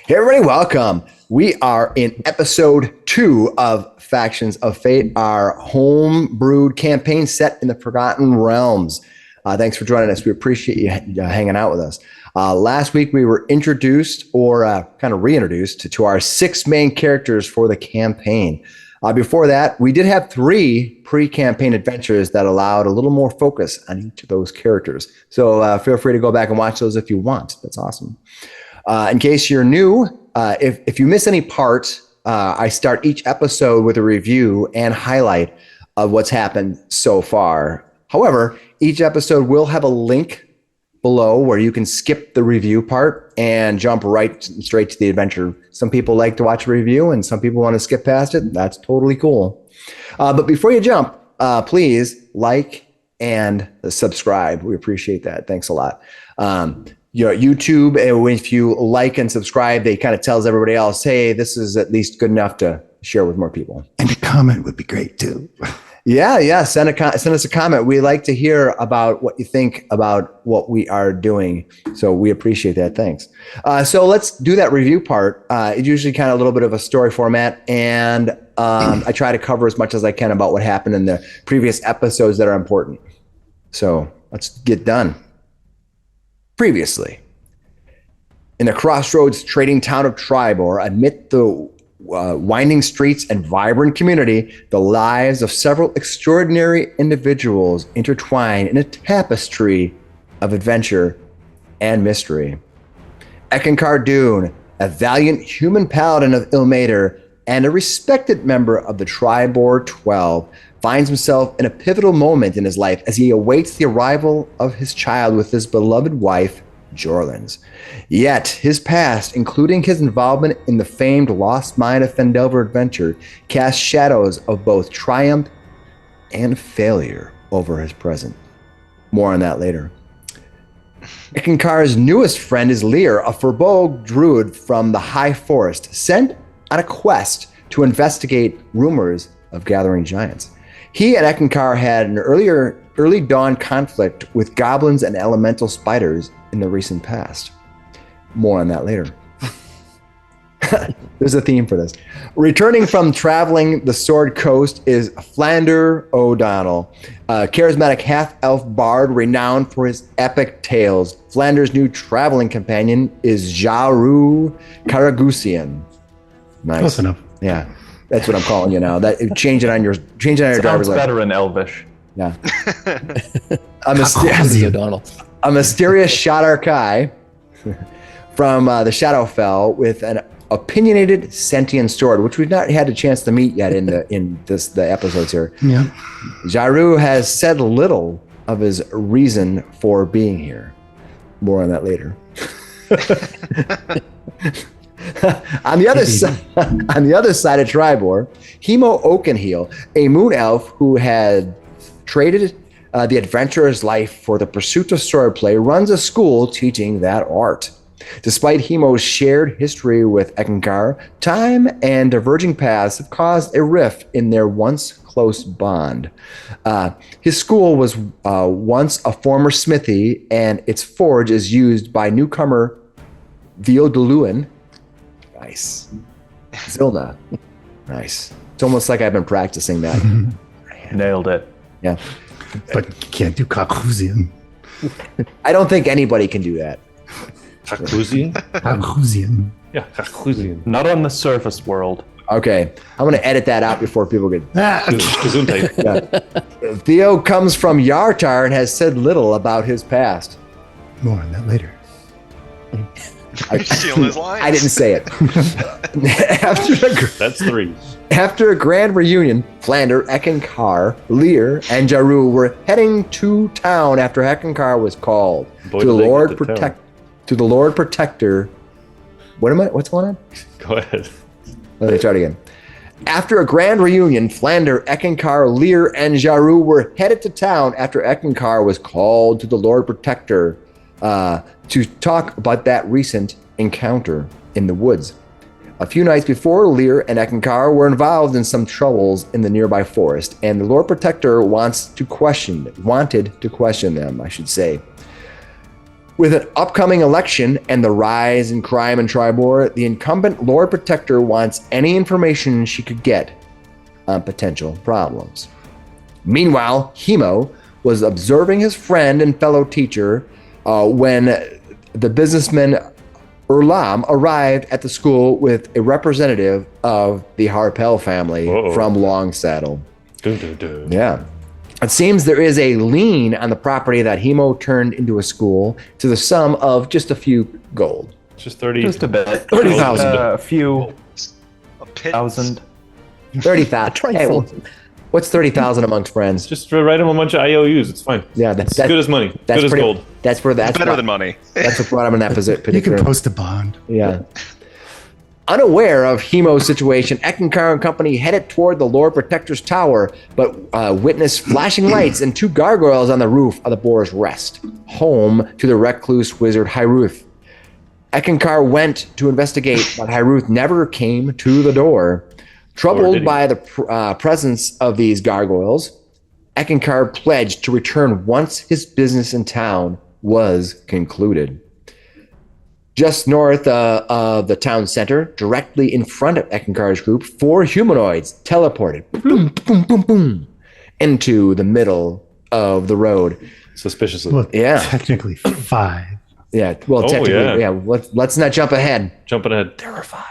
Hey everybody, welcome. We are in episode 2 of Factions of Fate, our home-brewed campaign set in the Forgotten Realms. Thanks for joining us. We appreciate you hanging out with us. Last week we were introduced, or kind of reintroduced, to our 6 main characters for the campaign. Before that, we did have 3 pre-campaign adventures that allowed a little more focus on each of those characters. So feel free to go back and watch those if you want. That's awesome. In case you're new, if you miss any part, I start each episode with a review and highlight of what's happened so far. However, each episode will have a link below where you can skip the review part and jump straight to the adventure. Some people like to watch a review and some people want to skip past it. That's totally cool. But before you jump, please like and subscribe. We appreciate that. Thanks a lot. YouTube, if you like and subscribe, they kind of tells everybody else, hey, this is at least good enough to share with more people. And a comment would be great too. Yeah. Send us a comment. We like to hear about what you think about what we are doing. So we appreciate that. Thanks. So let's do that review part. It's usually kind of a little bit of a story format. And I try to cover as much as I can about what happened in the previous episodes that are important. So let's get done. Previously, in the crossroads trading town of Triboar, amid the winding streets and vibrant community, the lives of several extraordinary individuals intertwine in a tapestry of adventure and mystery. Eckankar Dune, a valiant human paladin of Ilmater and a respected member of the Triboar 12, finds himself in a pivotal moment in his life as he awaits the arrival of his child with his beloved wife, Jorlins. Yet his past, including his involvement in the famed Lost Mine of Fendelver adventure, casts shadows of both triumph and failure over his present. More on that later. Eckankar's newest friend is Lear, a Furbolg druid from the High Forest, sent on a quest to investigate rumors of gathering giants. He and Eckankar had an early dawn conflict with goblins and elemental spiders in the recent past. More on that later. There's a theme for this. Returning from traveling the Sword Coast is Flander O'Donnell, a charismatic half-elf bard renowned for his epic tales. Flander's new traveling companion is Jaru Karagusian. Nice. Close enough. Yeah. That's what I'm calling you now. Change it on your driver's license. Sounds better in Elvish. Yeah. O'Donnell. A mysterious Shadarkai from the Shadowfell with an opinionated sentient sword, which we've not had a chance to meet yet in the episodes here. Yeah. Jaru has said little of his reason for being here. More on that later. On the other side of Triboar, Hemo Oakenheel, a moon elf who had traded the adventurer's life for the pursuit of swordplay, runs a school teaching that art. Despite Hemo's shared history with Eckankar, time and diverging paths have caused a rift in their once close bond. His school was once a former smithy, and its forge is used by newcomer Viodoluin. Nice. Zilna. Nice. It's almost like I've been practicing that. Nailed it. Yeah. But you can't do Caucasian. I don't think anybody can do that. Caucasian? Caucasian. Yeah, Caucasian. Not on the surface world. Okay. I'm going to edit that out before people get... Gesundheit. Yeah. Theo comes from Yartar and has said little about his past. More on that later. Stealing his lines. I didn't say it. That's 3. After a grand reunion, Flander, Eckankar, Lear, and Jaru were heading to town after Eckankar was called Boy, to the Lord town. Protector. What's going on? Go ahead. Let me try it again. After a grand reunion, Flander, Eckankar, Lear, and Jaru were headed to town after Eckankar was called to the Lord Protector to talk about that recent encounter in the woods. A few nights before, Lear and Eckankar were involved in some troubles in the nearby forest, and the Lord Protector wanted to question them, I should say. With an upcoming election and the rise in crime in Triboar, the incumbent Lord Protector wants any information she could get on potential problems. Meanwhile, Hemo was observing his friend and fellow teacher when the businessman Urlam arrived at the school with a representative of the Harpel family from Longsaddle. Yeah. It seems there is a lien on the property that Hemo turned into a school to the sum of just a few gold. Just 30. Just a bit. 30,000. A few A pit. thousand. 30,000. Hey, what's 30,000 amongst friends? Just write him a bunch of IOUs. It's fine. Yeah, It's good as money. That's Good as pretty, gold. That's Better than money. That's what brought him in that You particular. can post a bond. Yeah. Unaware of Hemo's situation, Eckankar and company headed toward the Lord Protector's tower, but witnessed flashing lights and two gargoyles on the roof of the Boar's Rest, home to the recluse wizard Hyruth. Eckankar went to investigate, but Hyruth never came to the door. Troubled by the presence of these gargoyles, Eckankar pledged to return once his business in town was concluded. Just north of the town center, directly in front of Eckankar's group, 4 humanoids teleported boom, boom, boom, boom, into the middle of the road. Suspiciously. Well, Yeah. technically 5. Yeah, well, Oh, technically, yeah. let's not jump ahead. Jumping ahead. There were 5.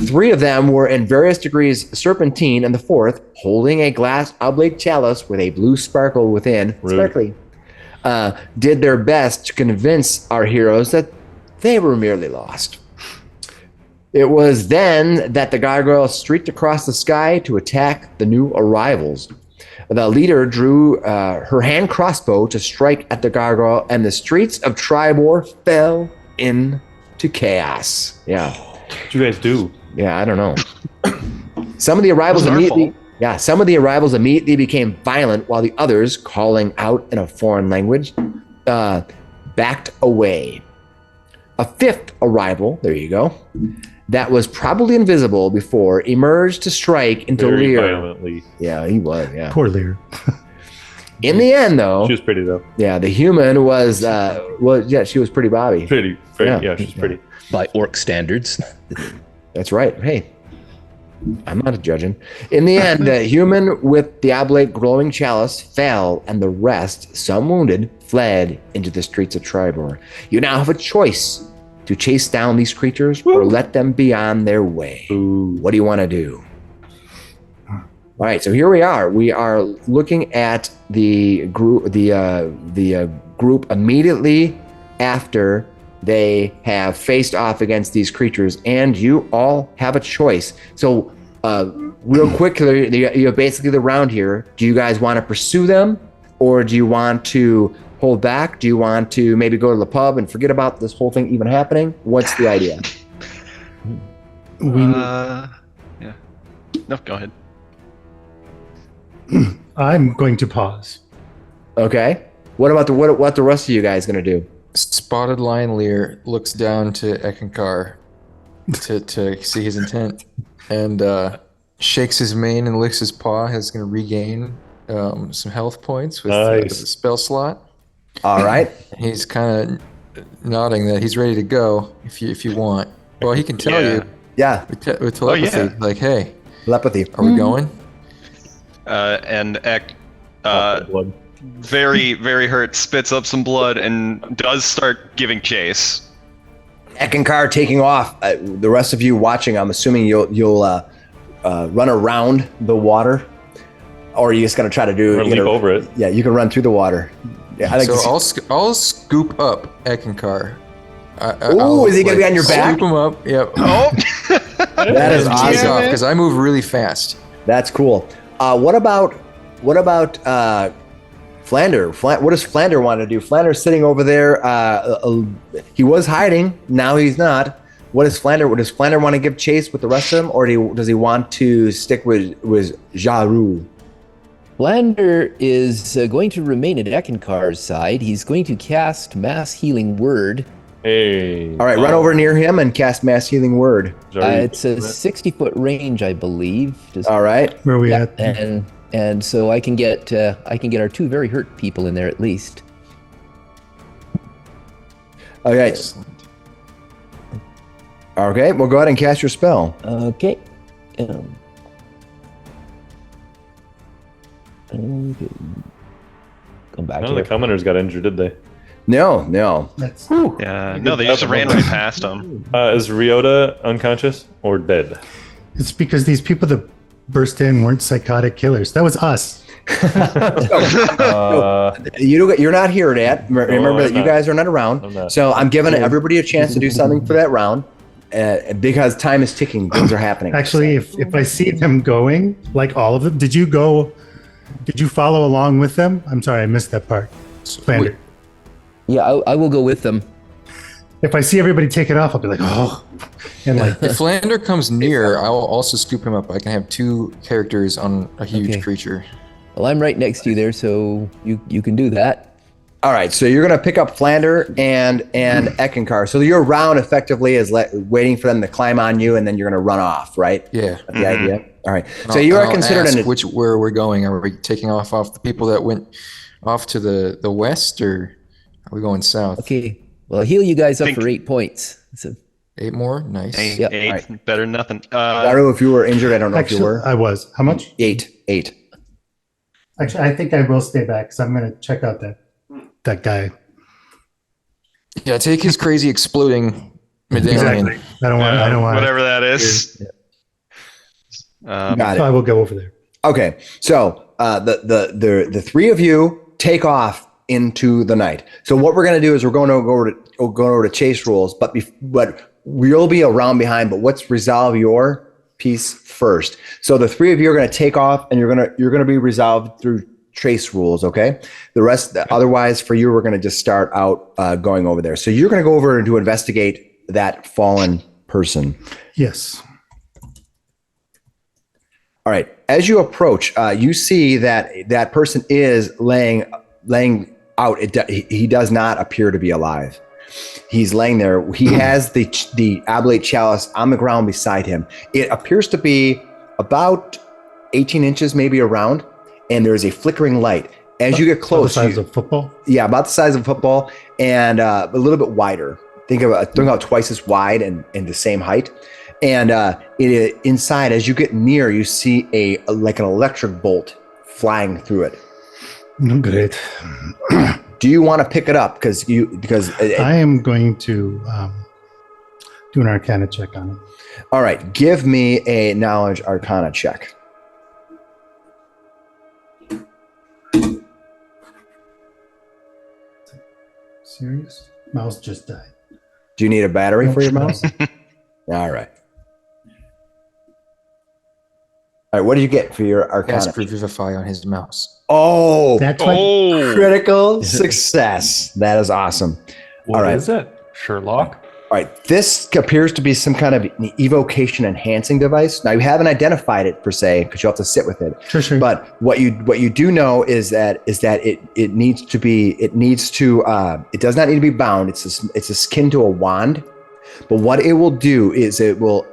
3 of them were in various degrees serpentine, and the 4th, holding a glass oblate chalice with a blue sparkle within, Rude. sparkly, did their best to convince our heroes that they were merely lost. It was then that the gargoyles streaked across the sky to attack the new arrivals. The leader drew her hand crossbow to strike at the gargoyle, and the streets of Triboar fell into chaos. Yeah. What'd you guys do? Yeah, I don't know. Some of the arrivals Wasn't our immediately fault. some of the arrivals immediately became violent, while the others, calling out in a foreign language, backed away. A 5th arrival, there you go, that was probably invisible before, emerged to strike into Very Lear. violently. Yeah, he was, yeah. Poor Lear. In the end, though, She was pretty, though. yeah, the human was, she was pretty Bobby. Pretty. Very, Yeah. yeah, she's pretty. By orc standards. That's right. Hey, I'm not judging. In the end, the human with the oblate glowing chalice fell, and the rest, some wounded, fled into the streets of Triboar. You now have a choice to chase down these creatures or let them be on their way. Ooh. What do you want to do? All right, so here we are. We are looking at the group, the group immediately after they have faced off against these creatures, and you all have a choice. So, real quickly, you have basically the round here. Do you guys want to pursue them, or do you want to hold back? Do you want to maybe go to the pub and forget about this whole thing even happening? What's the idea? Yeah. No, go ahead. I'm going to pause. Okay. What about what the rest of you guys gonna do? Spotted Lion Lear looks down to Eckankar to see his intent and shakes his mane and licks his paw. He's going to regain some health points with the Nice. spell slot. All right. He's kind of nodding that he's ready to go if you want. Well, he can tell Yeah. you Yeah. with telepathy, yeah. like, hey, Telepathy. are we going? And Ek, Blood. very, very hurt, spits up some blood and does start giving chase. Eckankar taking off. The rest of you watching, I'm assuming you'll run around the water, or are you just gonna try to do? Or leap over it. Yeah, you can run through the water. Yeah, I think. So I'll scoop up Eckankar. Ooh, is he gonna be on your back? Scoop him up. Yep. Oh, That is awesome. Because I move really fast. That's cool. What about Flander? What does Flander want to do? Flander's sitting over there. He was hiding. Now he's not. What does Flander? Does Flander want to give chase with the rest of them, or does he want to stick with Jaru? Flander is going to remain at Eckankar's side. He's going to cast Mass Healing Word. Hey. All right, run over near him and cast Mass Healing Word. It's a 60-foot range, I believe. Just, All right. Where are we yeah, at? and so I can get our 2 very hurt people in there at least. Okay. Excellent. Okay, well, go ahead and cast your spell. Okay. Okay. Come back None of here. the commoners got injured, did they? No. That's Yeah, no, they just ran right past him. Is Ryota unconscious or dead? it's because these people that burst in weren't psychotic killers. That was us. You're not here, Dad. Remember I'm that you not. guys are not around. I'm not. So I'm giving everybody a chance to do something for that round because time is ticking. Things are happening. Actually, if I see them going, like all of them, did you follow along with them? I'm sorry, I missed that part. Flander. Yeah, I will go with them. If I see everybody take it off, I'll be like, oh. And like, If Flander comes near, I will also scoop him up. I can have 2 characters on a huge Okay. creature. Well, I'm right next to you there, so you can do that. All right, so you're going to pick up Flander and Eckankar. So your round effectively is waiting for them to climb on you, and then you're going to run off, right? Yeah. That's the idea. All right. So you are I'll considered ask an where we're going. Are we taking off the people that went off to the west, or are we going south? Okay. Well, I'll heal you guys up Think- for 8 points. So, 8 more? Nice. Eight, Yep. eight, Alright. better than nothing. I don't know if you were injured. I don't know if you actually, were. I was. How much? Eight. Actually, I think I will stay back because I'm going to check out that guy. Yeah, take his crazy exploding medallion. Exactly. I don't want. whatever that is. Got So I it. will go over there. Okay. So the 3 of you take off into the night. So what we're going to do is we're going to go over to chase rules, but we'll be around behind. But let's resolve your piece first. So the 3 of you are going to take off, and you're going to be resolved through chase rules. Okay. The rest, otherwise, for you, we're going to just start out going over there. So you're going to go over and to investigate that fallen person. Yes. All right. As you approach, you see that person is laying out. He does not appear to be alive. He's laying there. He has the oblate chalice on the ground beside him. It appears to be about 18 inches, maybe around, and there is a flickering light. As you get About close, the size of football. yeah, about the size of a football, and a little bit wider. Think about twice as wide and the same height. And inside, as you get near, you see like an electric bolt flying through it. Great. Do you want to pick it up? Because I am going to do an Arcana check on him. all right, give me a knowledge Arcana check. Serious? Mouse just died. Do you need a battery for your mouse? All right. All right, what did you get for your Cast Arcana? Revivify on his mouse. Oh, That's like Oh, critical success. That is awesome. What right. is it? Sherlock? All right, this appears to be some kind of evocation enhancing device. Now you haven't identified it per se because you have to sit with it. sure. But what you do know is that it does not need to be bound. It's akin to a wand. But what it will do is it will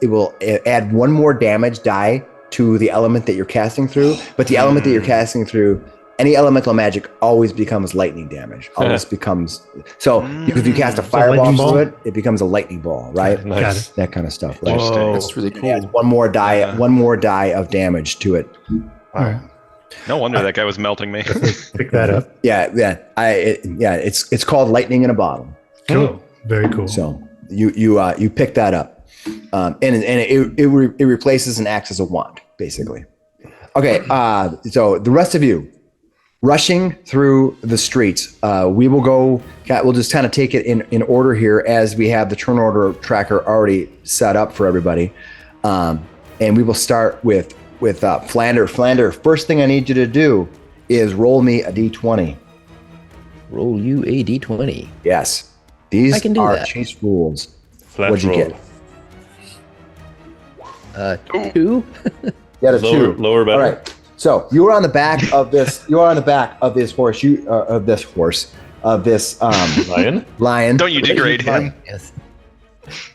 add 1 more damage die to the element that you're casting through. But the element that you're casting through, any elemental magic always becomes lightning damage. Always becomes so. If you cast a fireball lightning ball? through it, it becomes a lightning ball, right? Got Nice. it. That kind of stuff. Right? Whoa. That's really It cool. adds 1 more die, 1 more die of damage to it. All right. no wonder that guy was melting me. Pick that up. It's called lightning in a bottle. Cool. Very cool. So you pick that up, and it replaces and acts as a wand, basically. Okay, so the rest of you rushing through the streets. We'll just kind of take it in order here as we have the turn order tracker already set up for everybody, and we will start with Flander. Flander, first thing I need you to do is roll me a d20. roll you a d20. Yes, these I can do are that. chase rules. Flat What'd you roll. get? 2. You got a 2. Lower better. All right. So you are on the back of this. You are on the back of this horse. Of this Lion? lion. Don't you degrade him. Yes.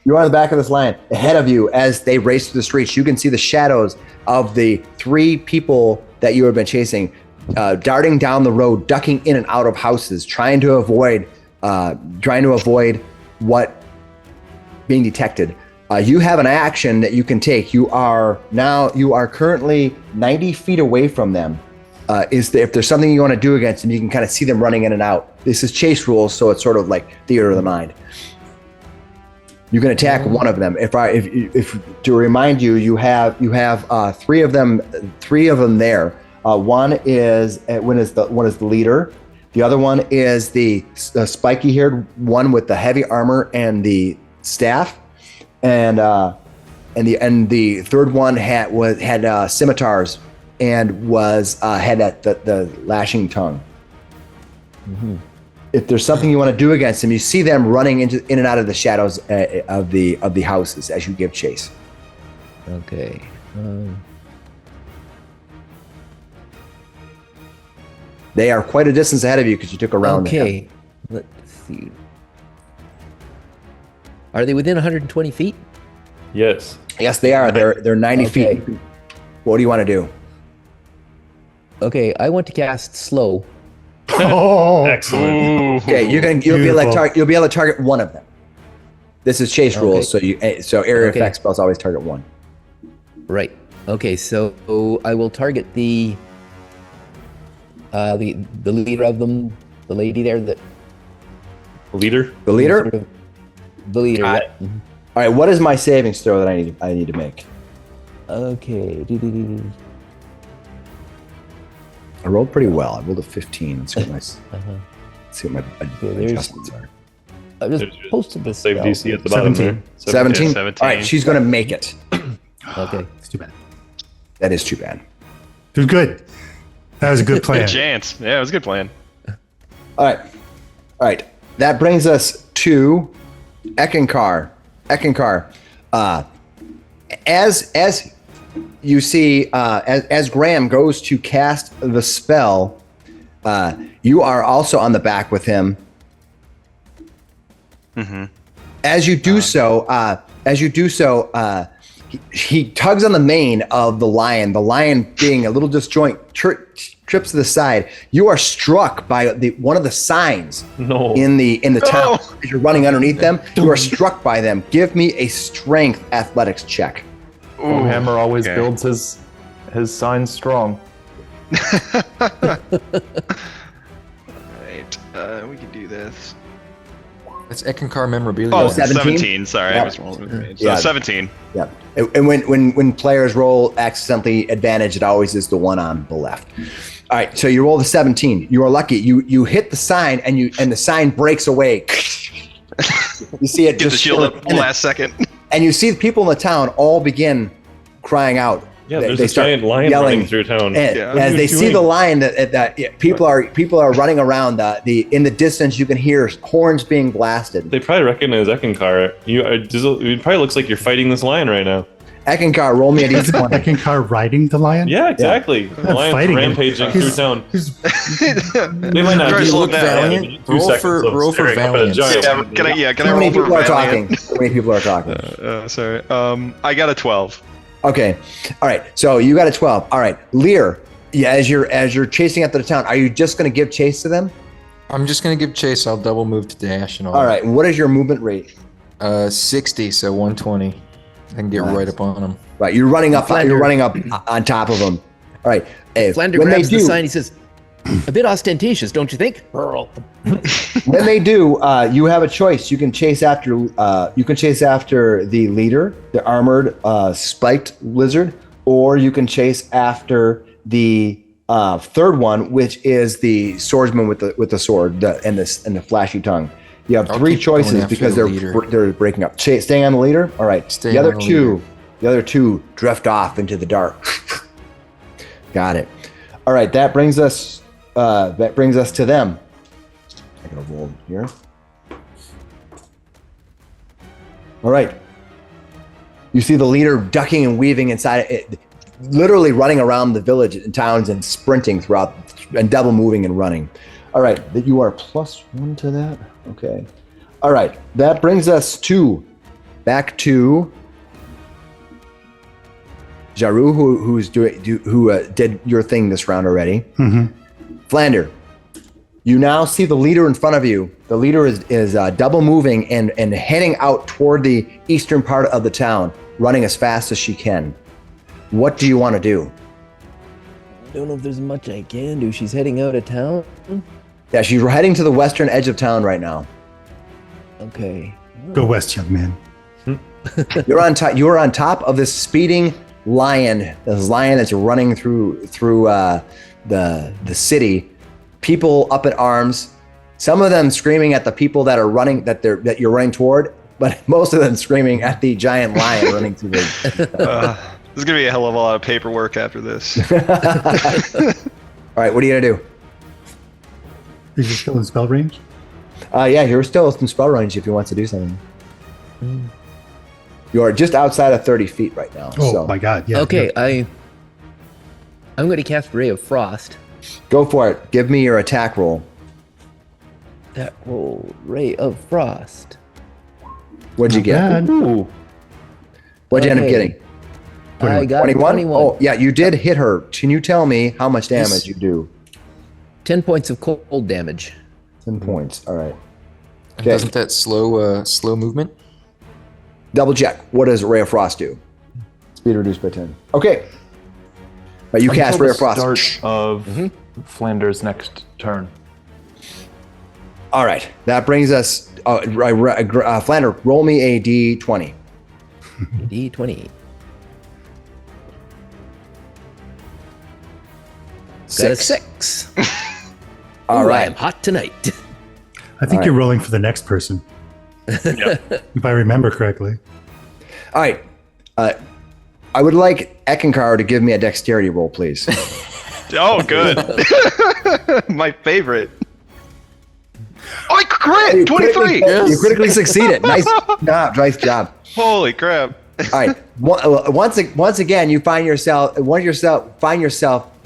You're on the back of this lion. Ahead of you, as they race through the streets, you can see the shadows of the 3 people that you have been chasing, darting down the road, ducking in and out of houses, trying to avoid what being detected. You have an action that you can take. You are currently 90 feet away from them. If there's something you want to do against them, you can kind of see them running in and out. This is chase rules, so it's sort of like theater of the mind. You can attack one of them. If to remind you, you have three of them there. One is the leader. The other one is the spiky-haired one with the heavy armor and the staff, and the third one had scimitars and had the lashing tongue. Mm-hmm. If there's something you want to do against them, you see them running in and out of the shadows of the houses as you give chase. Okay. They are quite a distance ahead of you because you took a round. Okay. Let's see. Are they within 120 feet? Yes. Yes, they are. They're 90 Okay. feet. What do you want to do? Okay, I want to cast slow. Oh, Excellent. Okay, you'll be able Beautiful. to target one of them. This is chase rules, so area Okay. effect spells always target one. Right. Okay, so I will target the leader of them, the lady there that Leader? The leader. sort of- the leader. Got Yeah. Mhm. All right. What is my savings throw that I need to make? Okay. I rolled pretty well. I rolled a 15. Let's see what Uh-huh. my there's- adjustments are. I just There's your posted this. Save spell. DC at the bottom 17. there. 17? 17. All right. She's going to make it. Okay. it's too bad. That is too bad. They're good. That was a good plan. Good chance. Yeah, it was a good plan. All right. That brings us to Eckankar. As you see, as Graham goes to cast the spell, you are also on the back with him. Mm-hmm. As you do so, he tugs on the mane of the lion. The lion, being a little disjoint, trips to the side. You are struck by one of the signs No. in the town. As you're running underneath them, you are struck by them. Give me a strength athletics check. Hammer always okay. builds his signs strong. Right. We can do this. That's Eckankar memorabilia. Oh, 17? 17. Sorry, Yeah. I was rolling. So Yeah. 17. Yeah. And when players roll accidentally advantage, it always is the one on the left. All right. So you roll the 17. You are lucky. You hit the sign and the sign breaks away. You see it Get the just shield shiver, up last second. and you see the people in the town all begin crying out. Yeah, They- there's they a start giant lion yelling. running through town. And Yeah. as they see the lion, people are running around. In the distance, you can hear horns being blasted. They probably recognize Eckankar. It probably looks like you're fighting this lion right now. Eckankar, roll me a Is it d20. Eckankar riding the lion? Yeah, exactly. The Not lion's fighting him. rampaging through He's- town. he's- They might not Try to do slow look down. valiant. 2 Roll seconds for- of roll for staring up at a valiance. giant. Yeah, can I How many roll for people are valiant? talking? How many people are talking? Sorry. I got a 12. Okay. All right. So you got a 12. All right. Lear, yeah, as you're chasing after the town, are you just going to give chase to them? I'm just gonna give chase. I'll double move to dash and all. All right. What is your movement rate? 60, so 120. I can get Nice. right up on him. Right. You're running up. Flander. You're running up on top of them. All right. Flander When they grabs the do, sign. He says, "A bit ostentatious, don't you think?" Earl. when they do, you have a choice. You can chase after. You can chase after the leader, the armored, spiked lizard, or you can chase after the third one, which is the swordsman with the sword and the flashy tongue. You have I'll three keep going choices after because the they're leader. breaking up. Staying on the leader. All right. Staying The other on the two. leader. The other two drift off into the dark. Got it. All right. That brings us to them. I'm gonna roll here. All right. You see the leader ducking and weaving inside it, literally running around the village and towns and sprinting throughout and double moving and running. All right. That you are +1 to that. Okay. All right. That brings us back to Jaru, who did your thing this round already. Mhm. Flander, you now see the leader in front of you The leader is double moving and heading out toward the eastern part of the town, running as fast as she can. What do you want to do? Don't know if there's much I can do. She's heading out of town. Yeah, she's heading to the western edge of town right now. Okay. Go west, young man. You're on top. You are on top of this speeding lion. This lion that's running through the city. People up in arms. Some of them screaming at the people that are running that you're running toward, but most of them screaming at the giant lion running through the. There's gonna be a hell of a lot of paperwork after this. All right, what are you gonna do? Is he still in spell range? Yeah, you're still in spell range if he wants to do something. You are just outside of 30 feet right now. Oh so my god, yeah. Okay, yeah. I'm going to cast Ray of Frost. go for it. Give me your attack roll. That roll, Ray of Frost. What'd you get? Bad. Ooh. What'd you end up Okay. getting? I got 21? 21. Oh, yeah, you did hit her. Can you tell me how much damage you do? 10 points of cold damage. 10 points. All right. And Okay. doesn't that slow movement? Double check. What does Ray of Frost do? Speed reduced by 10. Okay. Right, you cast Until Ray the of Frost. Start of Flander's next turn. All right. That brings us. Flander, roll me a d20. D20. Got a Six. 6. All Ooh, right. I am hot tonight. I think All you're right. rolling for the next person. If I remember correctly. All right. I would like Eckankar to give me a dexterity roll, please. Oh, good. My favorite. Oh, I crit! 23! You critically succeeded. Nice job. Nice job. Holy crap. All right. Once again, you find yourself.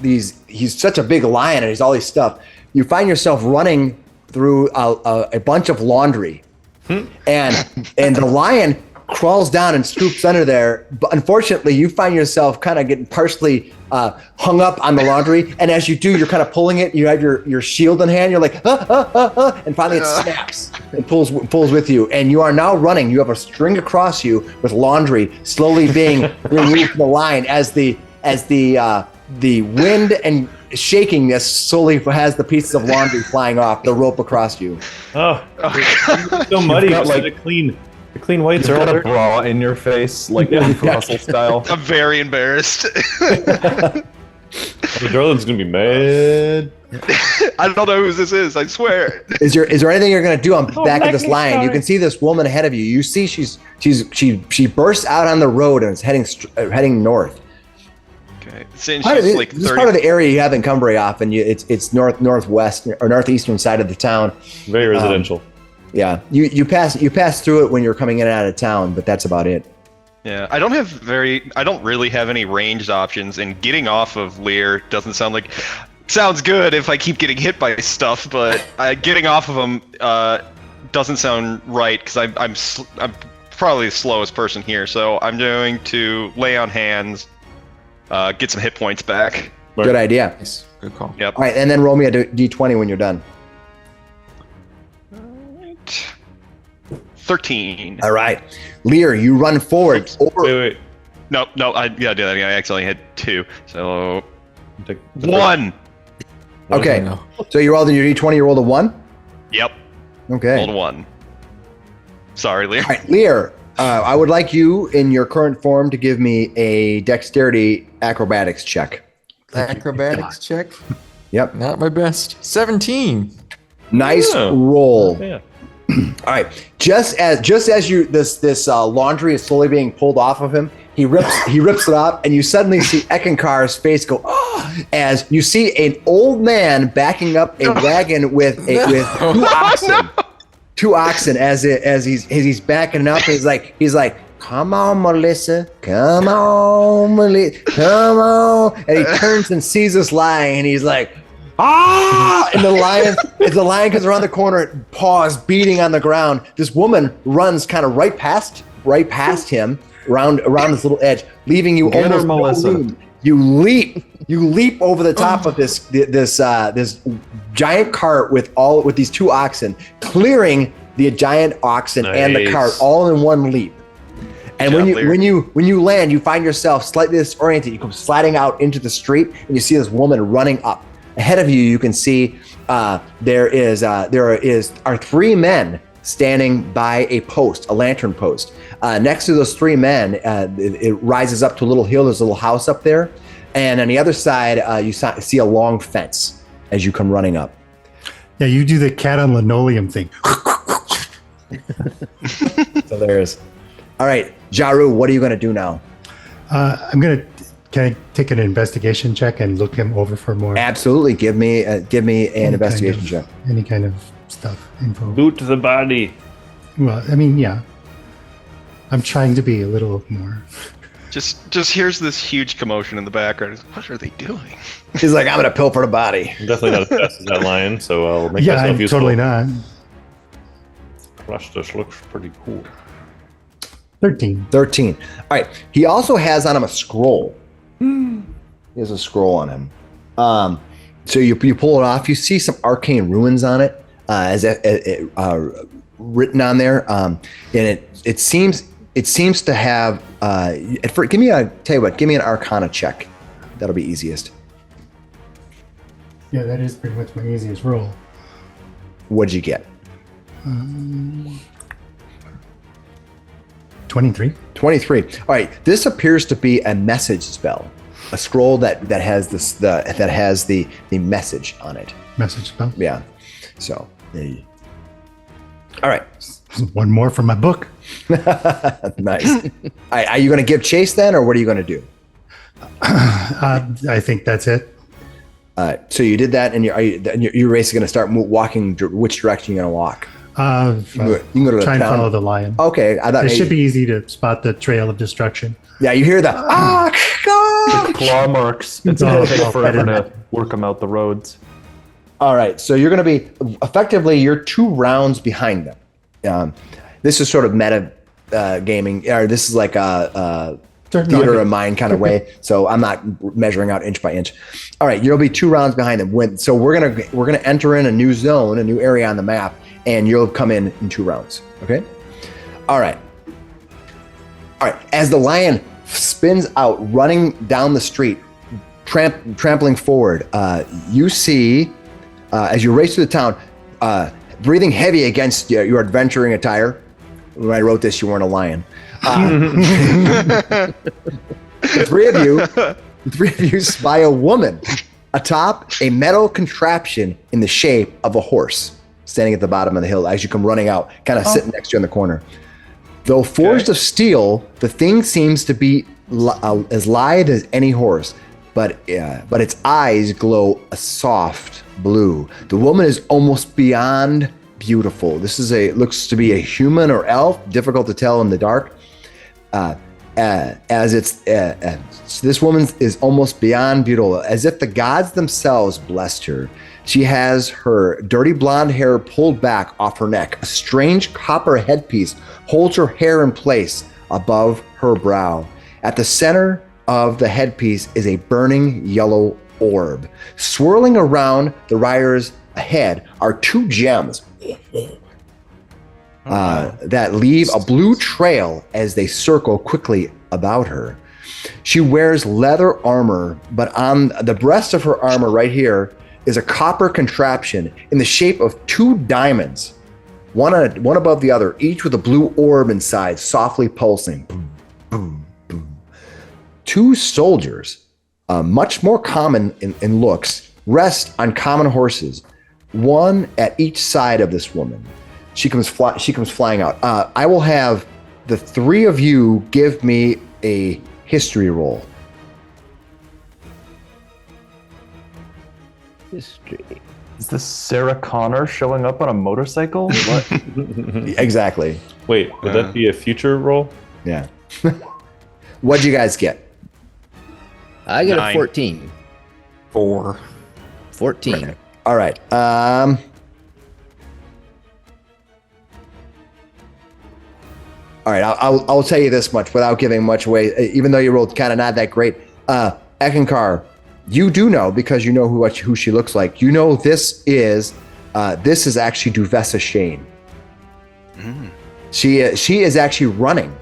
He's such a big lion and he's all these stuff. You find yourself running through a bunch of laundry, and the lion crawls down and scoops under there. But unfortunately, you find yourself kind of getting partially hung up on the laundry. And as you do, you're kind of pulling it. You have your shield in hand. You're like, and finally it snaps and pulls with you. And you are now running. You have a string across you with laundry slowly being removed from the line as the wind and shaking this slowly has the pieces of laundry flying off the rope across you. Oh, it's so muddy. got, Like, like- the clean whites You've are all got a dirty. bra in your face, like Russell style. I'm very embarrassed. The Darlin's gonna be mad. I don't know who this is, I swear. Is there anything you're gonna do on the back of this lion? You can see this woman ahead of you. You see she bursts out on the road and is heading north. Okay. Since Part of she's it- like this is 30. part of the area you haven't come very often. It's northwest or northeastern side of the town. Very residential. Yeah, you pass through it when you're coming in and out of town, but that's about it. Yeah, I don't really have any ranged options, and getting off of Lear doesn't sounds good if I keep getting hit by stuff, but getting off of him doesn't sound right because I'm probably the slowest person here, so I'm going to lay on hands, get some hit points back. Good idea. Nice. Good call. Yep. All right, and then roll me a d20 when you're done. 13. All right, Lear, you run forward. Wait. No, I gotta do that again. I actually hit 2, so Take 1. Okay, No. so you rolled in your d20. You rolled a 1. Yep, Okay. rolled a 1. Sorry, Lear. All right, Lear, I would like you in your current form to give me a dexterity acrobatics check. Acrobatics check. Yep. Not my best. 17. Nice Yeah. roll. Yeah. All right. Just as you this laundry is slowly being pulled off of him, he rips it up, and you suddenly see Eckankar's face go as you see an old man backing up a wagon with two oxen as he's backing up. He's like, come on, Melissa, come on, and he turns and sees this lion, and he's like, and the lion comes around the corner, paws beating on the ground. This woman runs kind of right past him, around this little edge, leaving you Get her, almost no Melissa. room You leap over the top of this giant cart with these two oxen, clearing the giant oxen and the cart all in one leap. And when you land, you find yourself slightly disoriented. You come sliding out into the street, and you see this woman running up. Ahead of you, you can see there are three men standing by a post, a lantern post. Next to those three men, it rises up to a little hill. There's a little house up there. And on the other side, you see a long fence as you come running up. Yeah, you do the cat on linoleum thing. So there's. All right, Jaru, what are you going to do now? Can I take an investigation check and look him over for more? Absolutely. Give me an investigation check. Any kind of stuff, info. Boot the body. Well, I mean, yeah. I'm trying to be a little more. Just here's this huge commotion in the background. What are they doing? He's like, I'm going to pilfer the body. I'm definitely not as fast as that lion, so I'll make Yeah, myself I'm useful. totally not. Gosh, this looks pretty cool. 13. All right. He also has on him a scroll. He has a scroll on him. So you pull it off. You see some arcane ruins on it, written on there, and it seems to have. Give me an Arcana check. That'll be easiest. Yeah, that is pretty much my easiest roll. What'd you get? 23. 23. All right. This appears to be a message spell, a scroll that has the message on it. Message spell. Yeah. So. All right. One more from my book. Nice. All right, are you going to give chase then, or what are you going to do? I think that's it. So you did that, and you're basically going to start walking. Which direction you're going to walk? You can go to the try and town. follow the lion. Okay, I thought It should be easy to spot the trail of destruction. Yeah, you hear the Claw marks. It's all going to take better forever than to that. work them out the roads. All right, so you're going to be effectively you're 2 rounds behind them. This is sort of meta gaming, or this is like a theater of mind kind of way. So I'm not measuring out inch by inch. All right, you'll be 2 rounds behind them. So we're gonna enter in a new zone, a new area on the map, and you'll come in 2 rounds. Okay. All right. As the lion spins out, running down the street, trampling forward, you see as you race through the town, breathing heavy against your adventuring attire. When I wrote this, you weren't a lion. The three of you spy a woman atop a metal contraption in the shape of a horse standing at the bottom of the hill as you come running out, kind of sitting next to you in the corner. Though forged of steel, the thing seems to be as lithe as any horse, but its eyes glow a soft blue. The woman is almost beyond beautiful. This looks to be a human or elf, difficult to tell in the dark. This woman is almost beyond beautiful, as if the gods themselves blessed her. She has her dirty blonde hair pulled back off her neck. A strange copper headpiece holds her hair in place above her brow. At the center of the headpiece is a burning yellow orb. Swirling around the rider's head are 2 gems that leave a blue trail as they circle quickly about her. She wears leather armor, but on the breast of her armor right here is a copper contraption in the shape of 2 diamonds, one above the other, each with a blue orb inside, softly pulsing. Boom, boom, boom. 2 soldiers, much more common in looks, rest on common horses, one at each side of this woman. She comes flying out. I will have the 3 of you give me a history roll. History. Is this Sarah Connor showing up on a motorcycle? What? Exactly. Wait, would that be a future roll? Yeah. What'd you guys get? I got 9. a 14. 4. 14. All right. All right. I'll tell you this much without giving much away. Even though you rolled kind of not that great, Eckankar, you do know, because you know who she looks like. You know this is actually Duvessa Shane. She is actually running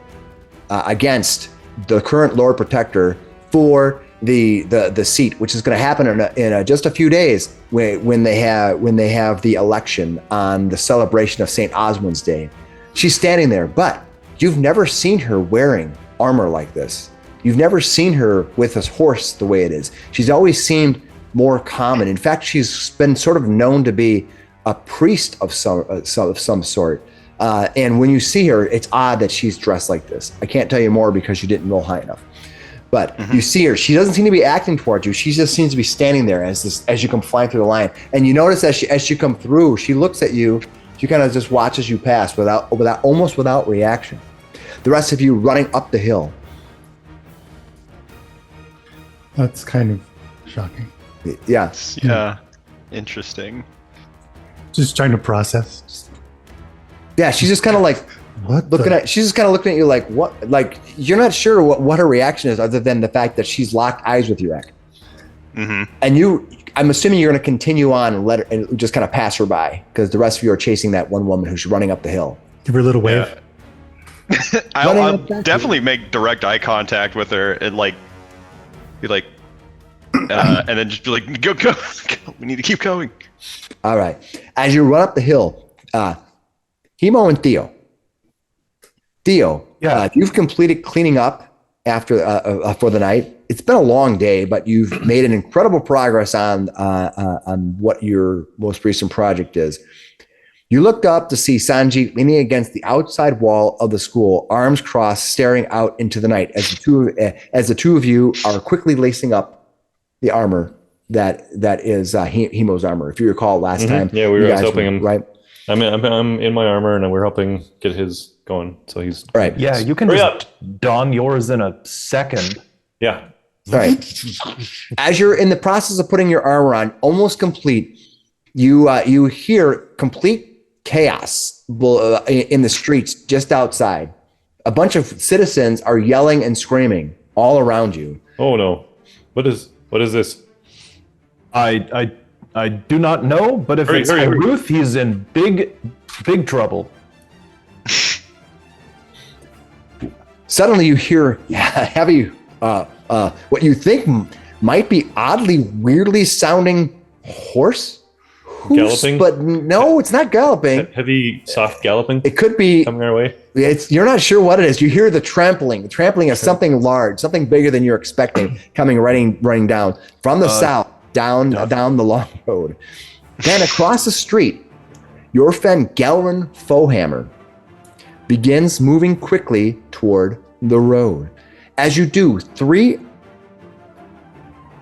against the current Lord Protector for the seat, which is going to happen in just a few days when they have the election on the celebration of St. Oswald's Day. She's standing there, but you've never seen her wearing armor like this. You've never seen her with a horse the way it is. She's always seemed more common. In fact, she's been sort of known to be a priest of some sort. And when you see her, it's odd that she's dressed like this. I can't tell you more because you didn't roll high enough. But you see her. She doesn't seem to be acting towards you. She just seems to be standing there as you come flying through the line. And you notice as you come through, she looks at you. She kind of just watches you pass almost without reaction. The rest of you running up the hill. That's kind of shocking. Yeah. Yeah. Interesting. Just trying to process. Yeah, she's just kind of like she's just kind of looking at you like, what? Like, you're not sure what her reaction is other than the fact that she's locked eyes with you, Ek. And I'm assuming you're going to continue on and just kind of pass her by because the rest of you are chasing that one woman who's running up the hill. Give her a little wave. I'll definitely make direct eye contact with her and be like, and then just be like, go, we need to keep going. All right. As you run up the hill, Hemo and Theo. Theo, you've completed cleaning up after for the night. It's been a long day, but you've made an incredible progress on what your most recent project is. You looked up to see Sanjeet leaning against the outside wall of the school, arms crossed, staring out into the night as the two of you are quickly lacing up the armor that is Hemo's armor. If you recall last time, we were helping him. Right. I'm in my armor, and we're helping get his going. So he's right. Yeah, you can just don yours in a second. Yeah. Right. As you're in the process of putting your armor on, almost complete, you hear complete chaos in the streets just outside. A bunch of citizens are yelling and screaming all around you. Oh no! What is this? I do not know, but if it's Ruth, he's in big trouble. Suddenly you hear heavy, what you think might be oddly, weirdly sounding horse hoofs, galloping? but no, it's not galloping. Heavy, soft galloping. It could be coming our way. You're not sure what it is. You hear the trampling of something large, something bigger than you're expecting, coming running down from the south, down the long road. Then across the street, your friend Gelrin Fohammer begins moving quickly toward the road. As you do, 3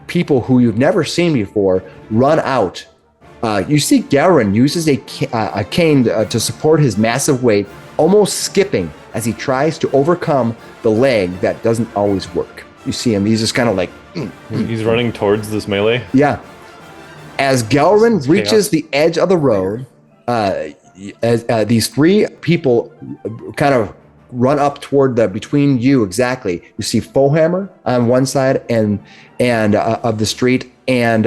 people who you've never seen before run out. You see Gelrin uses a cane to support his massive weight, almost skipping as he tries to overcome the leg that doesn't always work. You see him, he's just kind of like... He's running towards this melee? Yeah. As Gelrin reaches the edge of the road, these 3 people kind of run up toward between you exactly. You see Fohammer on one side and of the street, and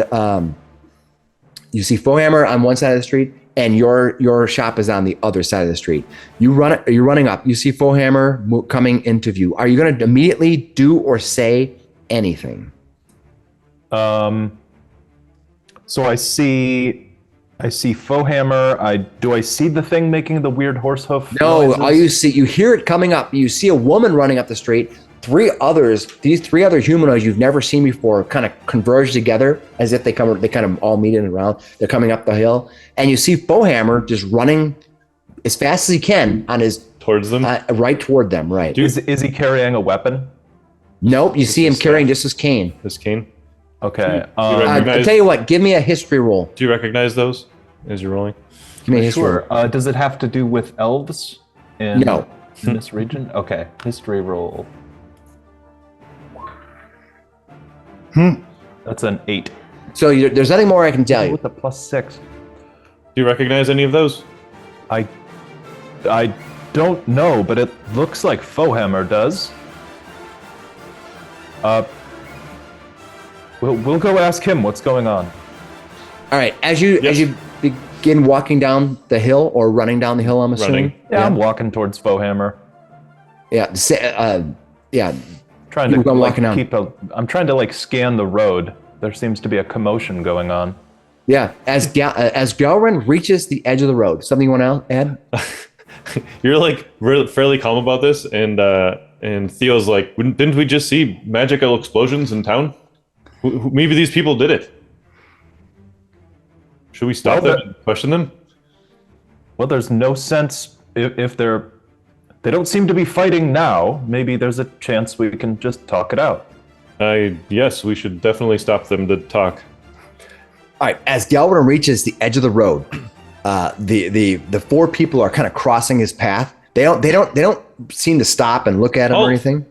you see Fohammer on one side of the street, and your shop is on the other side of the street. You're running up. You see Fohammer coming into view. Are you going to immediately do or say anything? So I see Fohammer. Do I see the thing making the weird horse hoof? No, noises? you hear it coming up. You see a woman running up the street. These 3 other humanoids you've never seen before kind of converge together as if they kind of all meet in and around. They're coming up the hill, and you see Fohammer just running as fast as he can on his towards them, right toward them. Right. Is he carrying a weapon? Nope. You see him carrying just his cane. His cane. Okay. I'll tell you what. Give me a history roll. Do you recognize those as you're rolling? Give me a history Sure. roll. Does it have to do with elves in this region? Okay. History roll. That's an 8. So there's nothing more I can tell you. With a +6. Do you recognize any of those? I don't know, but it looks like Fohammer does. We'll go ask him what's going on. All right. As you begin walking down the hill or running down the hill, I'm assuming. Running. Yeah, I'm walking towards Fohammer. Yeah. Trying to Keep on walking down. I'm trying to like scan the road. There seems to be a commotion going on. Yeah. As Galrin reaches the edge of the road, something you want to add? You're like fairly calm about this, and Theo's like, didn't we just see magical explosions in town? Maybe these people did it. Should we stop them and question them? Well, there's no sense if they don't seem to be fighting now. Maybe there's a chance we can just talk it out. Yes, we should definitely stop them to talk. All right. As Galrin reaches the edge of the road, the four people are kind of crossing his path. They don't seem to stop and look at him or anything.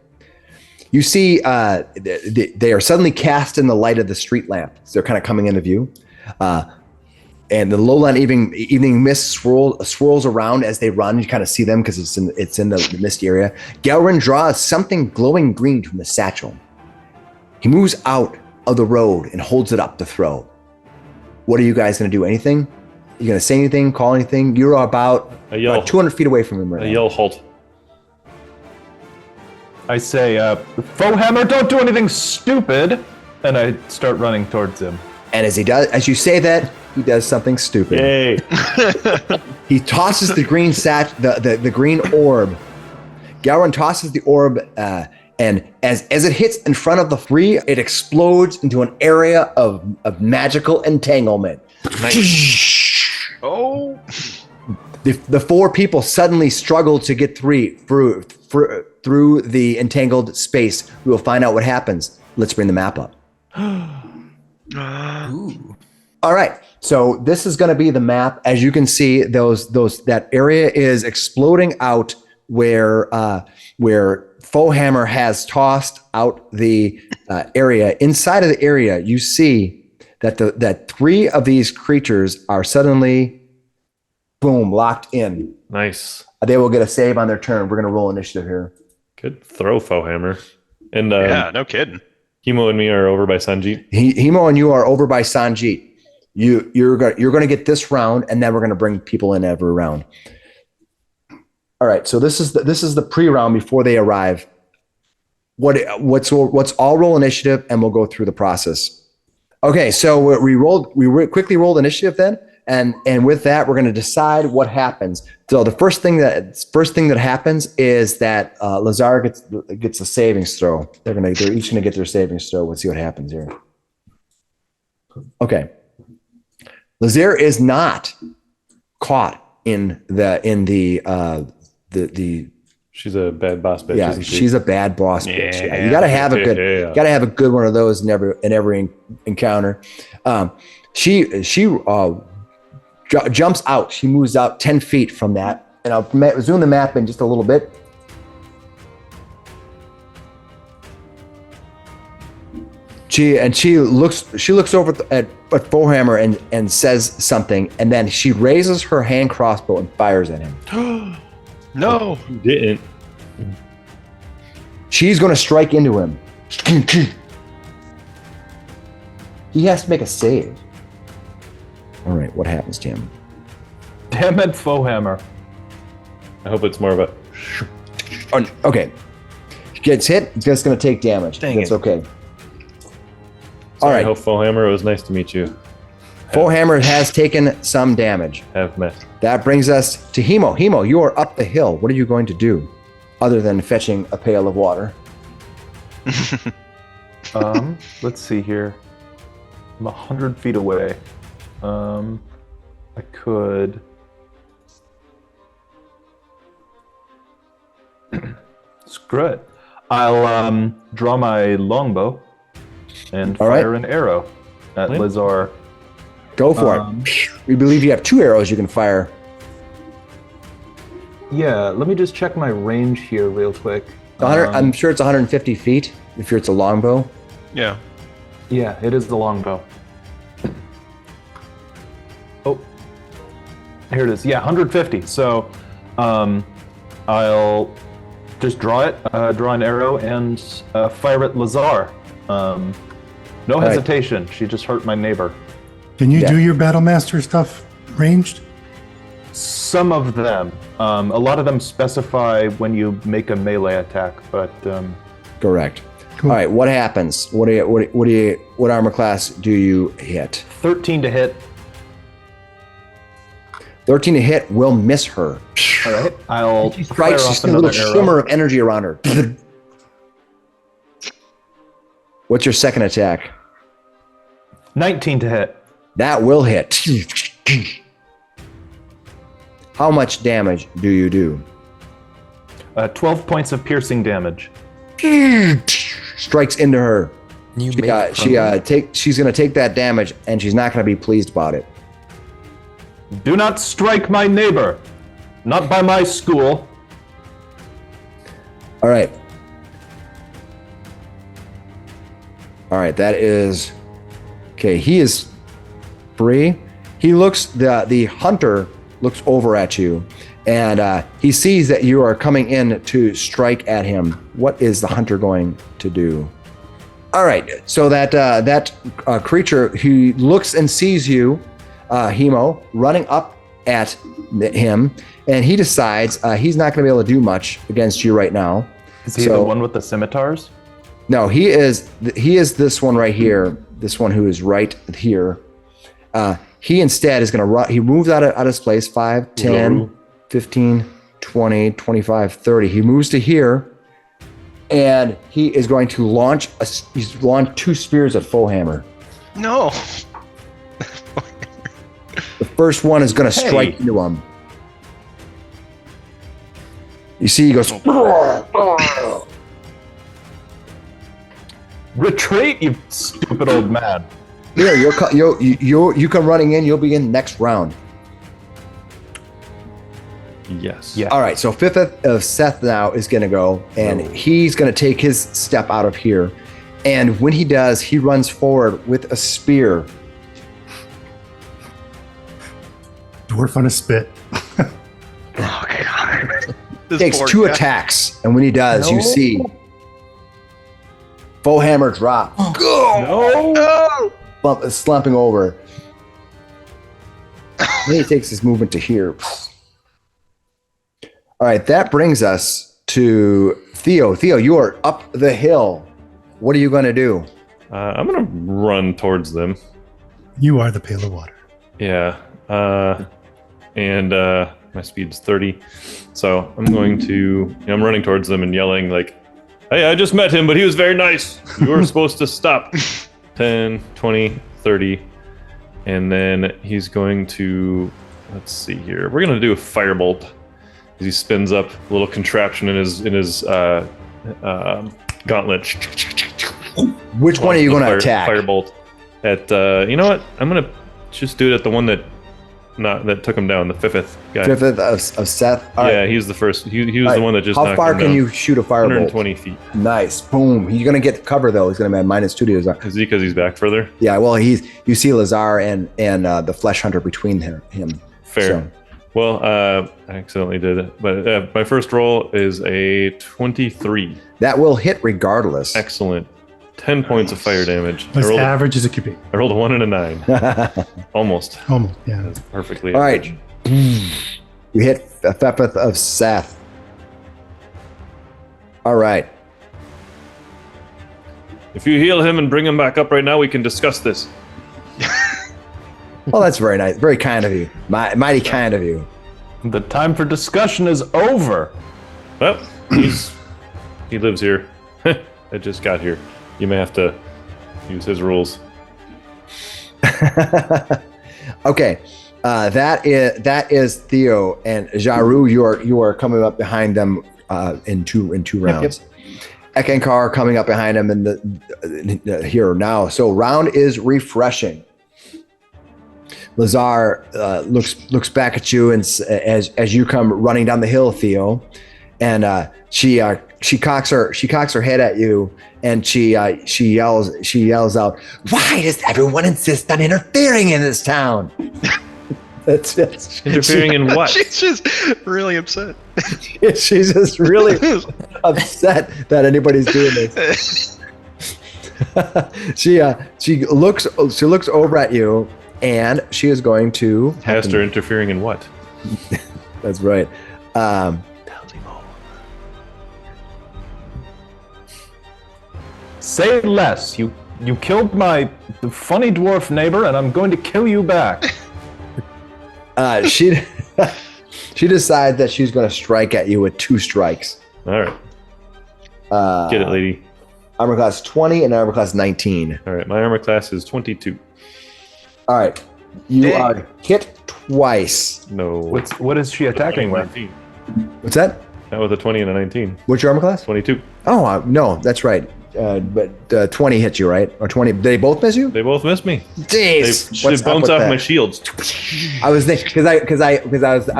You see, they are suddenly cast in the light of the street lamp. So they're kind of coming into view. And the lowland evening mist swirls around as they run. You kind of see them because it's in the misty area. Galrin draws something glowing green from the satchel. He moves out of the road and holds it up to throw. What are you guys going to do? Anything? You going to say anything? Call anything? You're about 200 feet away from him right now. I yell halt. I say, Fohammer, don't do anything stupid, and I start running towards him. And as you say that, he does something stupid. Yay! He tosses the green the green orb. Galrin tosses the orb, and as it hits in front of the three, it explodes into an area of magical entanglement. Nice. Oh. The four people suddenly struggle to get through the entangled space. We will find out what happens. Let's bring the map up. All right. So this is going to be the map. As you can see, that area is exploding out where Fohammer has tossed out the area. Inside of the area, you see that three of these creatures are suddenly, boom, locked in. Nice. They will get a save on their turn. We're going to roll initiative here. Good throw, Fohammer. And Yeah, no kidding. Hemo and me are over by Sanjit. Hemo and you are over by Sanjit. You're going to get this round, and then we're going to bring people in every round. All right. So this is the pre-round before they arrive. What's all roll initiative, and we'll go through the process. Okay. So we quickly rolled initiative then, and with that we're going to decide what happens. So the first thing that happens is that Lazar gets a savings throw. They're each going to get their savings throw. Let's see what happens here. Okay. Lazar is not caught in the She's a bad boss bitch. Yeah, isn't she? she's a bad boss bitch. Yeah. You gotta have a good, Yeah. gotta have a good one of those in every encounter. She jumps out. She moves out 10 feet from that, and I'll zoom the map in just a little bit. She looks over at Fohammer and says something, and then she raises her hand crossbow and fires at him. No. You didn't. She's going to strike into him. He has to make a save. All right, what happens to him? Damn it, Fohammer. I hope it's more of a. Oh, okay. He gets hit. He's just going to take damage. That's okay. All right. I hope Fohammer, it was nice to meet you. Fohammer has taken some damage. Have met. That brings us to Hemo. Hemo, you are up the hill. What are you going to do other than fetching a pail of water? Let's see here. I'm 100 feet away. I could. Screw it. I'll draw my longbow and All right. fire an arrow at Lazar. Go for it. We believe you have 2 arrows you can fire. Yeah, let me just check my range here real quick. I'm sure it's 150 feet if it's a longbow. Yeah. Yeah, it is the longbow. Oh, here it is. Yeah, 150. So, I'll just draw an arrow and fire at Lazar. No right. hesitation. She just hurt my neighbor. Can you Yeah. do your Battlemaster stuff ranged? Some of them. A lot of them specify when you make a melee attack, but Correct. Cool. All right, what happens? What armor class do you hit? 13 to hit. 13 to hit will miss her. All right. I'll She fire strikes, you off see a little another arrow. shimmer of energy around her. What's your second attack? 19 to hit. That will hit. How much damage do you do? 12 points of piercing damage. Strikes into her. You She's gonna take that damage, and she's not gonna be pleased about it. Do not strike my neighbor. Not by my school. All right. All right, that is okay. He is free. He looks. The hunter looks over at you, and he sees that you are coming in to strike at him. What is the hunter going to do? All right. So that creature, he looks and sees you, Hemo, running up at him, and he decides he's not going to be able to do much against you right now. Is he the one with the scimitars? No, he is this one right here. This one who is right here. He instead is going to run. He moves out of his place 5, 10, 15, 20, 25, 30. He moves to here, and he is going to launch. He's launched 2 spears at Foehammer. No. The first one is going to strike Hey. into him. You see, he goes. Retreat, you stupid old man. Here, you come running in. You'll be in next round. Yes. Yeah. All right, so fifth of Seth now is going to go, and he's going to take his step out of here. And when he does, he runs forward with a spear. Dwarf on a spit. Oh god. This Takes poor 2 guy. attacks, and when he does, you see Foehammer drop. No. Slumping over. Then he takes his movement to here. All right, that brings us to Theo. Theo, you are up the hill. What are you going to do? I'm gonna run towards them. You are the pail of water. Yeah. And my speed's 30. So I'm going to, I'm running towards them and yelling like, hey, I just met him, but he was very nice. You were supposed to stop. 10, 20, 30. And then he's going to, let's see here. We're going to do a firebolt. He spins up a little contraption in his gauntlet. Which one are you going to attack? Firebolt. At you know what? I'm gonna just do it at the one that took him down, the fifth guy. Fifth of Seth. All yeah, right. he was the first. He was All right. the one that just. How knocked far him can down. you shoot a firebolt? 120 feet. Nice. Boom. He's going to get cover, though. He's going to be at -2 to his. Is he because he's back further? Yeah, well, you see Lazar and the Flesh Hunter between him. Fair. So, Well, I accidentally did it, but my first roll is a 23. that will hit regardless. Excellent. 10 points of fire damage. As average as it could be. I rolled a 1 and a 9. Almost. Almost, yeah. That's perfectly All average. right. You hit the fifth of Seth. All right. If you heal him and bring him back up right now, we can discuss this. Well, that's very nice. Very kind of you. Mighty kind of you. The time for discussion is over. Well, he lives here. I just got here. You may have to use his rules. Okay. That is Theo and Jaru. You are coming up behind them in two rounds. Eckankar coming up behind him in the here now. So round is refreshing. Lazar looks back at you and as you come running down the hill, Theo, and she cocks her head at you and she yells out, "Why does everyone insist on interfering in this town?" That's it. Interfering in what? She's just really upset. She's just really upset that anybody's doing this. She looks over at you, and she is going to. Pastor interfering in what? That's right. Say less. You killed my funny dwarf neighbor, and I'm going to kill you back. She decides that she's going to strike at you with 2 strikes. All right. Get it, lady. Armor class 20 and armor class 19. All right. My armor class is 22. All right. You are hit twice. No. What is she attacking with? 19. What's that? Not with a 20 and a 19. What's your armor class? 22. Oh, no, that's right. But 20 hit you, right? Or 20? Did they both miss you? They both missed me. Jeez. They bounced off my shields. I was thinking because I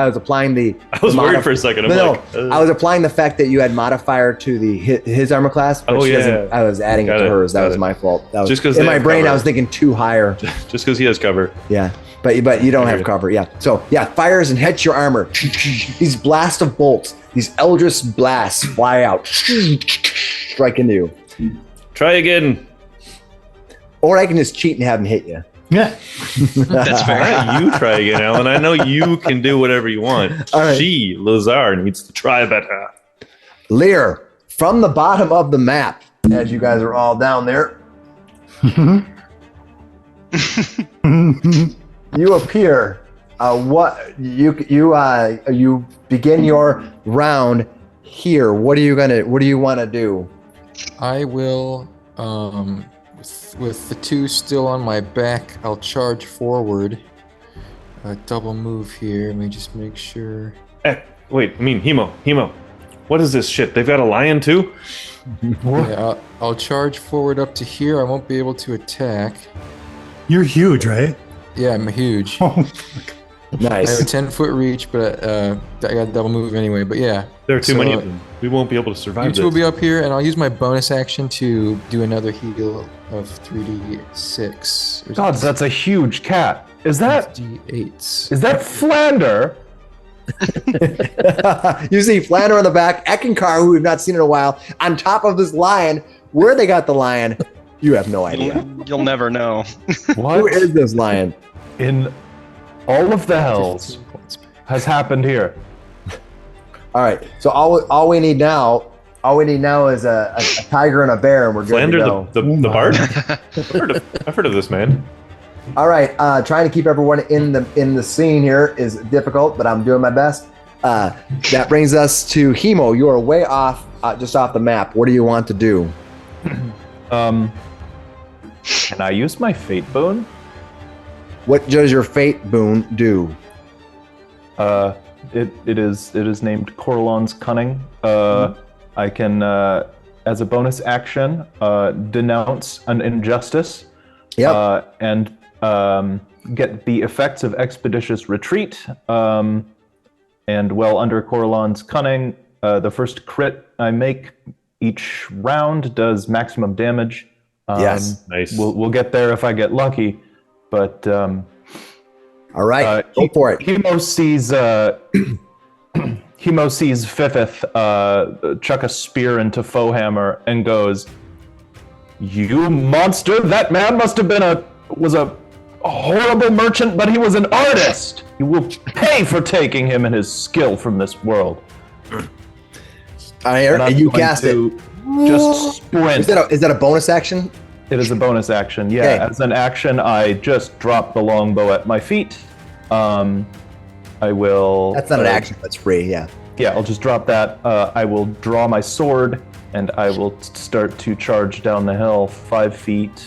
was applying the. I was worried for a second. I was applying the fact that you had modifier to the his armor class. But she doesn't. I was adding it to hers. That was my fault. That was just because in my brain I was thinking too higher. Just because he has cover. Yeah, but you don't have cover. Yeah. So yeah, fires and hits your armor. These blast of bolts, these eldritch blasts fly out, strike into you. Try again. Or I can just cheat and have him hit you. Yeah. That's fair. All right, you try again, Alan. I know you can do whatever you want. All right. She, Lazar, needs to try better. Lear, from the bottom of the map, as you guys are all down there, you appear. You begin your round here. What do you want to do? I will, with the 2 still on my back, I'll charge forward. Double move here. Let me just make sure. Wait, Hemo. What is this shit? They've got a lion too? Yeah, I'll charge forward up to here. I won't be able to attack. You're huge, right? Yeah, I'm huge. Oh, I have a Nice. 10-foot reach, but I got double move anyway. But yeah, There are too So, many of them. We won't be able to survive you two will this. be up here, and I'll use my bonus action to do another heal of 3d6. God, that's a huge cat. Is that d8s. Flander? You see Flander on the back, Eckankar, who we've not seen in a while, on top of this lion. Where they got the lion, you have no idea. You'll never know. What Who is this lion? in all of the hells 15 points back. has happened here? All right. So all we need now is a tiger and a bear, and we're good to go. Flander, the bard? I've heard of this man. All right. Trying to keep everyone in the scene here is difficult, but I'm doing my best. That brings us to Hemo. You are way off, just off the map. What do you want to do? Can I use my fate boon? What does your fate boon do? It is named Coralon's Cunning. I can, as a bonus action, denounce an injustice. Yep. And get the effects of expeditious retreat. And well, under Coralon's Cunning, the first crit I make each round does maximum damage. Yes. Nice. We'll get there if I get lucky, but All right. Go for it. Hemo sees Fifith chuck a spear into Foehammer and goes, "You monster! That man must have been was a horrible merchant, but he was an artist. You will pay for taking him and his skill from this world." And I'm You going cast it. to just sprint. Is that a bonus action? It is a bonus action. Yeah, Okay. as an action, I just drop the longbow at my feet. I will. That's not an action. That's free. Yeah. Yeah, I'll just drop that. I will draw my sword, and I will start to charge down the hill 5 feet.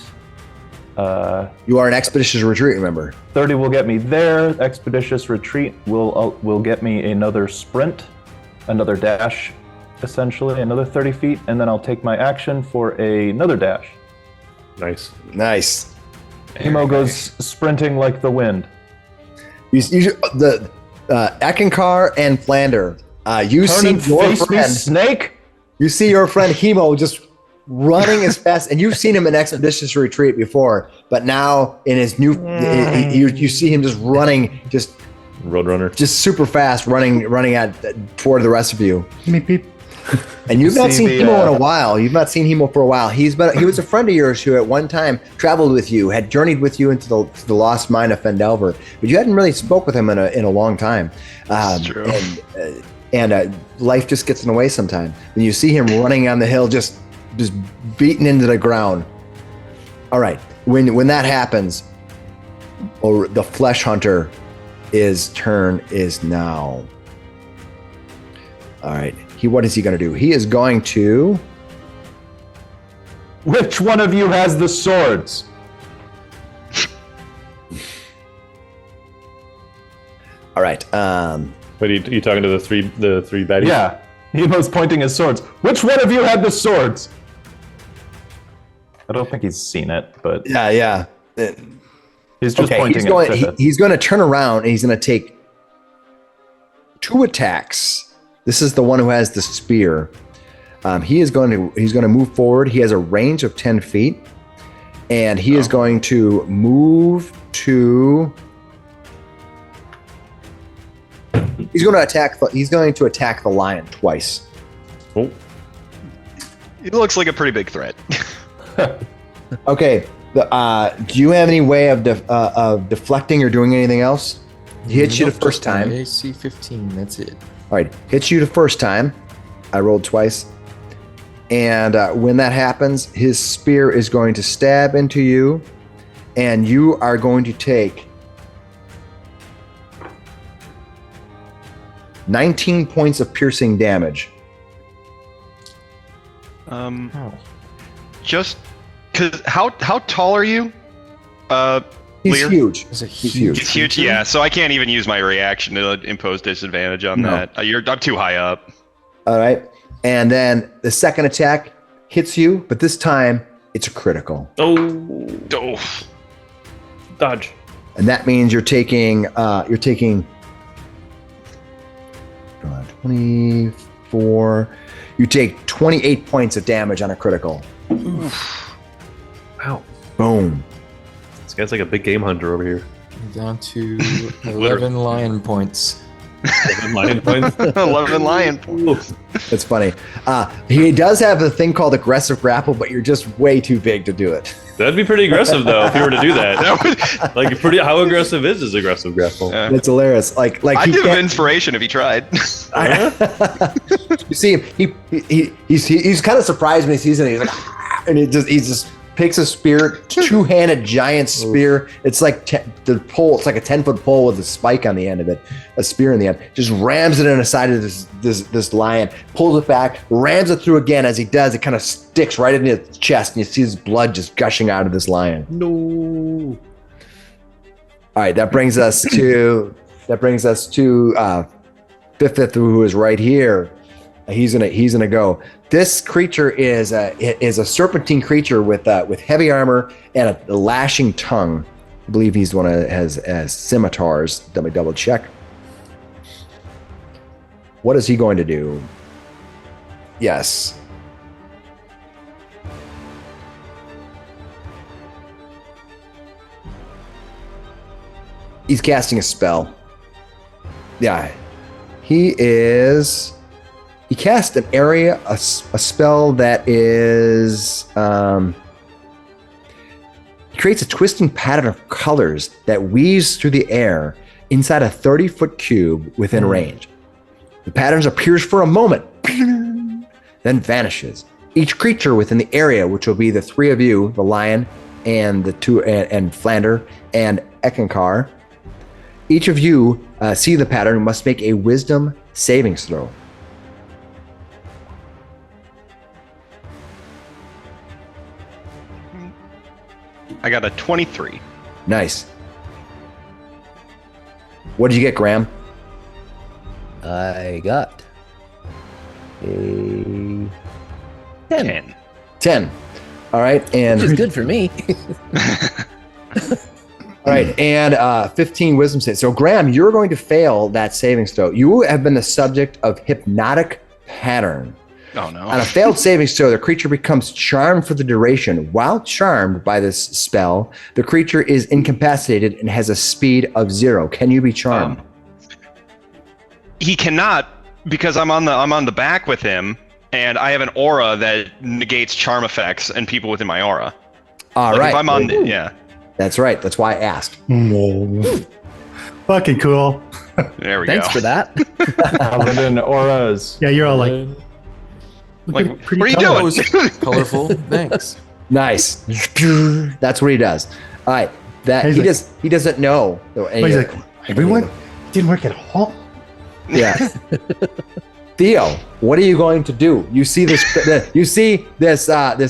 You are an expeditious retreat. Remember. 30 will get me there. Expeditious retreat will get me another sprint, another dash, essentially, another 30 feet, and then I'll take my action for another dash. Nice. Nice. Hemo goes sprinting like the wind. The Eckankar and Flander. You Turn see and your face me, friend. snake! You see your friend Hemo just running as fast, and you've seen him in expeditious retreat before, but now in his new, you see him just running, just Roadrunner. super fast, running toward the rest of you. Meep, meep. And you've not see seen the, Hemo in a while. You've not seen Hemo for a while. He was a friend of yours who at one time traveled with you, had journeyed with you into the lost mine of Fendelver, but you hadn't really spoke with him in a long time. That's true. And life just gets in the way sometimes. When you see him running on the hill, just beaten into the ground. All right, when that happens, the flesh hunter, his turn is now. All right. What is he going to do? He is going to. Which one of you has the swords? All right. But you talking to the three baddies? Yeah. Hemo's pointing his swords. Which one of you had the swords? I don't think he's seen it, but Yeah. he's just pointing at it. He's going to turn around and he's going to take 2 attacks. This is the one who has the spear. He's going to move forward. He has a range of 10 feet, and he is going to move to. He's going to attack. He's going to attack the lion twice. Oh. It looks like a pretty big threat. Okay. Do you have any way of deflecting or doing anything else? He hits you the first time. AC 15. That's it. All right, hits you the first time. I rolled twice. And when that happens, his spear is going to stab into you, and you are going to take 19 points of piercing damage. Just because how tall are you? He's Lear? huge. It's a He's huge. It's huge, yeah. So I can't even use my reaction to impose disadvantage on No. that. I'm too high up. All right. And then the second attack hits you, but this time it's a critical. Oh. Oh, Dodge. And that means you're taking 24. You take 28 points of damage on a critical. Wow. Boom. This guy's like a big game hunter over here. Down to 11 lion points. 11 lion points. 11 lion points. That's funny. He does have a thing called aggressive grapple, but you're just way too big to do it. That'd be pretty aggressive, though, if you were to do that. Like, how aggressive is his aggressive grapple? It's hilarious. Like I'd he give him can't- inspiration if he tried. You see him. He's kind of surprised when he sees it. He's like, "Ah," and he just picks a spear, 2-handed giant spear. It's like the pole. It's like a 10-foot pole with a spike on the end of it, a spear in the end. Just rams it in the side of this lion, pulls it back, rams it through again. As he does, it kind of sticks right in his chest, and you see his blood just gushing out of this lion. No. All right, that brings us to Fifth, who is right here. He's gonna go. This creature is a serpentine creature with heavy armor and a lashing tongue. I believe he's one of has scimitars. Let me double check. What is he going to do? Yes. He's casting a spell. Yeah. He cast an area, a spell that is, he creates a twisting pattern of colors that weaves through the air inside a 30-foot cube within range. The pattern appears for a moment, then vanishes. Each creature within the area, which will be the 3 of you, the lion and the 2 and Flander and Eckankar, each of you see the pattern and must make a wisdom saving throw. I got a 23. Nice. What did you get, Graham? I got a 10. 10. All right, and Which is good for me. all right, and 15 wisdom saves. So, Graham, you're going to fail that saving throw. You have been the subject of hypnotic pattern. Oh no. On a failed saving throw, the creature becomes charmed for the duration. While charmed by this spell, the creature is incapacitated and has a speed of 0. Can you be charmed? He cannot, because I'm on the back with him, and I have an aura that negates charm effects and people within my aura. All Like right. if I'm on, yeah, That's right. That's why I asked. Whoa. Fucking cool. there we Thanks go. for that. Paladin auras. Yeah, you're all like, Like, looking pretty what are you colorful. doing? That was colorful. Thanks. Nice. That's what he does. All right. That He's he like- just he doesn't know. But he's like, everyone didn't work at all. Yeah. Theo, what are you going to do? You see this this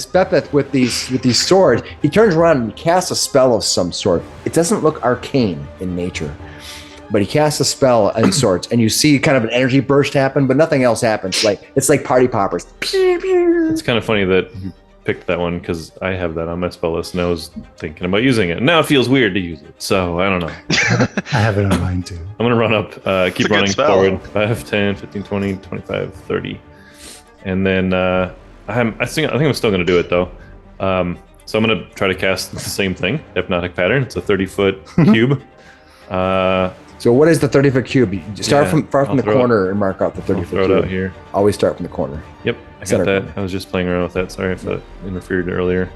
Bepeth with these swords. He turns around and casts a spell of some sort. It doesn't look arcane in nature, but he casts a spell of sorts, and you see kind of an energy burst happen, but nothing else happens. Like it's like party poppers. It's kind of funny that you picked that one because I have that on my spell list and I was thinking about using it. Now it feels weird to use it, so I don't know. I have it on mine too. I'm going to run up, keep a good running spell. forward. 5, 10, 15, 20, 25, 30. And then I think I'm still going to do it though. So I'm going to try to cast the same thing, Hypnotic Pattern. It's a 30-foot cube. So what is the 30-foot cube? You start Yeah, from far from I'll the throw it- corner and mark out the I'll 30-foot throw it cube. out here. Always start from the corner. Yep, I Center got that. corner. I was just playing around with that. Sorry if that interfered earlier.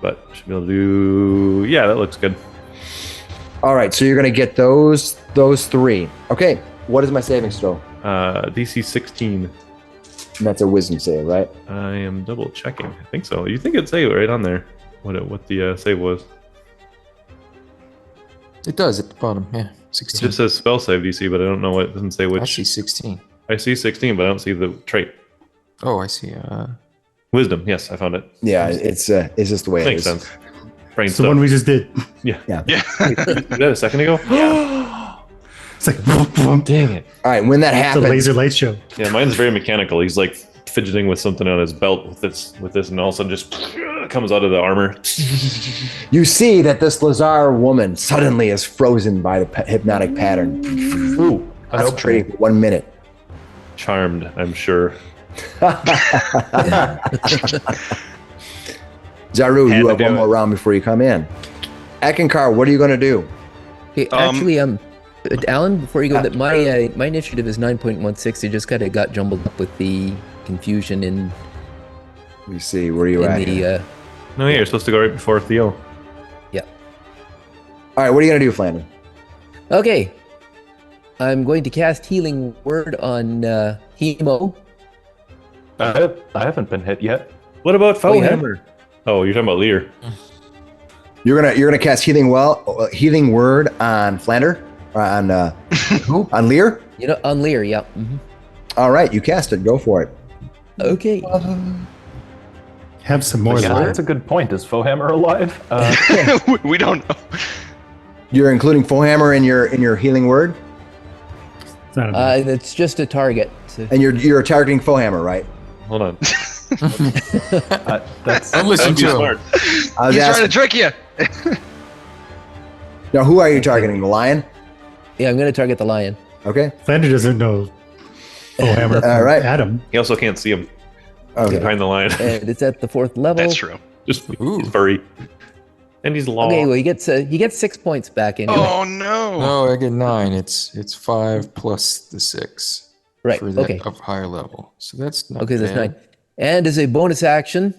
But should be able to do... Yeah, that looks good. All right, so you're gonna get those three. Okay, what is my savings throw? DC 16. And that's a wisdom save, right? I am double checking. I think so. You think it'd say right on there what the save was? It does at the bottom. Yeah, It 16. just says spell save DC, but I don't know what. It doesn't say I which. see 16. I see 16, but I don't see the trait. Oh, I see. Wisdom. Yes, I found it. Yeah, it's just the way it Makes is. sense. Brain It's the stuff. one we just did. Yeah. Yeah. Yeah. Wait, you did that a second ago? It's like, boom, boom. Dang it. All right, when that It's a happens, laser light show. Yeah, mine's very mechanical. He's like fidgeting with something on his belt with this, and all of a sudden just comes out of the armor. you see that this Lazar woman suddenly is frozen by the hypnotic pattern. Ooh, Concentrating for 1 minute. charmed, I'm sure. Zaru, Had you to have do one it. more round before you come in. Eckankar, what are you going to do? Okay, actually, Alan, before you go, that my initiative is 9.16. It just kind of got jumbled up with the confusion in Let me see, where are you at? the. No, yeah, you're supposed to go right before Theo. Yeah. All right, what are you going to do, Flander? Okay. I'm going to cast Healing Word on Hemo. I haven't been hit yet. What about Oh, yeah? Foehammer? Oh, you're talking about Lear. You're gonna cast healing word on Flander, or on on Lear. You know, on Lear, yeah. Mhm. All right, you cast it. Go for it. Okay. Have some more Yeah, light. that's a good point. Is Foehammer alive? We don't know. You're including Foehammer in your healing word, It's not a big- It's just a target. So, and you're targeting Foehammer, right? Hold on. That's Don't listen That'd be to him. smart. I was He's trying to asking. trick you. Now, who are you targeting? The lion? yeah, I'm going to target the lion. Okay. Flander doesn't know. Oh, hammer. All right. Adam. He also can't see him Okay. behind the line. And it's at the 4th level. That's true. Just Ooh. he's furry. And he's long. Okay, well, he gets 6 points back anyway. Oh no. No, I get 9. It's 5 plus the 6 right, for that okay. of higher level. So that's not Okay, that's bad. 9. And as a bonus action,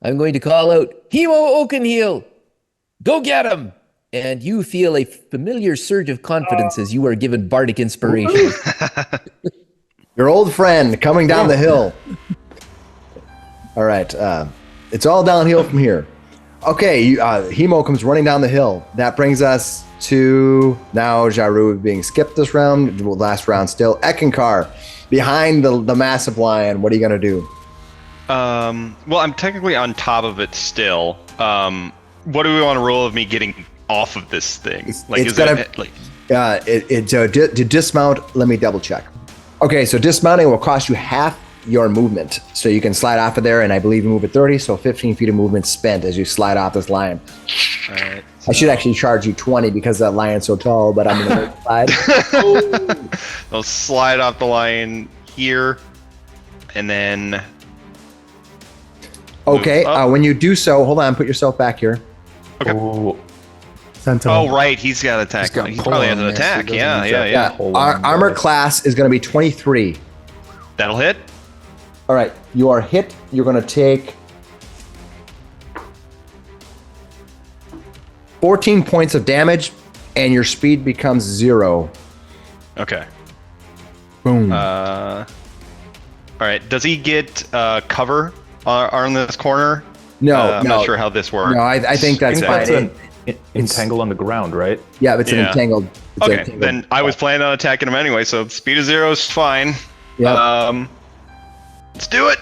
I'm going to call out Hemo Oakenheel. Go get him! And you feel a familiar surge of confidence as you are given bardic inspiration. Your old friend coming down the hill. All right. It's all downhill from here. Okay. Hemo comes running down the hill. That brings us to now Jaru being skipped this round. Last round still. Eckankar behind the massive lion. What are you going to do? Well, I'm technically on top of it still. What do we want to roll of me getting off of this thing? Like, it's is gonna- it like? To dismount, let me double check. Okay, so dismounting will cost you half your movement. So you can slide off of there, and I believe you move at 30, so 15 feet of movement spent as you slide off this lion. Alright, I should actually charge you 20 because that lion's so tall, but I'm going to slide. I'll slide off the line here, and then Okay, Move up. when you do so, hold on, put yourself back here. Ooh, Sentinel. oh right, he's got attack. He's got He pull probably has on an there, so he attack. doesn't Yeah. use that Armor class is going to be 23. That'll hit. All right, you are hit. You're going to take 14 points of damage, and your speed becomes 0. Okay. Boom. All right. Does he get cover on this corner? No, I'm no. not sure how this works. No, I think that's I fine. think that's an entangle on the ground, right? Yeah, it's an Yeah. entangled. It's an Okay, entangled- then I was planning on attacking him anyway, so speed of 0 is fine. Yeah, Let's do it.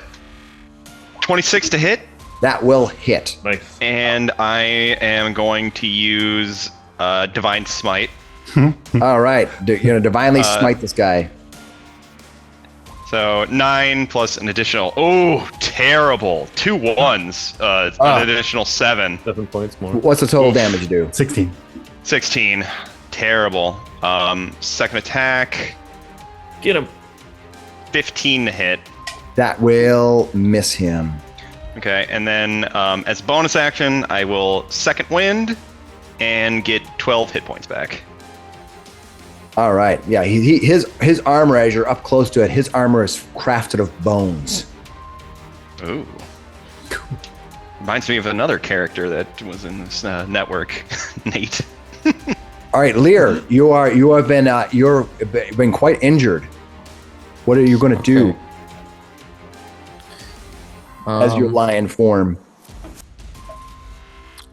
26 to hit, that will hit. Nice. and I am going to use Divine Smite. All right, you're going to divinely smite this guy. So 9 plus an additional. Oh, terrible! 2 1s. An additional 7. 7 points more. What's the total damage do? 16. 16. Terrible. Second attack. Get him. 15 to hit. That will miss him. Okay, and then as bonus action, I will second wind and get 12 hit points back. All right, yeah, his armor, as you're up close to it, his armor is crafted of bones. Ooh. Reminds me of another character that was in this network, Nate. All right, Lear, you have been quite injured. What are you going to do as your lion form?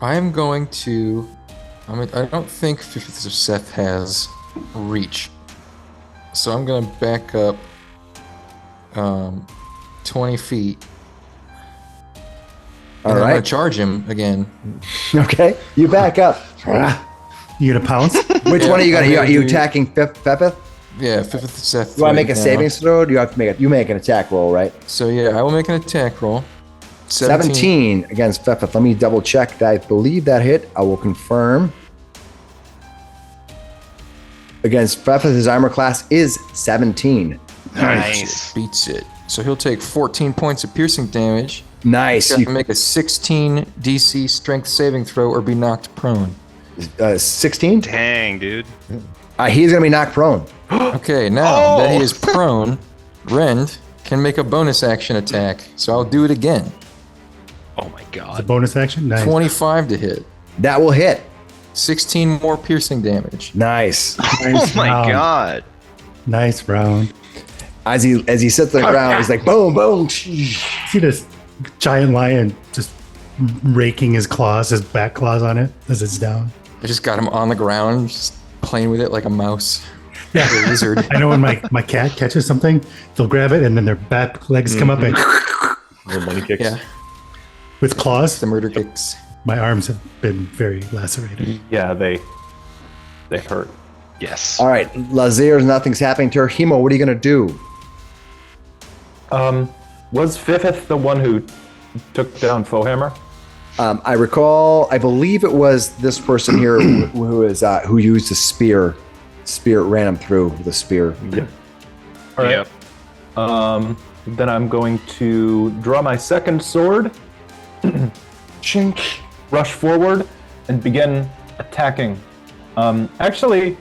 I'm going to. I don't think Fifth of Seth has reach, so I'm going to back up 20 feet. All And I'm right. going to charge him again. Okay, you back up. You gonna pounce? Which one are you I'm going to? gonna You do- attacking Fepith? Yeah, Fifth of Seth. You want to make a right now. savings throw? Or do you have to make an attack roll, right? So yeah, I will make an attack roll. 17 against Fepith. Let me double check that. I believe that hit. I will confirm. Against Fepith, his armor class is 17. Nice. Beats it. So he'll take 14 points of piercing damage. Nice. He's got to make a 16 DC strength saving throw or be knocked prone. 16? Dang, dude. He's going to be knocked prone. Okay, now that he is prone, Rend can make a bonus action attack. So I'll do it again. Oh my It's a god. bonus action. Nice. 25 to hit. That will hit. 16 more piercing damage. Nice. Oh my round. god. Nice round. As he sits on the ground, he's like, boom, boom. See this giant lion just raking his claws, his back claws on it as it's down. I just got him on the ground, just playing with it like a mouse. Yeah. Or a lizard. I know when my cat catches something, they'll grab it and then their back legs come up and Little money kicks. Yeah, with claws. the murder kicks. My arms have been very lacerated. Yeah, they hurt. Yes. All right, Lazir's nothing's happening to her. Hemo, what are you going to do? Was Fifth the one who took down Fohammer? I recall, I believe it was this person here who used a spear. Spear ran him through with a spear. Yeah. All right. Yep. Then I'm going to draw my second sword, Chink. rush forward, and begin attacking. Actually,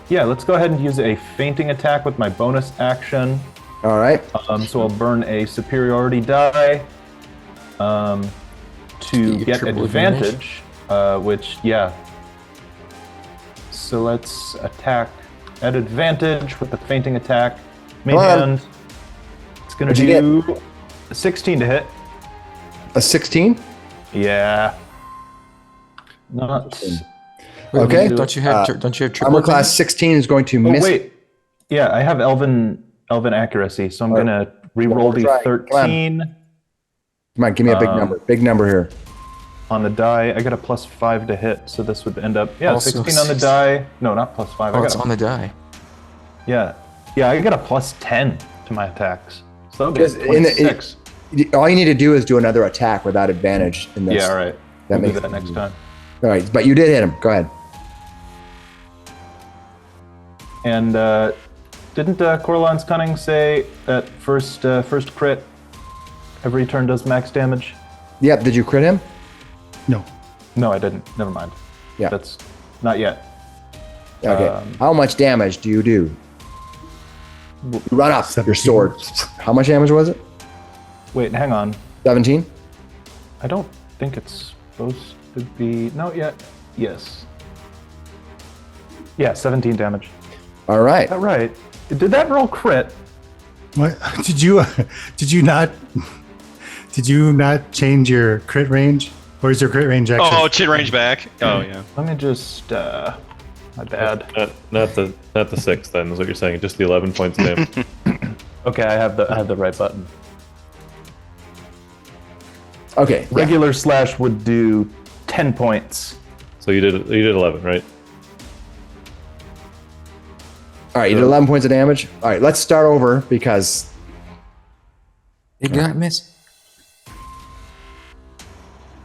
yeah, let's go ahead and use a fainting attack with my bonus action. All right. So I'll burn a superiority die to You get get triple advantage, which, yeah. So let's attack at advantage with the fainting attack. Main Come on. hand. It's going to What'd you do 16 to hit. A 16? Yeah. Not. Wait, Okay. Don't you have triple Armor class advantage? 16 is going to Oh, miss. wait. Yeah, I have Elven accuracy, so I'm going to re-roll the Try. Come on. 13 Come on, give me a big number. Big number here. on the die. I got a +5 to hit, so this would end up, yeah, Also 16 on the 6. die. No, not +5. Oh, I it's got on the die. yeah, I got a +10 to my attacks. So that'll be Yes, in the- 26. All you need to do is do another attack without advantage. In this. Yeah, all right. That We'll makes do that next time. All right, but you did hit him. Go ahead. And didn't Coralon's Cunning say that first crit every turn does max damage? Yep. Did you crit him? No. No, I didn't. Never mind. Yeah. That's not yet. Okay. How much damage do you do? You run up your 17. sword. How much damage was it? Wait, hang on. 17? I don't think it's supposed to be. No, yeah. Yes. Yeah, 17 damage. All right. Is that right? Did that roll crit? What did you change your crit range, or is your crit range actually? Oh, chin range back. Oh yeah. Let me just. My bad. Not the 6 then is what you're saying. Just the 11 points of damage. Okay, I have the right button. Okay. Yeah. Regular slash would do 10 points. So you did 11, right? All right, you did 11 points of damage. All right, let's start over because It got miss.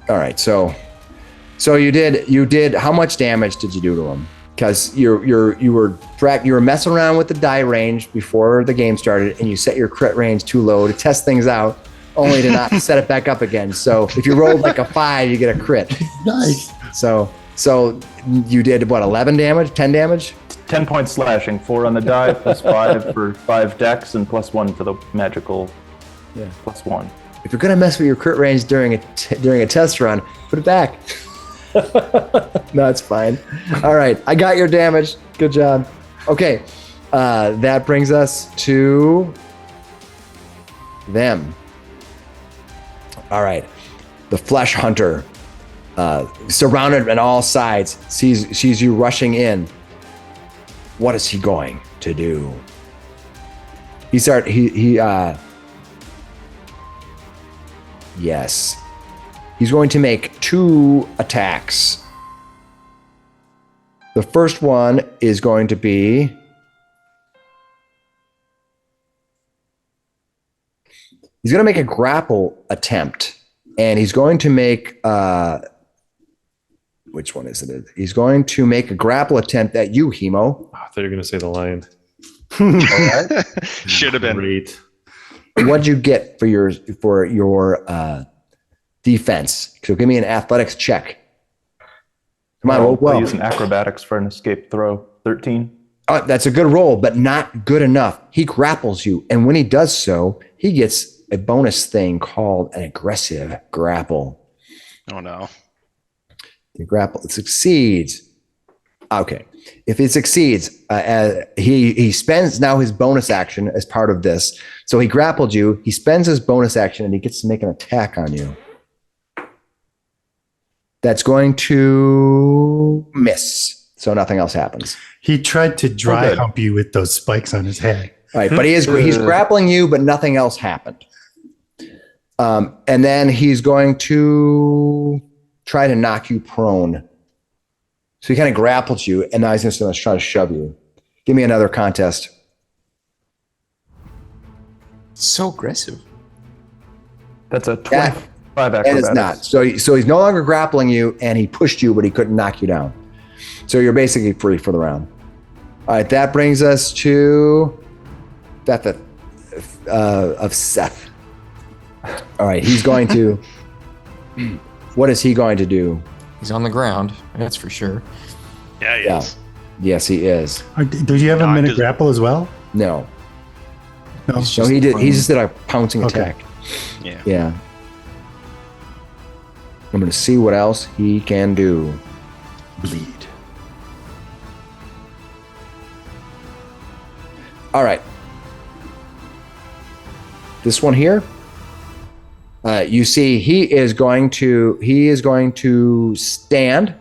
all right, so you did how much damage did you do to him? Because you were messing around with the die range before the game started, and you set your crit range too low to test things out, only to not set it back up again. So if you rolled like a 5, you get a crit. Nice. So you did what, 11 damage, 10 damage? 10 points slashing, 4 on the die, plus 5 for 5 dex, and plus 1 for the magical. Yeah. Plus 1. If you're gonna mess with your crit range during a test run, put it back. No, it's fine. All right, I got your damage. Good job. Okay, that brings us to them. All right, the flesh hunter, surrounded on all sides, sees you rushing in. What is he going to do? Yes. He's going to make 2 attacks. The first one is going to be... He's going to make a grapple attempt. And he's going to make... which one is it? He's going to make a grapple attempt at you, Hemo. Oh, I thought you were going to say the lion. Should have been. Great. What'd you get for your defense? So give me an athletics check. Come on, roll well. I'll use an acrobatics for an escape throw. 13. That's a good roll, but not good enough. He grapples you, and when he does so, he gets a bonus thing called an aggressive grapple. Oh no. The grapple succeeds. Okay, if it succeeds, he spends now his bonus action as part of this. So he grappled you. He spends his bonus action, and he gets to make an attack on you. That's going to miss. So nothing else happens. He tried to dry hump you with those spikes on his head. All right, but he's grappling you, but nothing else happened. And then he's going to try to knock you prone. So he kind of grappled you, and now he's going to try to shove you. Give me another contest. So aggressive. That's a 25 acrobatics. And it's not. So he's no longer grappling you, and he pushed you, but he couldn't knock you down. So you're basically free for the round. All right, that brings us to death of Seth. All right, he's going to... What is he going to do? He's on the ground, that's for sure. Yeah, he Yeah. is. Yes, he is. Do you have him in a Doc is- grapple as well? No. No. No, he did. He just did a pouncing Okay. attack. Yeah. Yeah. I'm going to see what else he can do. Bleed. All right. This one here. You see, he is going to stand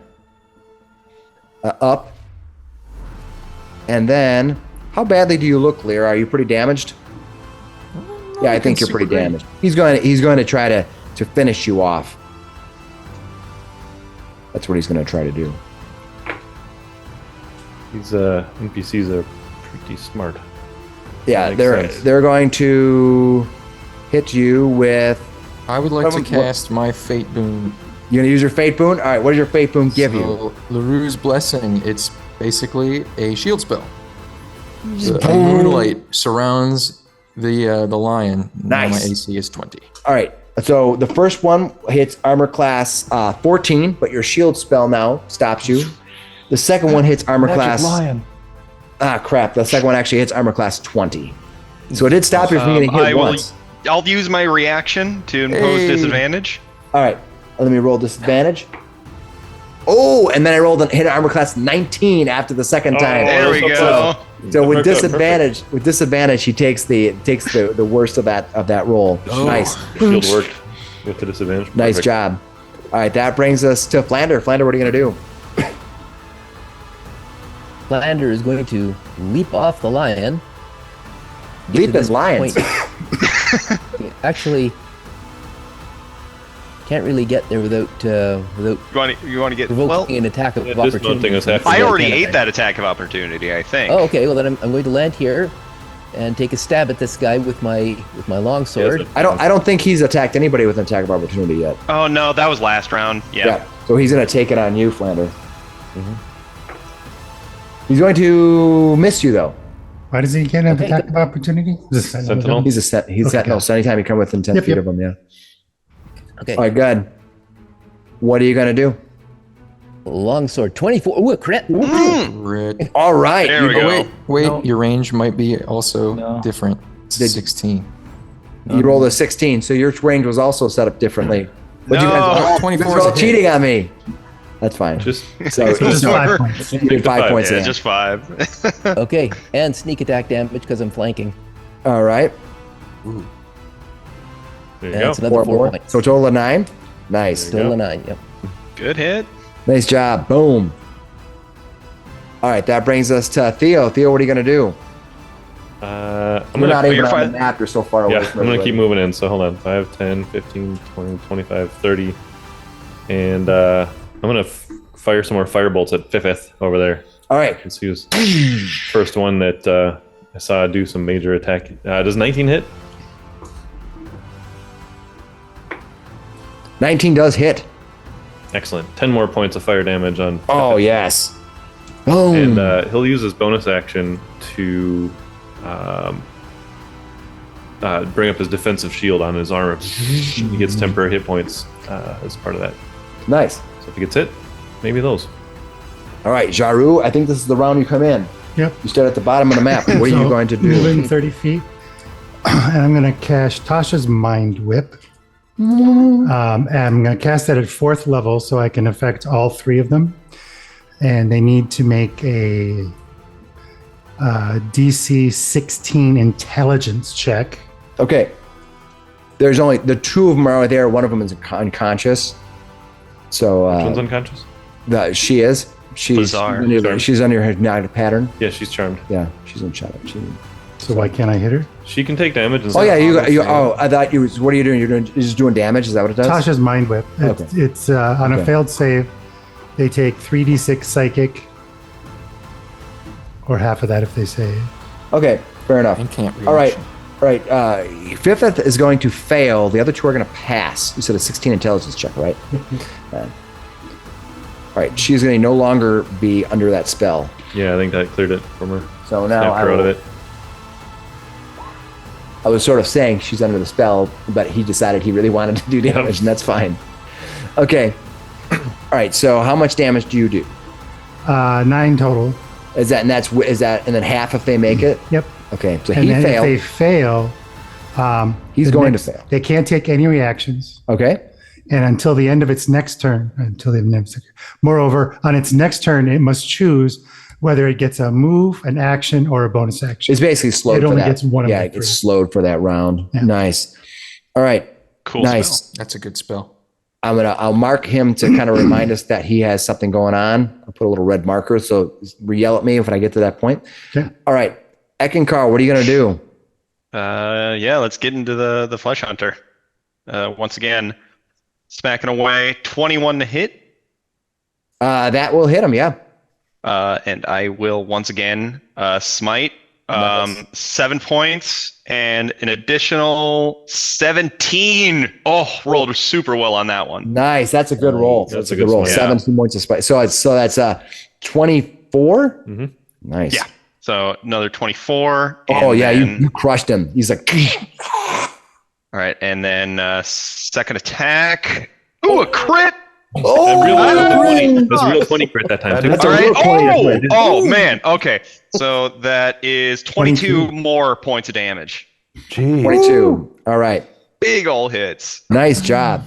up, and then how badly do you look, Lear? Are you pretty damaged? Yeah, I think you're pretty damaged. He's going to try to finish you off. That's what he's going to try to do. These NPCs are pretty smart. Yeah, Makes they're sense. they're going to hit you with. I would like to What- cast my Fate Boon. You're going to use your Fate Boon? All right, what does your Fate Boon give you? So, LaRue's Blessing, it's basically a shield spell. The moonlight surrounds the lion. Now Nice. my AC is 20. All right, so the first one hits armor class 14, but your shield spell now stops you. The second one hits armor Magic class... lion. Ah, crap. The second one actually hits armor class 20. So it did stop you from getting hit once. I'll use my reaction to impose disadvantage. All right, let me roll disadvantage. Oh, and then I rolled hit armor class 19 after the second time. There we go. So with disadvantage, he takes the worst of that roll. Nice, Shield worked with the disadvantage. nice Perfect. job. All right, that brings us to Flander. Flander, what are you gonna do? Flander is going to leap off the lion. Get Leap to as this lions. point. Actually, can't really get there without You want to get provoking an attack of Yeah, this one opportunity. thing was half- I already Can ate that attack of opportunity, I think. Oh, okay. Well, then I'm going to land here and take a stab at this guy with my longsword. Yes, I don't think he's attacked anybody with an attack of opportunity yet. Oh no, that was last round. Yeah. So he's gonna take it on you, Flander. He's going to miss you though. Why does he get an Okay, attack of opportunity? Is it Sentinel? He's sentinel. So anytime you come within 10 Yep, feet yep. of him, yeah. Okay. All right, good. What are you gonna do? Longsword 24. Ooh, a crit. Red. All right. There we Oh, go. wait. Your range might be also different. It's Did- 16. You rolled a 16, so your range was also set up differently. But you No. guys, 24 you're is all a hit. cheating on me. That's fine. Just So Just so 5 points. you did 5 points Yeah, in. just 5. Okay, and sneak attack damage because I'm flanking. All right. there you And go. it's another 4 more. points. So total of 9. Nice. There you Total go. of 9. Yep. Good hit. Nice job. Boom. All right, that brings us to Theo. Theo, what are you gonna do? I'm We're gonna, not even you're on fine. the map. You're so far away. yeah, from I'm gonna keep everybody. moving in. So hold on. 5, 10, 15, 20, 25, 30. And I'm gonna fire some more firebolts at Fifth over there. All right. Because he was first one that I saw do some major attack. Does 19 hit? 19 does hit. Excellent. 10 more points of fire damage on. Oh yes. Boom. And he'll use his bonus action to bring up his defensive shield on his armor. He gets temporary hit points as part of that. Nice. So if he gets hit, maybe those. All right, Jaru. I think this is the round you come in. Yep. You start at the bottom of the map. What are you So, going to do? Moving 30 feet. And I'm going to cast Tasha's Mind Whip. And I'm going to cast that at 4th level so I can affect all 3 of them. And they need to make a DC 16 intelligence check. Okay. There's only the 2 of them are there. One of them is unconscious. So Which one's unconscious? she is. She's Bizarre. she's under her hypnotic pattern. Yeah, she's charmed. Yeah, she's in shadow. So why can't I hit her? She can take damage. And Oh yeah, you. Oh, I thought you. What are you doing? You're just doing damage. Is that what it does? Tasha's Mind Whip. Okay. It's on Okay. a failed save. They take 3d6 psychic, or half of that if they save. Okay, fair enough. And can't reaction. All right, all right. Fifth is going to fail. The other 2 are going to pass. You said a 16 intelligence check, right? All right, she's going to no longer be under that spell. Yeah, I think that cleared it from her. So now Snapped her out of it. I was sort of saying she's under the spell, but he decided he really wanted to do damage, and that's fine. Okay. All right. So how much damage do you do? 9 total. Is that and then half if they make it? Yep. Okay. So And he then failed. if they fail, He's the going next- to fail. They can't take any reactions. Okay. And until the end of its next turn, moreover, on its next turn, it must choose whether it gets a move, an action, or a bonus action. It's basically slowed It for only that. gets one of yeah, the it three. gets slowed for that round. Yeah. Nice. All right. Cool. Nice. Spell. That's a good spell. I'll mark him to kind of remind us that he has something going on. I'll put a little red marker so yell at me when I get to that point. Okay. All right. Eckankar, what are you gonna do? Yeah, let's get into the Flesh Hunter. Once again, smacking away. 21 to hit. That will hit him, yeah. And I will once again smite. Nice. 7 points and an additional 17. Oh, rolled super well on that one. Nice. That's a good roll. That's a a good good roll. smite. 17 points of spite. So that's 24. Mhm. Nice. Yeah. So another 24. Oh and yeah, then- you crushed him. He's like, All right, and then second attack. Ooh, a crit! Oh, That's a real 20 crit that time, too. That's All a right. real 20. Oh man. Okay. So that is 22 22. more points of damage. Jeez. 22. All right. Big ol' hits. Nice job.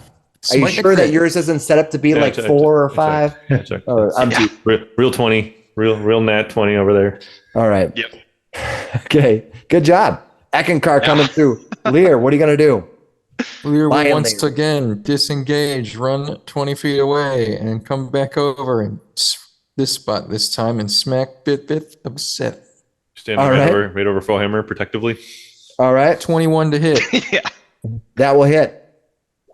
Are you Smite the sure that crit. yours isn't set up to be Yeah, like I checked. 4 or I 5? checked. I checked. Or I'm Yeah. Real 20. Real nat 20 over there. All right. Yep. Okay. Good job. Eckankar coming through. Lear, what are you going to do? Lear will Finally. once again disengage, run 20 feet away, and come back over and this spot this time and smack bit of Seth. Standing All right right. over Foehammer protectively. All right. 21 to hit. Yeah. That will hit.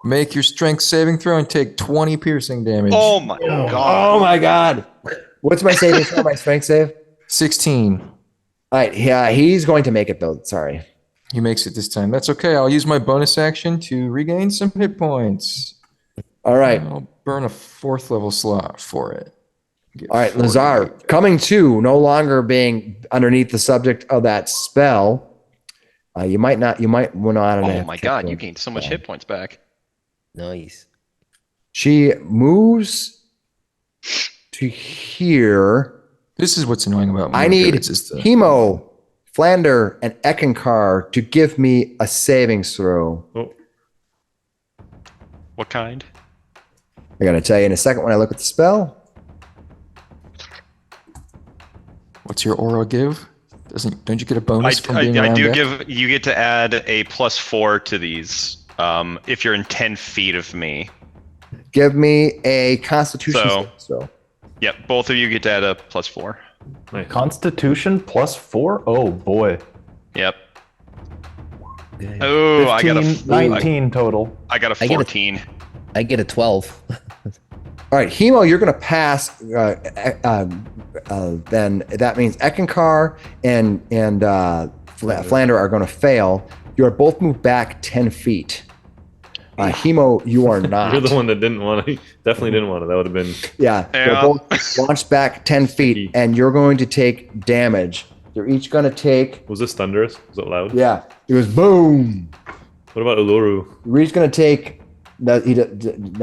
Make your strength saving throw and take 20 piercing damage. Oh my god. Oh my God. What's my saving throw? My strength save? 16. All right. Yeah, he's going to make it though. Sorry. He makes it this time. That's okay. I'll use my bonus action to regain some hit points. All right. I'll burn a 4th level slot for it. Get All right. 40. Lazar coming to, no longer being underneath the subject of that spell. You might not. Well, no, I don't know. Oh my god, you gained so much hit points back. Nice. She moves to here. This is what's annoying about I Moon need Pirates is the- Hemo, Flander, and Eckankar to give me a savings throw. Oh, What kind? I gotta tell you in a second when I look at the spell. What's your aura give? Don't you get a bonus from being I around do deck? you get to add a +4 to these if you're in 10 feet of me. Give me a Constitution So- savings throw. Yep, both of you get to add a +4. nice. Constitution +4? Oh boy. Yep. Oh, 19 total. I got a I get a- 14. I get a 12. All right, Hemo, you're gonna pass. Then that means Eckankar and Flander are gonna fail. You are both moved back 10 feet. Hemo, you are not. You're the one that didn't want to. Definitely didn't want to. That would have been. Yeah, they're Yeah. both launched back 10 feet, and you're going to take damage. You're each going to take, Was this thunderous? Was it loud? yeah, it was boom. What about Uluru? You're each going to take, not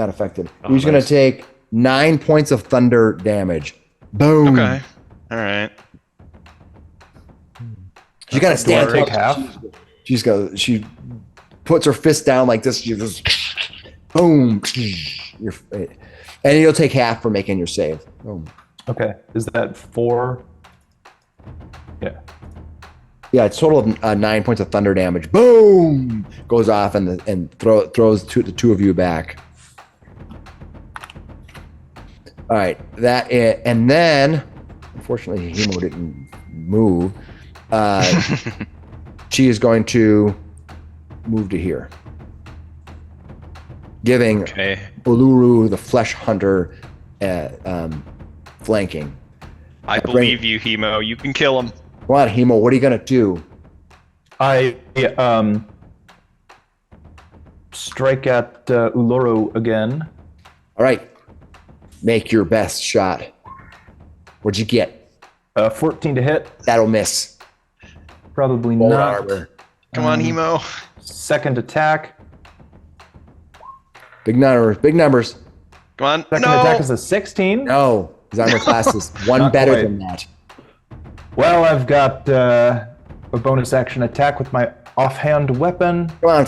affected. You're each going nice. to take 9 points of thunder damage. Boom. Okay. All right. She kind of Do I stands take up. half? She puts her fist down like this. She just, boom. And you'll take half for making your save. Boom. Okay. Is that 4? Yeah. Yeah, it's total of 9 points of thunder damage. Boom! Goes off and throws the two of you back. All right, and then unfortunately Hemo didn't move. She is going to move to here, giving Okay. Uluru the Flesh Hunter flanking. I believe you, Hemo. You can kill him. Come on, Hemo, what are you gonna do? I strike at Uluru again. All right, make your best shot. What'd you get? 14 to hit. That'll miss. Probably Bolt not. armor. Come on, Hemo. Second attack. Big numbers. Big numbers. Come on. Second No. attack is a 16. No, his armor class is one Not better quite. than that. Well, I've got a bonus action attack with my offhand weapon. Come on,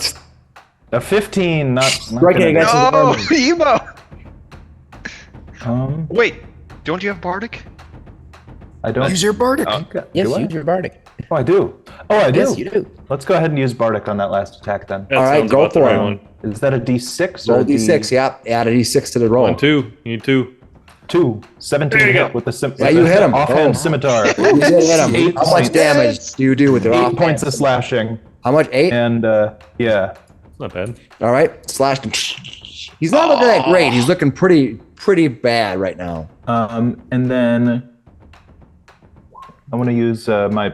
A 15. Not Striking gonna- against his No, armor. Hemo. Wait, don't you have Bardic? I don't. Use your bardic. Okay. Yes, Do I? use your bardic. Oh, I do. Oh, I do. Yes, you do. Let's go ahead and use Bardic on that last attack then. That All right, sounds go about the for right it. one. Is that a D6 or Roll a d6. Yep, add a d6 to the roll. 1, 2. You need 2. 2? 17 There you hit go. with the Yeah, you hit him. offhand Oh. scimitar. You did hit him. 8 How much points. damage do you do with your 8 offhand? points of slashing. How much? 8? And yeah. It's not bad. All right, slashed him. He's not looking that great. He's looking pretty bad right now. And then I want to use my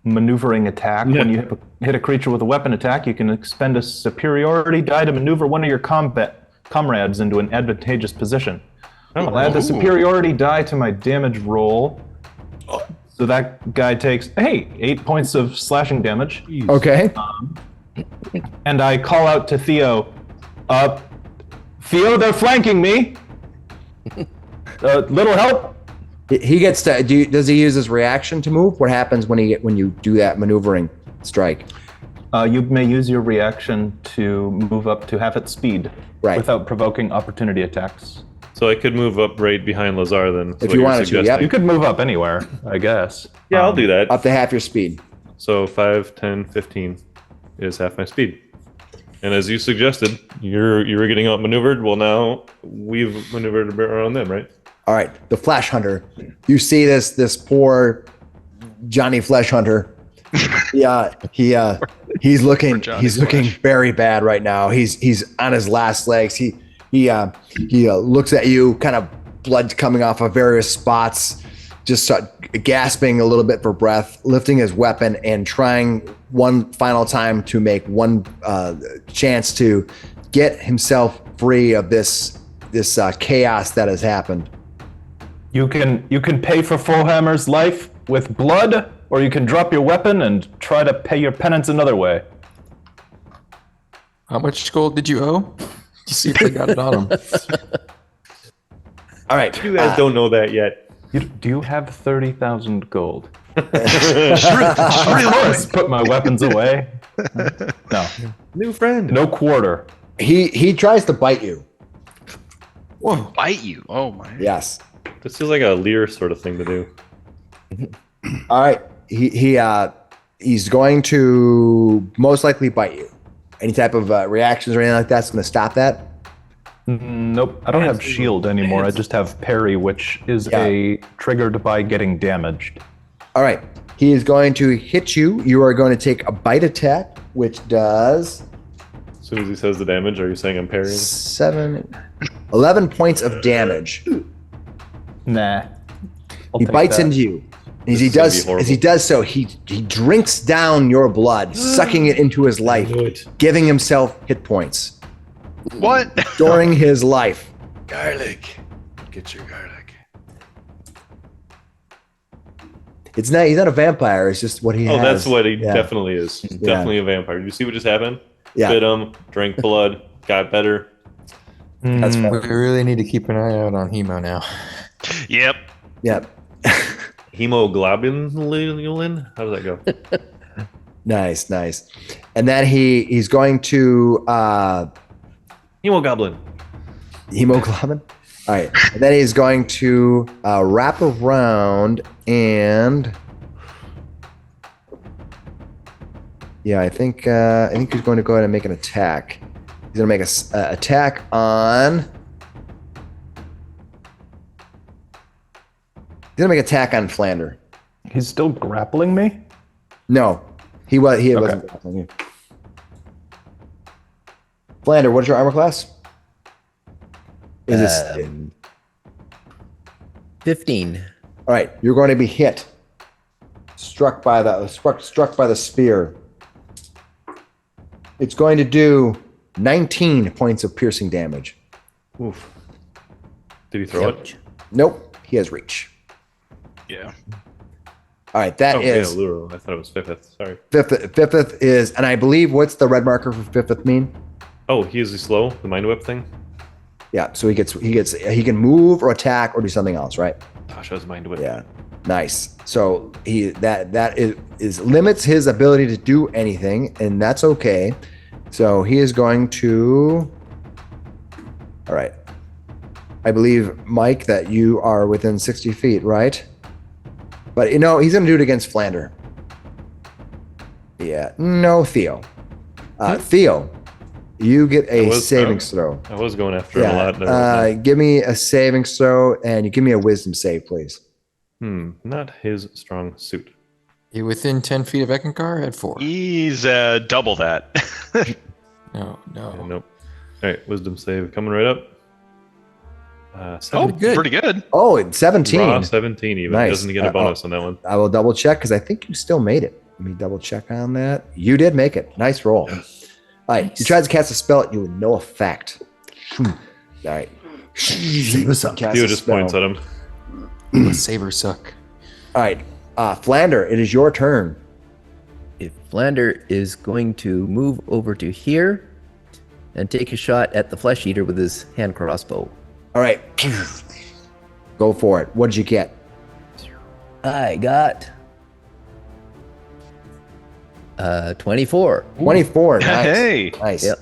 maneuvering attack. Yeah. When you hit a creature with a weapon attack, you can expend a superiority die to maneuver one of your comrades into an advantageous position. I'll add the superiority die to my damage roll. So that guy takes, 8 points of slashing damage. Okay. And I call out to Theo, Theo, they're flanking me. Little help? He gets to. Does he use his reaction to move? What happens when you do that maneuvering strike? You may use your reaction to move up to half its speed without provoking opportunity attacks. So I could move up right behind Lazar then. If you wanted to, yep. You could move up anywhere, I guess. Yeah, I'll do that. Up to half your speed. So 5, 10, 15 is half my speed. And as you suggested, you were getting outmaneuvered. Well, now we've maneuvered around them, right? All right, the Flesh Hunter. You see this poor Johnny Flesh Hunter. Yeah, he's looking very bad right now. He's on his last legs. He looks at you, kind of blood coming off of various spots, just gasping a little bit for breath, lifting his weapon and trying one final time to make one chance to get himself free of this chaos that has happened. You can pay for Fullhammer's life with blood, or you can drop your weapon and try to pay your penance another way. How much gold did you owe? You see if they got it on him. All right. You guys don't know that yet. Do you have 30,000 gold? Let's put my weapons away. No. New friend. No quarter. He tries to bite you. Whoa. Bite you. Oh my. Yes. This feels like a Lear sort of thing to do. All right. He's going to most likely bite you. Any type of reactions or anything like that's going to stop that? Nope. I don't have shield anymore. I just have parry, which is triggered by getting damaged. All right. He is going to hit you. You are going to take a bite attack, which does As soon as he says the damage, are you saying I'm parrying? 11 points of damage. Nah. He bites into you. As he does so, he drinks down your blood, sucking it into his life, giving himself hit points. What? During his life. Garlic. Get your garlic. He's not a vampire. It's just what he has. Oh, that's what he definitely is. He's definitely a vampire. You see what just happened? Yeah. Bit him, drank blood, got better. That's We fair. really need to keep an eye out on Hemo now. Yep. Yep. Hemoglobin? How does that go? Nice. And then he's going to Hemogoblin. hemoglobin. All right. And then he's going to wrap around and I think he's going to go ahead and make an attack. He's going to make an attack on. He's going to make an attack on Flander. He's still grappling me? No, he wasn't grappling you. Flander, what's your armor class? Is this 15. all right? You're going to be hit, struck by the spear. It's going to do 19 points of piercing damage. Oof. Did he throw it? Nope, he has reach. Yeah. All right, that is Yeah, Luro. I thought it was fifth. Sorry. fifth is, and I believe what's the red marker for fifth mean? Oh, he is slow. The mind whip thing. Yeah, so he can move or attack or do something else, right? Tasha's mind whip. Yeah, nice. So that is limits his ability to do anything, and that's okay. So he is going to. All right. I believe, Mike, that you are within 60 feet, right? But he's going to do it against Flander. Yeah, no, Theo. Theo, you get a savings throw. I was going after him a lot. Give me a savings throw, and you give me a wisdom save, please. Not his strong suit. You within 10 feet of Eckankar at 4. He's double that. No. Nope. All right, wisdom save coming right up. Oh, 7. good. pretty good. Oh, it's 17. Raw 17 even. Nice. Doesn't get a bonus on that one. I will double check because I think you still made it. Let me double check on that. You did make it. Nice roll. All right. You tried to cast a spell at you with no effect. All right. Save us up. Cast Theo a just spell. points at him. Savers suck. All right. Flander, it is your turn. If Flander is going to move over to here and take a shot at the flesh eater with his hand crossbow. All right. Go for it. What did you get? I got 24. 24. Nice. Hey. Nice. Yep.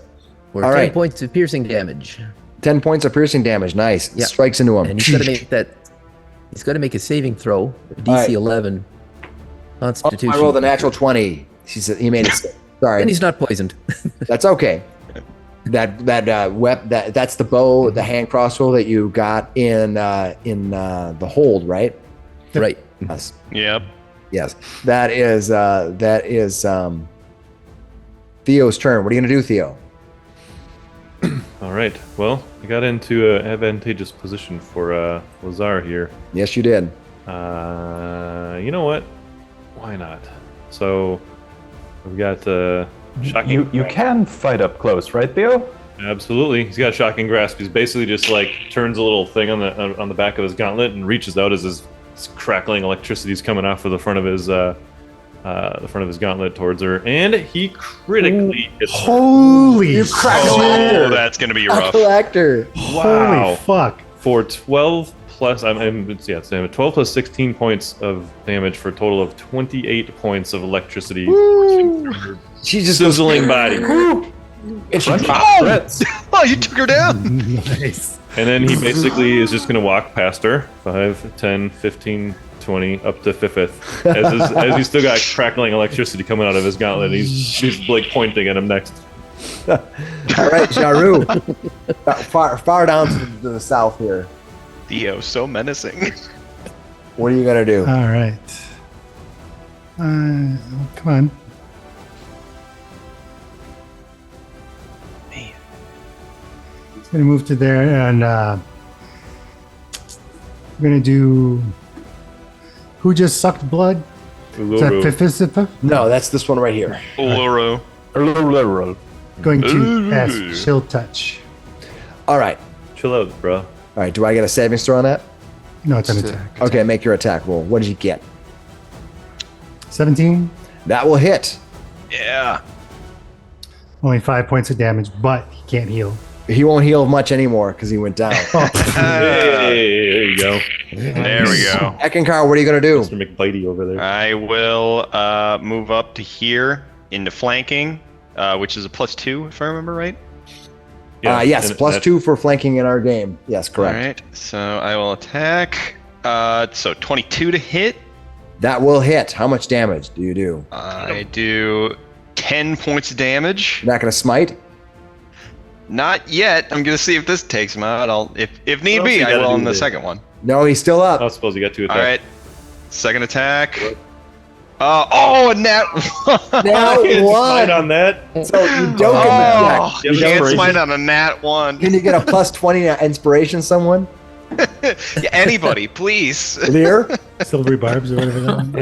For All 10 right. points of piercing damage. 10 points of piercing damage. Nice. Yeah. Strikes into him. And he's got to make that. He's got to make a saving throw. A DC right. 11. Oh, Constitution. I rolled a natural 20. He made it. Sorry. And he's not poisoned. That's okay. That's the bow, the hand crossbow that you got in the hold, right? Right. Yes. Yep. Yes. That is Theo's turn. What are you gonna do, Theo? All right. Well, I got into an advantageous position for Lazar here. Yes, you did. You know what? Why not? So we've got shocking. You can fight up close, right, Theo? Absolutely. He's got shocking grasp. He's basically just like turns a little thing on the back of his gauntlet and reaches out as his crackling electricity is coming off of the front of his gauntlet towards her, and he critically hits her. Holy Oh, that's gonna be rough. Collector. Wow. Holy fuck. For 12 plus, it's 12 plus 16 points of damage for a total of 28 points of electricity. She just Sizzling body. and she Oh, you took her down. Nice. And then he basically is just going to walk past her 5, 10, 15, 20, up to fifth. As he's still got crackling electricity coming out of his gauntlet. He's like pointing at him next. All right, Jaru. far down to the south here. Theo, so menacing. What are you gonna do? All right. Come on. He's gonna move to there, and we're gonna do. Who just sucked blood? Is that Uluru. Fifisipa? No, that's this one right here. Uluru. Going to cast Chill Touch. All right. Chill out, bro. All right. Do I get a saving throw on that? No, it's an attack. Okay, make your attack roll. What did you get? 17. That will hit. Yeah. Only 5 points of damage, but he can't heal. He won't heal much anymore because he went down. Hey, there you go. There we go. Eckankar, what are you gonna do? Mr. McBitey over there. I will move up to here into flanking, which is a +2 if I remember right. Yes, and plus that- 2 for flanking in our game. Yes, correct. All right. So I will attack. So 22 to hit. That will hit. How much damage do you do? I do 10 points of damage. You're not gonna smite? Not yet. I'm gonna see if this takes him out. If need What be, else you I gotta will do on the there? second one. No, he's still up. I suppose you got 2 attacks. All right. Second attack. Oh, a nat one. Now Smite one. on that. So you don't get the attack. Oh, You have can't inspiration? smite on a nat one. Can you get a plus 20 inspiration, someone? Yeah, anybody, please. Lear? Silvery barbs or whatever that one.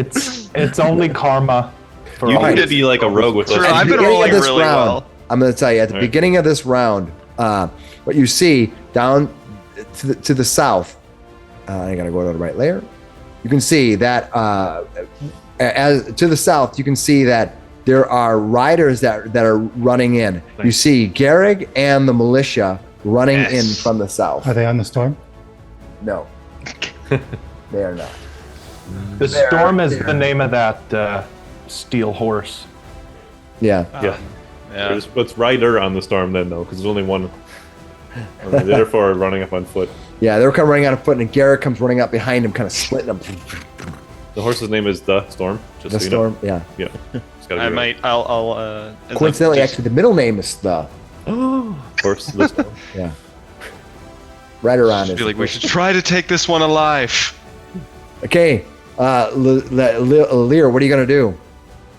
It's only karma. For You all. need to be like a rogue with True, those. I've been beginning of rolling this really round, well. I'm going to tell you at the All right. beginning of this round, what you see down to the south, I got to go to the right layer. You can see that as to the south, you can see that there are riders that are running in. You Nice. see Garrig and the militia running Yes. in from the south. Are they on the storm? No, they are not. The storm is the name of that steel horse. Yeah. Yeah. Yeah. There's what's rider on the storm then though, because there's only one. Therefore, running up on foot. Yeah, they're coming running out of foot, and Garrick comes running up behind him, kind of splitting them. The horse's name is the Storm. Just The so storm, yeah. You know. Yeah. It's gotta I be right. might. I'll. as Coincidentally, I just- actually, the middle name is the. Horse. The Storm. Yeah. Right around just it. be like, we should try to take this one alive. Okay, Lear, what are you gonna do?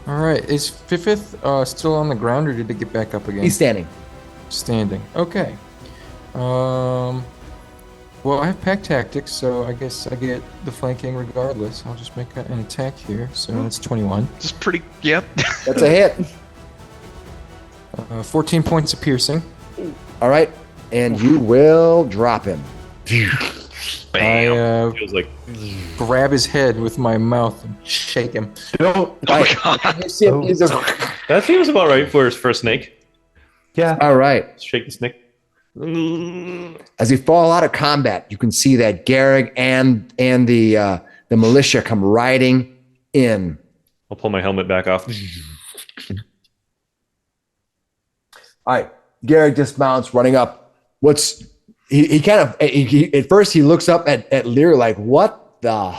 All right. Is Fifith still on the ground, or did it get back up again? He's standing. Standing. Okay. Well, I have pack tactics, so I guess I get the flanking regardless. I'll just make an attack here. So that's 21. It's pretty. Yep. That's a hit. 14 points of piercing. All right, and you will drop him. Bam. Feels like Grab his head with my mouth and shake him. Right. You see him, he's just- that seems about right for a snake. Yeah. All right. Shake the snake. As we fall out of combat, you can see that Garrick and the militia come riding in. I'll pull my helmet back off. All right, Garrick dismounts, running up. He kind of at first he looks up at Lear like, what the?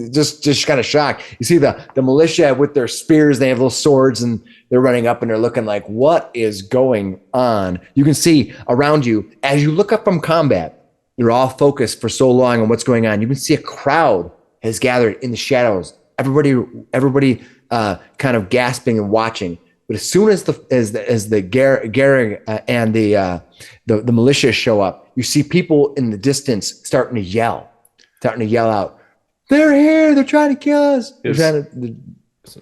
Just kind of shocked. You see the militia with their spears, they have little swords, and they're running up and they're looking like, what is going on? You can see around you as you look up from combat. You're all focused for so long on what's going on. You can see a crowd has gathered in the shadows. Everybody kind of gasping and watching. But as soon as the Garrick and the militia show up, you see people in the distance starting to yell out, "They're here! They're trying to kill us!"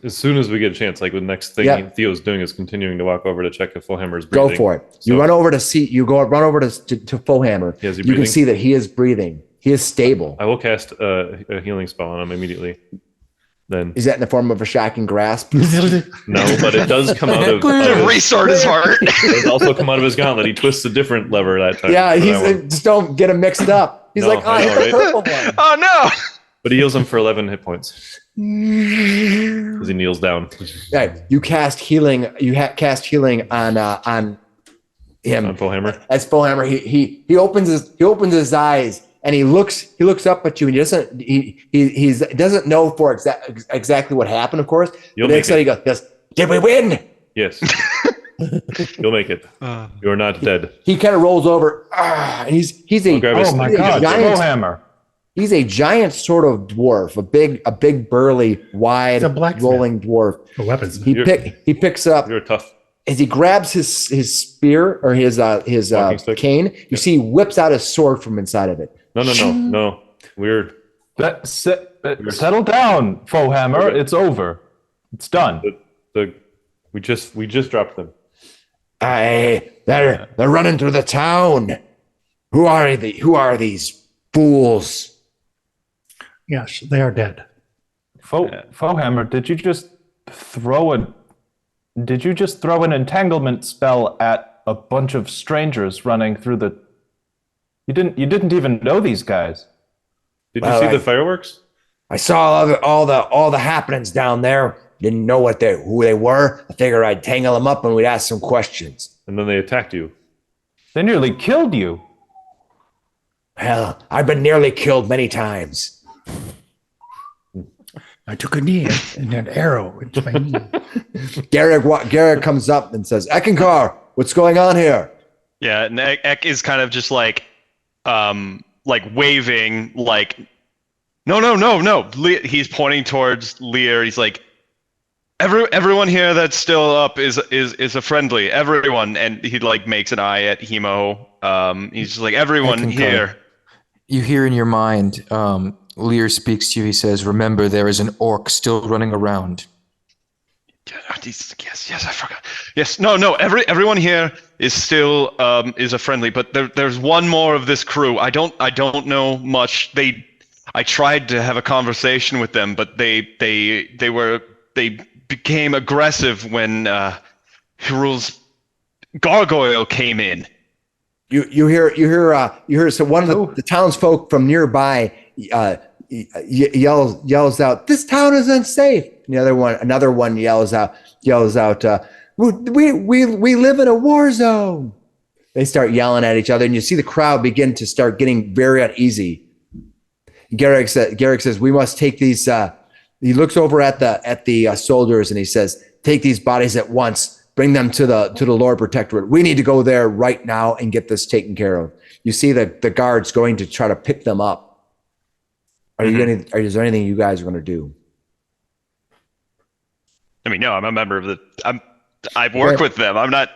As soon as we get a chance, like the next thing Theo's doing is continuing to walk over to check if Fohammer's breathing. Go for it. You run over to Fohammer. You can see that he is breathing. He is stable. I will cast a healing spell on him immediately. Then is that in the form of a shocking grasp? No, but it does come out of restart his heart. It does also come out of his gauntlet. He twists a different lever that time. Yeah, just don't get him mixed up. He's like, I hit the purple one. Oh no! But he heals him for 11 hit points as he kneels down. Right, you cast healing. You cast healing on him. On Fohammer. As Fohammer, he opens his eyes. And he looks up at you, and he doesn't know for exactly what happened, of course. You'll but make he goes, "Did we win?" Yes. You'll make it. You're not dead. He kind of rolls over, and he's a Fohammer. He's a giant sort of dwarf, a big burly, wide, rolling dwarf. For weapons. He picks up. You're tough. As he grabs his spear or his cane, you see he whips out his sword from inside of it. No. We're Settle down, Fohammer. It's over. It's done. We just dropped them. They're running through the town. Who are these fools? Yes, they are dead. Fohammer, did you just throw an entanglement spell at a bunch of strangers running through the? You didn't even know these guys. Did you see the fireworks? I saw all the happenings down there. Didn't know who they were. I figured I'd tangle them up and we'd ask some questions. And then they attacked you. They nearly killed you. Hell, I've been nearly killed many times. I took a knee and an arrow into my knee. Garrick comes up and says, "Eckankar, what's going on here?" Yeah, and Ek is kind of just like waving, like, no. He's pointing towards Lear. He's like, everyone here that's still up is a friendly. Everyone, and he like makes an eye at Hemo. He's just like, everyone here. You hear in your mind, Lear speaks to you. He says, "Remember, there is an orc still running around." Yes, I forgot. Yes, no. Everyone here is still is a friendly, but there's one more of this crew. I don't know much. I tried to have a conversation with them, but they became aggressive when Hirul's gargoyle came in. You hear so one of the townsfolk from nearby yells out, "This town is unsafe." Another one yells out, we live in a war zone. They start yelling at each other, and you see the crowd begin to start getting very uneasy. Garrick says, "We must take these." He looks over at the soldiers and he says, "Take these bodies at once. Bring them to the Lord Protectorate. We need to go there right now and get this taken care of." You see the guards going to try to pick them up. Is there anything you guys are going to do? I mean, no. I'm a member of the. I work with them. I'm not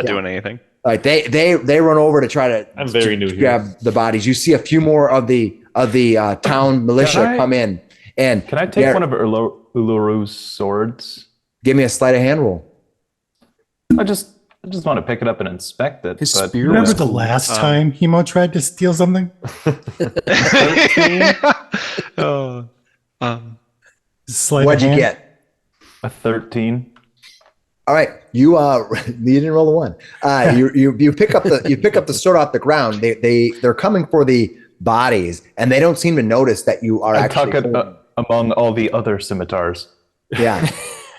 doing anything. All right, they run over to try to. I'm very new here. Grab the bodies. You see a few more of the town militia come in. And can I take one of Uluru's swords? Give me a sleight of hand roll. I just want to pick it up and inspect it. His spear. Remember the last time Hemo tried to steal something? 13. What'd you get? A 13. All right, you didn't roll the one. You pick up the sword off the ground. They're coming for the bodies, and they don't seem to notice that you are I tuck actually. it among all the other scimitars. Yeah.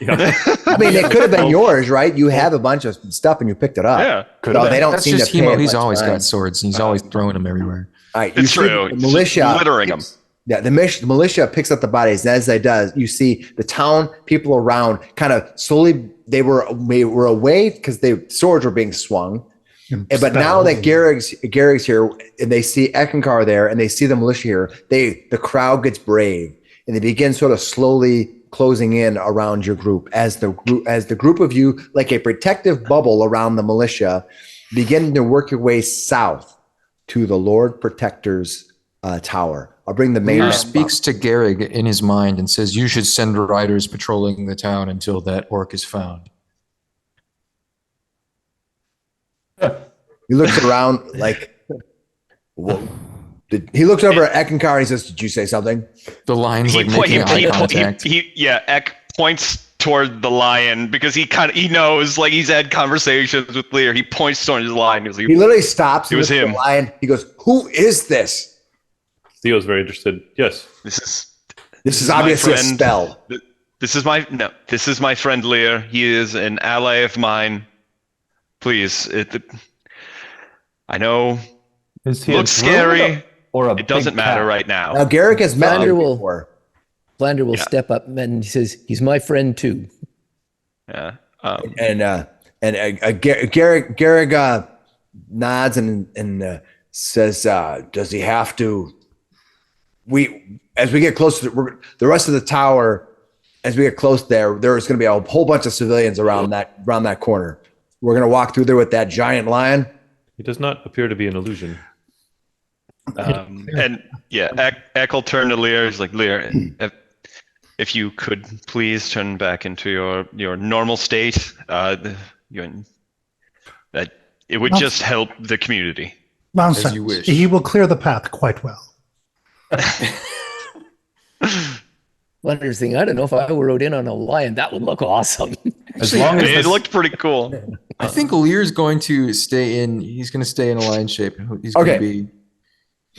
I mean, it could have been yours, right? You have a bunch of stuff, and you picked it up. Yeah, could So have they been. don't That's seem just to pay Hemo. it He's much always mind. got swords, and he's always throwing them everywhere. All right, It's see true. The It's militia just littering them. Yeah, the militia picks up the bodies, and as it does, you see the town people around kind of slowly. They were away because the swords were being swung. But now that Garrick's here, and they see Eckankar there, and they see the militia here, the crowd gets brave, and they begin sort of slowly closing in around your group as the group of you, like a protective bubble around the militia, begin to work your way south to the Lord Protector's tower. I'll bring the main Lear map speaks up. to Garrig in his mind and says, "You should send riders patrolling the town until that orc is found." He looks around like, whoa. He looks over at Eckankar and he says, "Did you say something?" The lion's like He- making eye he- contact. Eck points toward the lion because he knows, like, he's had conversations with Lear. He points toward his lion. He's like, He literally stops. It was looks at him. the lion. He goes, "Who is this? Theo's very interested. Yes. This is my obviously a friend. spell." This is my friend Lear. He is an ally of mine. Please, I know Is he looks a druid scary. or a It doesn't big matter cat? right now. Now, Garrick has met Flander him will- before. Flander will Yeah. step up and he says, "He's my friend too." Yeah. Garrick nods and says, "Does he have to?" As we get close to the rest of the tower, as we get close there's going to be a whole bunch of civilians around that corner. We're going to walk through there with that giant lion. He does not appear to be an illusion. And yeah, Eck will turn to Lear. He's like, Lear, if you could please turn back into your normal state, that it would just help the community. Nonsense. you wish. He will clear the path quite well. Flander's thinking, I don't know if I rode in on a lion, that would look awesome. As long as It this- looked pretty cool. I think Lear's going to stay in. He's going to stay in a lion shape. He's going Okay. to be.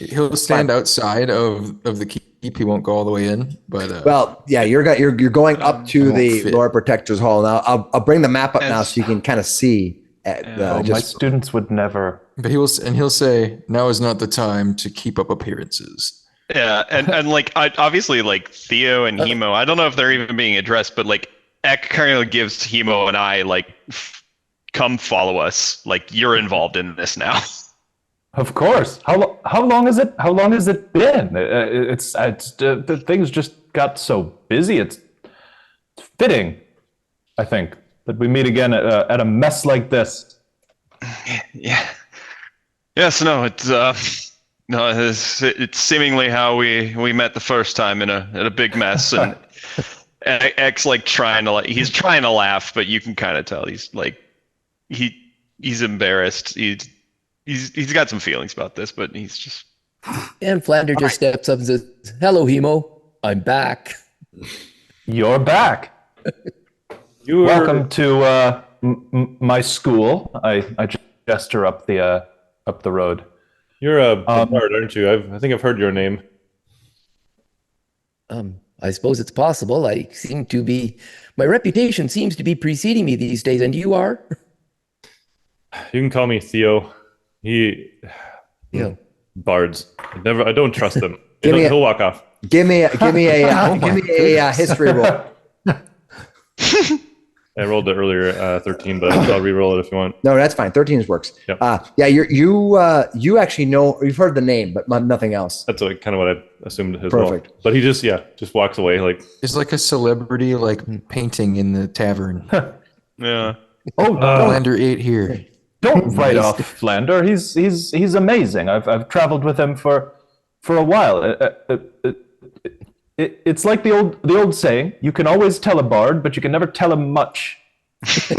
He'll stand outside of the keep. He won't go all the way in. But Well, yeah, you're going up to won't the fit. Lord Protector's Hall now. I'll bring the map up now so you can kind of see. my Just students would never. he'll say, "Now is not the time to keep up appearances." Yeah, and like obviously like Theo and Hemo, I don't know if they're even being addressed, but like Eck kind of gives Hemo and I like, come follow us. Like you're involved in this now. Of course. How long has it been? It's the things just got so busy. It's fitting, I think, that we meet again at a mess like this. Yeah. Yes. No. It's seemingly how we met the first time in a big mess, and X like he's trying to laugh, but you can kind of tell he's like he's embarrassed. He's got some feelings about this, but he's just And Flander just steps up and says, "Hello, Hemo. I'm back." You're back. You Welcome to my school. I gesture up the road. You're a bard, aren't you? I think I've heard your name. I suppose it's possible. My reputation seems to be preceding me these days, and you are? You can call me Theo. Yeah. Bards. I don't trust them. Give me He'll walk off. give me a history roll. I rolled it earlier, 13, but I'll re-roll it if you want. No, that's fine. 13 works. Yep. Yeah, you actually know, you've heard the name, but nothing else. That's kind of what I assumed as Perfect. well. But he just walks away like, It's like a celebrity painting in the tavern. yeah. Flander ate here. Don't write off Flander. He's amazing. I've traveled with him for a while. It's like the old saying: you can always tell a bard, but you can never tell him much. Just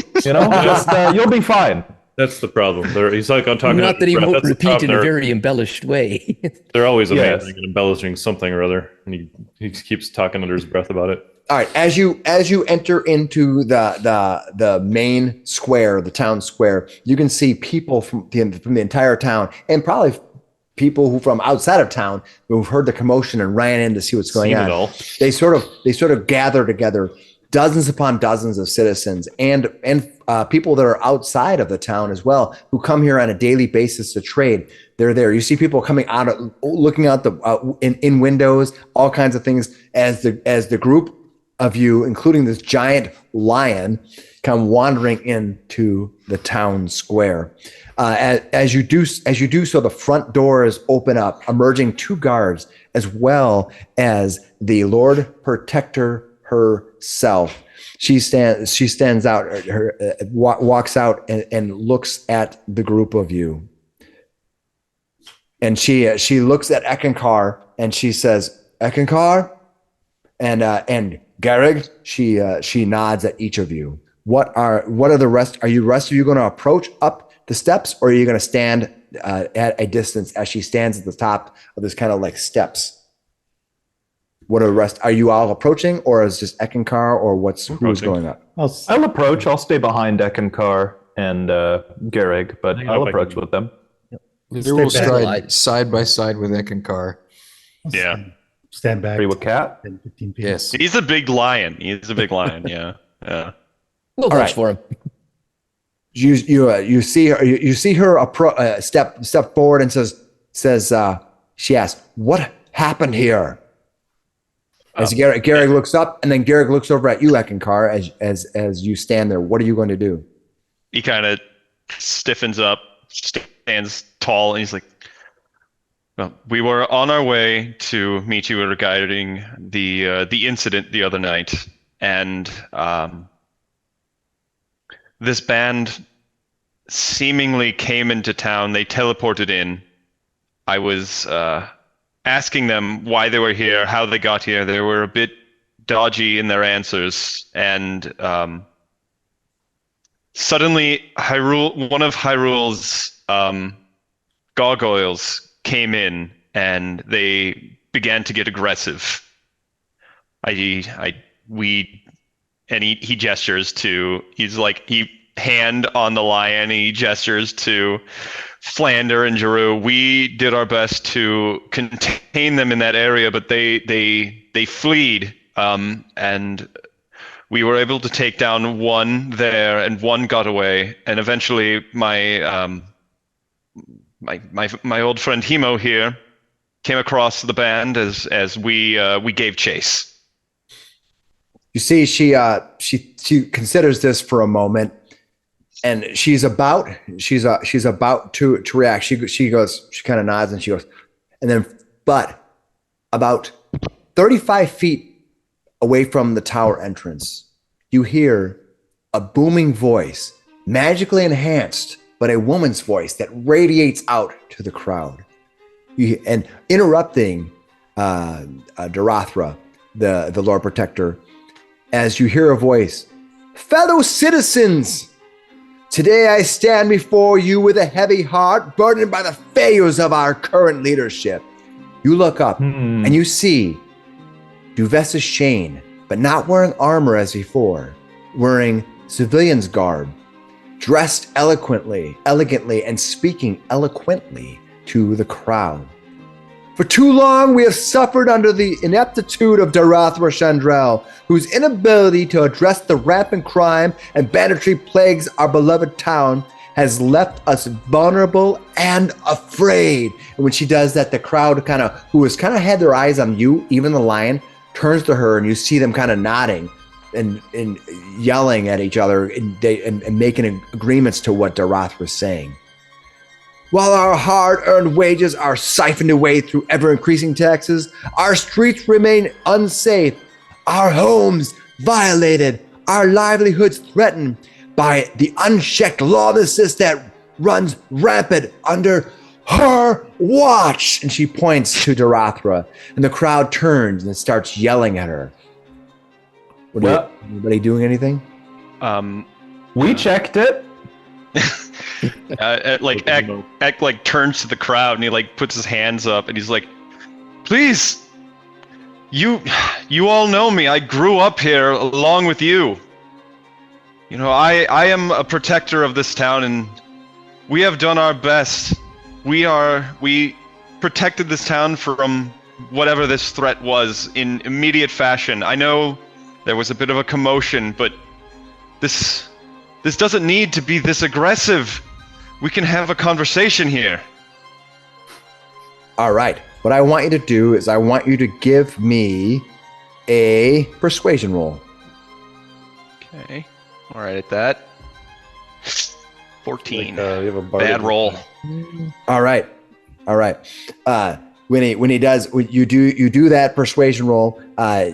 you'll be fine. that's the problem. He's like, I'm talking Not about that he breath. won't That's the repeat in problem. a very embellished way. They're always Yes. amazing and embellishing something or other, and he keeps talking under his breath about it. All right, as you enter into the main square, the town square, you can see people from the entire town, and probably people who from outside of town who've heard the commotion and ran in to see what's going Seen it on. all. They sort of gather together, dozens upon dozens of citizens and people that are outside of the town as well, who come here on a daily basis to trade. They're there. You see people coming out, looking out in windows, all kinds of things as the group of you, including this giant lion, come wandering into the town square. As you do so, the front doors open up, emerging 2 guards, as well as the Lord Protector herself. She stands out, walks out and looks at the group of you. And she looks at Eckankar and she says, "Eckankar," and Garrig. She nods at each of you. What are the rest? Are you rest of you going to approach up the steps, or are you going to stand at a distance as she stands at the top of this kind of like steps? What are the rest? Are you all approaching, or is just Eckankar, or who's going up? I'll approach. I'll stay behind Eckankar and Garrig, but I think I'll I approach can- with them. They will Stay back. stride side by side with Eckankar. Yeah. Stand back. Are you a cat? 10, 15 feet. Yes. He's a big lion. He's a big lion. Yeah. Yeah. We'll All watch right. for him. You see her. You see her step forward and says she asks, "What happened here?" As Garrig looks up, and then Garrig looks over at you, Eckankar, as you stand there. What are you going to do? He kind of stiffens up, stands tall, and he's like, "Well, we were on our way to meet you regarding the incident the other night, and this band seemingly came into town. They teleported in. I was asking them why they were here, how they got here. They were a bit dodgy in their answers, and suddenly one of Hyrule's gargoyles came in, and they began to get aggressive. He gestures to, he hand on the lion, he gestures to Flander and Giroux. We did our best to contain them in that area, but they fled, and we were able to take down one there, and one got away, and eventually my old friend Hemo here came across the band as we gave chase." You see, she considers this for a moment, and she's about to react. She kind of nods and she goes, and then, but about 35 feet away from the tower entrance, you hear a booming voice, magically enhanced, but a woman's voice that radiates out to the crowd. And interrupting Darathra, the Lord Protector, as you hear a voice, "Fellow citizens, today I stand before you with a heavy heart, burdened by the failures of our current leadership." You look up and you see Duvessa Shane, but not wearing armor as before, wearing civilian's garb, dressed elegantly, and speaking eloquently to the crowd. "For too long, we have suffered under the ineptitude of Darathra Chandrel, whose inability to address the rampant crime and banditry plagues our beloved town has left us vulnerable and afraid." And when she does that, the crowd who has had their eyes on you, even the lion, turns to her, and you see them kind of nodding and yelling at each other and making agreements to what Darathra was saying. "While our hard-earned wages are siphoned away through ever-increasing taxes, our streets remain unsafe, our homes violated, our livelihoods threatened by the unchecked lawlessness that runs rampant under her watch." And she points to Darathra, and the crowd turns and starts yelling at her. Anybody doing anything? We checked it. Eck turns to the crowd and he puts his hands up and he's like, "Please, you You all know me. I grew up here along with you. You know, I am a protector of this town, and we have done our best. We protected this town from whatever this threat was in immediate fashion. I know there was a bit of a commotion, but this doesn't need to be this aggressive. We can have a conversation here. All right. What I want you to do is I want you to give me a persuasion roll. Okay. All right at that. 14. you have a bardic- Bad roll. All right. When you do that persuasion roll,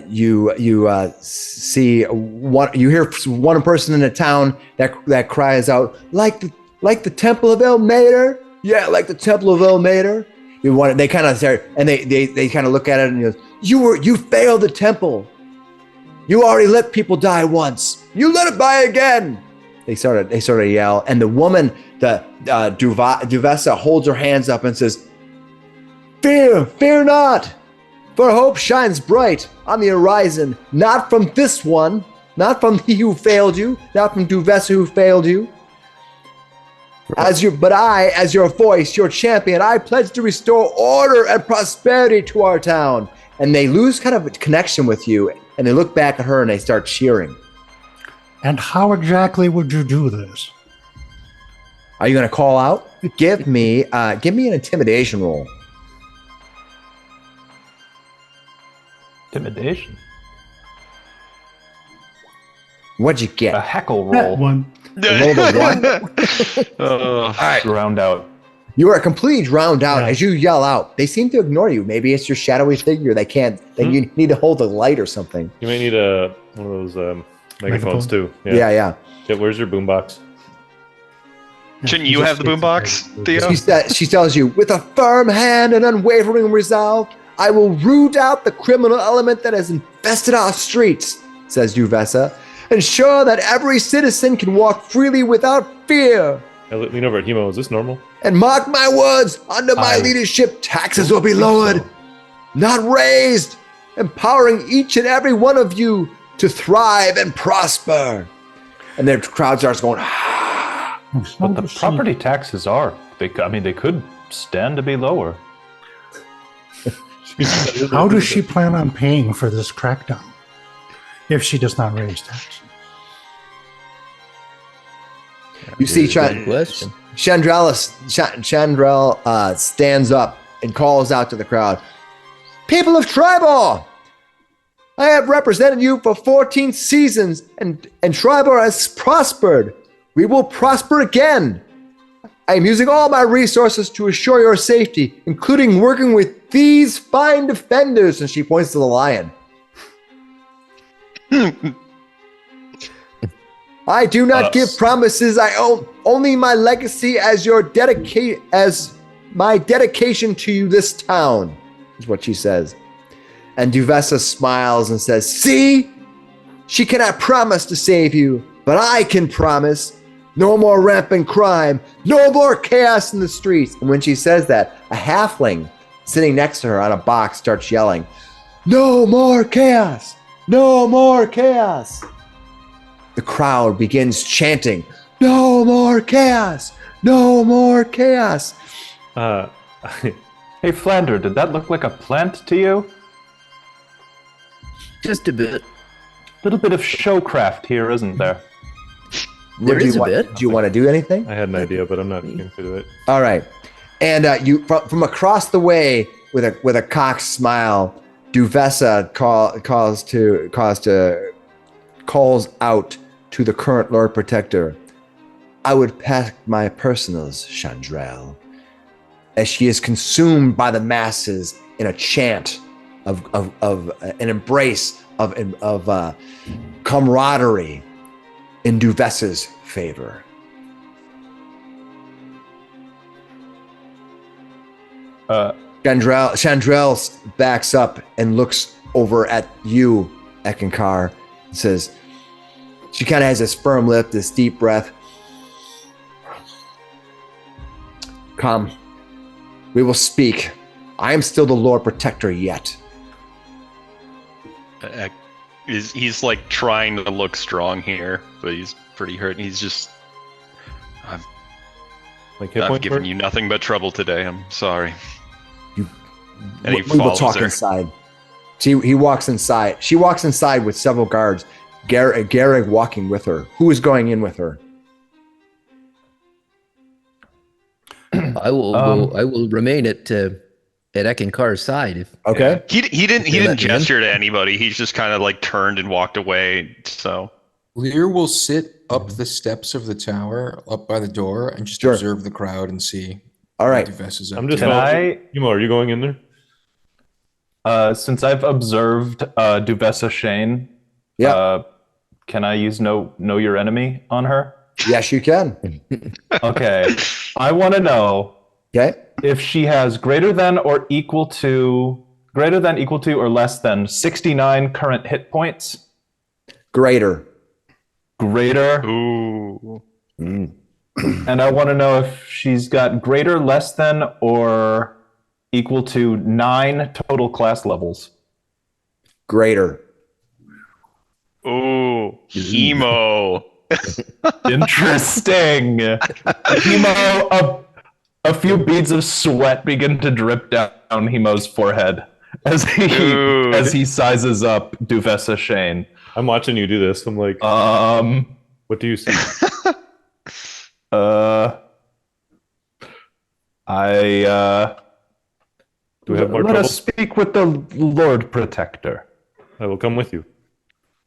you see you hear one person in the town that cries out like the Temple of Ilmater. Yeah, like the Temple of Ilmater. They kind of start and they kind of look at it and goes, you failed the temple. You already let people die once. You let it die again. They sort of yell, and the woman, Duvessa, holds her hands up and says, Fear not, for hope shines bright on the horizon, not from this one, not from he who failed you, not from Duvessa who failed you. But I, as your voice, your champion, I pledge to restore order and prosperity to our town. And they lose kind of a connection with you, and they look back at her and they start cheering. And how exactly would you do this? Are you going to call out? Give me an intimidation roll. Intimidation. What'd you get? A heckle That roll. one. Rolled a 1. All right. Round out. You are completely drowned out as you yell out. They seem to ignore you. Maybe it's your shadowy figure. They can't. You need to hold the light or something. You may need one of those megaphones too. Yeah. Where's your boombox? Shouldn't you have the boombox, Theo? She tells you, with a firm hand and unwavering resolve, I will root out the criminal element that has infested our streets, says Duvessa, ensure that every citizen can walk freely without fear. I lean over at Hemo. Is this normal? And mark my words, under my leadership, taxes will be lowered, not raised, empowering each and every one of you to thrive and prosper. And the crowd starts going, But the property taxes are. They could stand to be lower. How does she plan on paying for this crackdown if she does not raise taxes? You see, Good question. Chandrell stands up and calls out to the crowd, People of Triboar! I have represented you for 14 seasons, and Triboar has prospered. We will prosper again. I am using all my resources to assure your safety, including working with these fine defenders, and she points to the lion. I do not give promises. I own only my legacy as my dedication to you, this town, is what she says. And Duvessa smiles and says, See, she cannot promise to save you, but I can promise. No more rampant crime, no more chaos in the streets. And when she says that, a halfling sitting next to her on a box starts yelling, No more chaos, no more chaos. The crowd begins chanting, No more chaos, no more chaos. Hey, Flander, did that look like a plant to you? Just a bit. Little bit of showcraft here, isn't there? There is a bit. Do you want to do anything? I had an idea, but I'm not going to do it. All right. And you from across the way with a cocked smile, Duvessa calls out to the current Lord Protector. I would pack my personals, Chandrell, as she is consumed by the masses in a chant of an embrace of camaraderie in Duvessa's favor. Chandrell backs up and looks over at you, Eckankar, and says, she kind of has this firm lip, this deep breath. Come, we will speak. I am still the Lord Protector yet. He's like trying to look strong here, but he's pretty hurt. He's just, Like hit I've point given for- you nothing but trouble today. I'm sorry. You- And he we will follows talk her. inside. He walks inside. She walks inside with several guards. Garrick walking with her. Who is going in with her? I will remain at Eckankar's side. Okay. He didn't They let me in? gesture to anybody. He's just kind of like turned and walked away. So Lear will sit up the steps of the tower, up by the door, and just Sure. observe the crowd and see. All right. what Duvess is up I'm just to. Can following. I- Emo, are you going in there? Since I've observed Duvessa Shane, Yeah. can I use know your enemy on her? Yes, you can. Okay. I want to know Okay. if she has greater than or equal to or less than 69 current hit points. Greater. Greater. ooh, And I want to know if she's got greater, less than, or equal to 9 total class levels. Greater. ooh, Hemo. Interesting. Hemo, a few beads of sweat begin to drip down Hemo's forehead as Dude. he sizes up Duvessa Shane. I'm watching you do this. I'm like, what do you see? Do we have more Let trouble? us speak with the Lord Protector. I will come with you.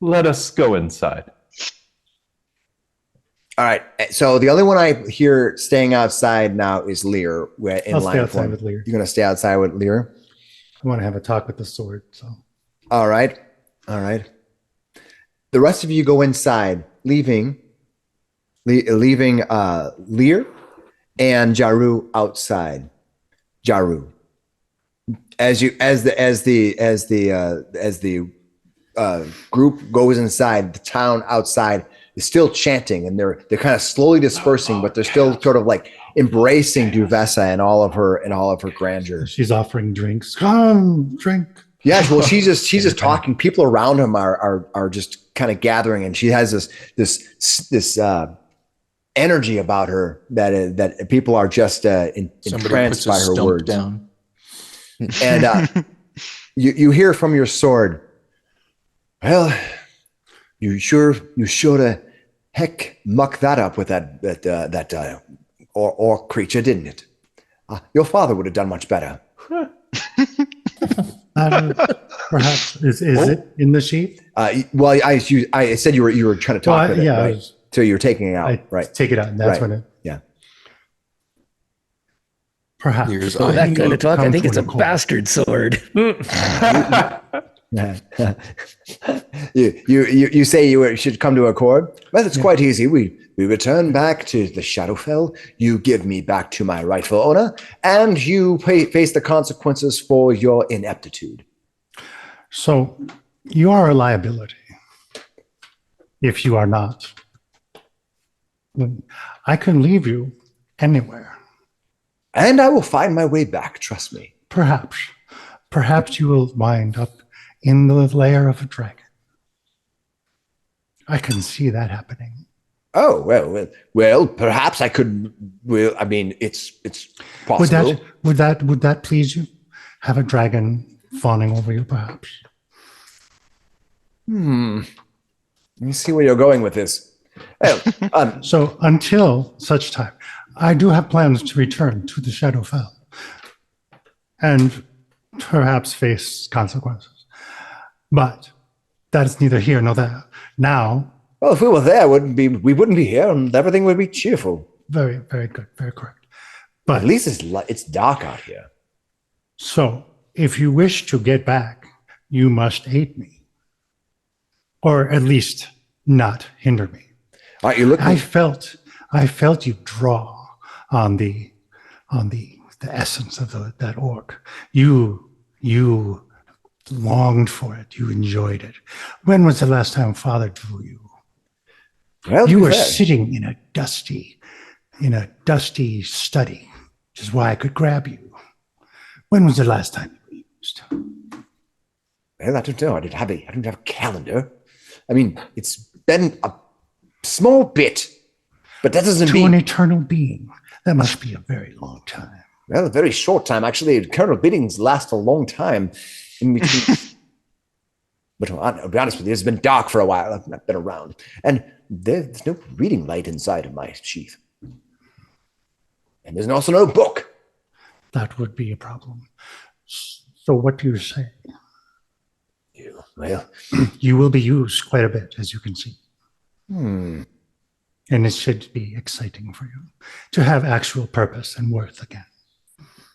Let us go inside. All right. So the only one I hear staying outside now is Lear. In I'll line stay of outside one. with Lear. You're going to stay outside with Lear? I want to have a talk with the sword. So All right. All right. The rest of you go inside, leaving Lear and Jaru outside. Jaru. As the group goes inside, the town outside is still chanting, and they're kind of slowly dispersing, but they're still sort of like embracing Duvessa and all of her grandeur. she's offering drinks. Come, drink. Yeah, well, she's just talking. People around him are just kind of gathering, and she has this energy about her that people are just Somebody entranced puts a by her stump words. down. And you hear from your sword, well, you sure to heck muck that up with that orc creature, didn't it? Your father would have done much better. Perhaps is it in the sheath? Well, I said you were trying to talk with it, yeah, right? So you're taking it out, I right? take it out, and that's Right. when it. Yeah. Perhaps. Lear's Oh, that eye. kind of talk. I Come think to it's a an accord. bastard sword. You say you should come to accord. Well, it's quite easy. We return back to the Shadowfell. You give me back to my rightful owner, and you face the consequences for your ineptitude. So you are a liability. If you are not, I can leave you anywhere. And I will find my way back. Trust me. Perhaps you will wind up in the lair of a dragon. I can see that happening. Oh well. Perhaps I could. Well, I mean, it's possible. Would that please you? Have a dragon fawning over you, perhaps. Let me see where you're going with this. Well, So until such time, I do have plans to return to the Shadowfell and perhaps face consequences. But that is neither here nor there. Now, well, if we were there, we wouldn't be here, and everything would be cheerful. very, very good, very correct. At But least it's dark out here. so if you wish to get back, you must aid me. Or at least not hinder me. Aren't you looking? I felt you draw on the essence of that orc. You longed for it. You enjoyed it. When was the last time Father drew you? Well, to You be were fair, sitting in a dusty study, which is why I could grab you. When was the last time you used? Well, I don't know. I don't have a calendar. I mean, it's been a small bit, but that doesn't To mean... an eternal being, that must be a very long time. Well, a very short time. Actually, eternal biddings last a long time in between. But I'll be honest with you, it's been dark for a while. I've not been around. And there's no reading light inside of my sheath. And there's also no book. That would be a problem. So what do you say? Well, You will be used quite a bit, as you can see. hmm. And it should be exciting for you to have actual purpose and worth again.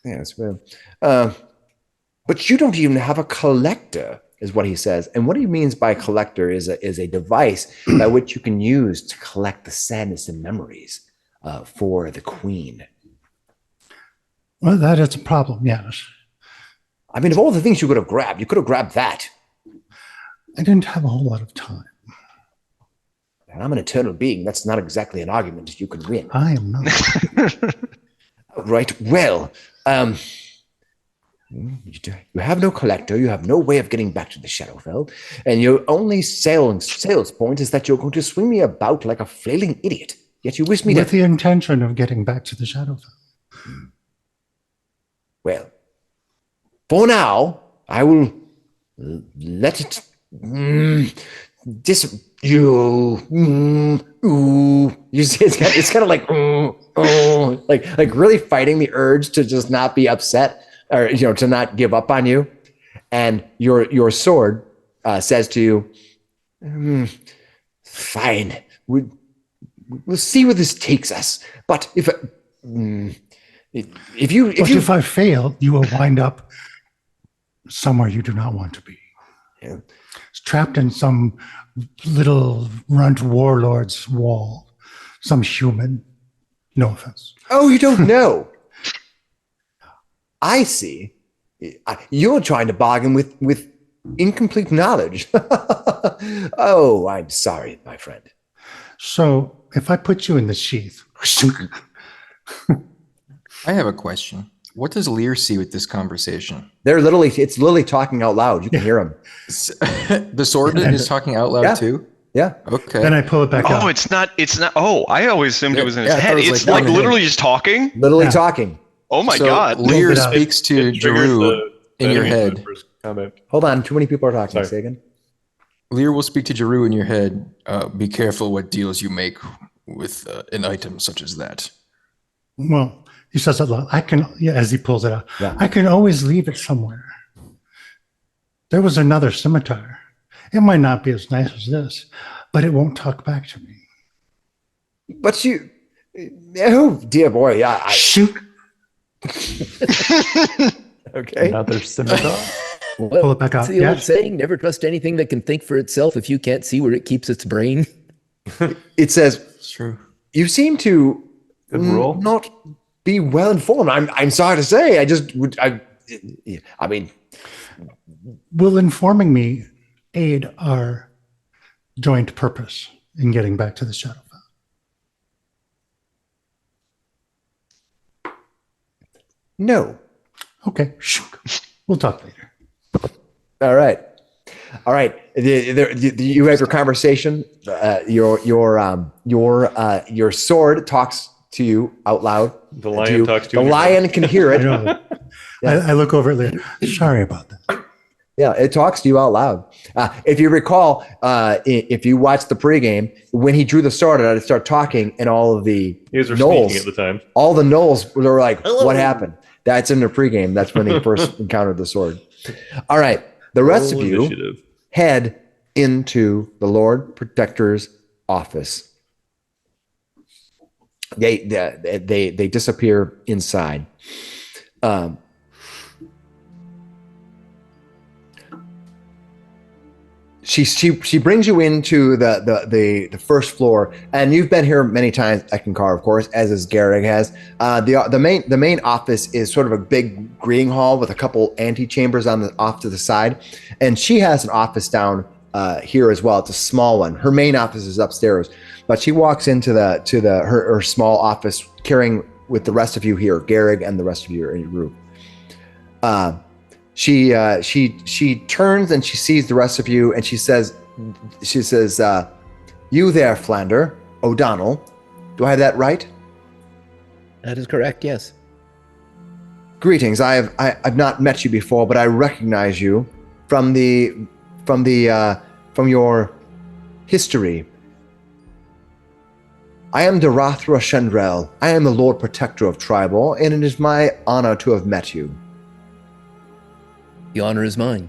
Yes, well. But you don't even have a collector, is what he says. And what he means by collector is a device by which you can use to collect the sadness and memories for the queen. Well, that is a problem, yes. I mean, of all the things you could have grabbed that. I didn't have a whole lot of time. And I'm an eternal being. That's not exactly an argument you can win. I am not. Right. Well, you have no collector. You have no way of getting back to the Shadowfell. And your only sales point is that you're going to swing me about like a flailing idiot. Yet you wish me With to... the intention of getting back to the Shadowfell. Well, for now, I will let it... You see, it's kind of like like really fighting the urge to just not be upset or to not give up on you. And your sword says to you, "Fine, we'll see where this takes us. But if I fail, you will wind up somewhere you do not want to be. Yeah. Trapped in some little runt warlord's wall. Some human. No offense. Oh, you don't know. I see. You're trying to bargain with incomplete knowledge. Oh, I'm sorry, my friend. So, if I put you in the sheath... I have a question. What does Lear see with this conversation? It's literally talking out loud. You can hear them. The sword is talking out loud too? Yeah. Okay. Then I pull it back up. Oh, it's not. Oh, I always assumed it was in his I thought head. it was It's like like down literally just talking. Literally talking. Oh my So god. Lear Look it up. speaks to Jeru in your head. Hold on. Too many people are talking. Sorry. Say again. Lear will speak to Jeru in your head. Be careful what deals you make with an item such as that. Well, he says it loud. As he pulls it out, Yeah. I can always leave it somewhere. There was another scimitar. It might not be as nice as this, but it won't talk back to me. But you... Oh, dear boy. Yeah. Shoot. Okay. Another scimitar. Pull it back out. What's the old Yes. saying? Never trust anything that can think for itself if you can't see where it keeps its brain. It says, It's true. you seem to Good rule. not be well informed. I'm sorry to say. I mean, Will informing me aid our joint purpose in getting back to the Shadowfell? no. Okay. Shoot. We'll talk later. All right. You have your conversation. Your sword talks to you out loud. The lion talks to you. The lion can hear I it. know. I look over at Lear. Sorry about that. Yeah, it talks to you out loud. If you recall, if you watched the pregame, when he drew the sword out, it started talking, and all of the You guys were gnolls, speaking at the time. all the gnolls were like, "What happened?" That's in the pregame. That's when they first encountered the sword. All right, the rest of you Initiative. head into the Lord Protector's office. They disappear inside. She brings you into the first floor, and you've been here many times, Eckankar, of course, as is Garrig has. The main office is sort of a big greeting hall with a couple antechambers off to the side, and she has an office down here as well. It's a small one. Her main office is upstairs, but she walks into her small office carrying with the rest of you here, Garrig and the rest of you in your group. she turns and she sees the rest of you, and she says, "You there, Flander O'Donnell? Do I have that right?" That is correct, yes. Greetings. I've not met you before, but I recognize you from your history. I am Darathra Shendrel. I am the Lord Protector of Triboar, and it is my honor to have met you. The honor is mine.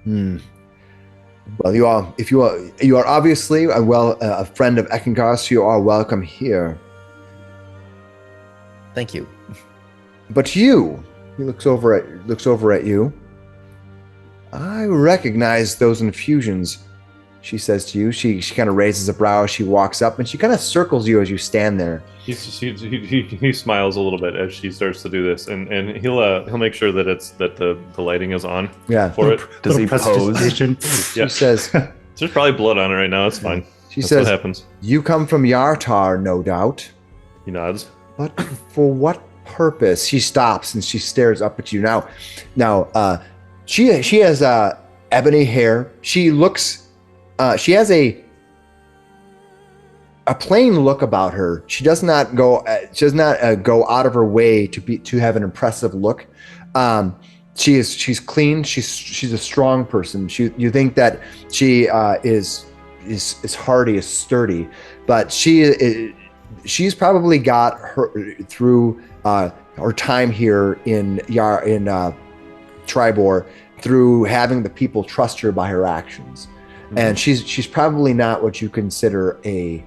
Well, you are obviously a friend of Eckankar, so you are welcome here. Thank you. But he looks over at you. I recognize those infusions, she says to you. She kind of raises a brow as she walks up, and she kind of circles you as you stand there. He smiles a little bit as she starts to do this, and he'll make sure that the lighting is on. Yeah. For it. Does he pose? Prestidigitation. Yeah. She says, There's probably blood on it right now. It's fine. She That's says, what happens. "You come from Yartar, no doubt. He nods. But for what purpose?" She stops and she stares up at you. Now, she has ebony hair. She looks. She has a plain look about her. She does not go. Go out of her way to have an impressive look. She's clean. She's a strong person. You think that she is hardy, is sturdy, but she's probably got her through her time here in Triboar through having the people trust her by her actions. Mm-hmm. And she's probably not what you consider a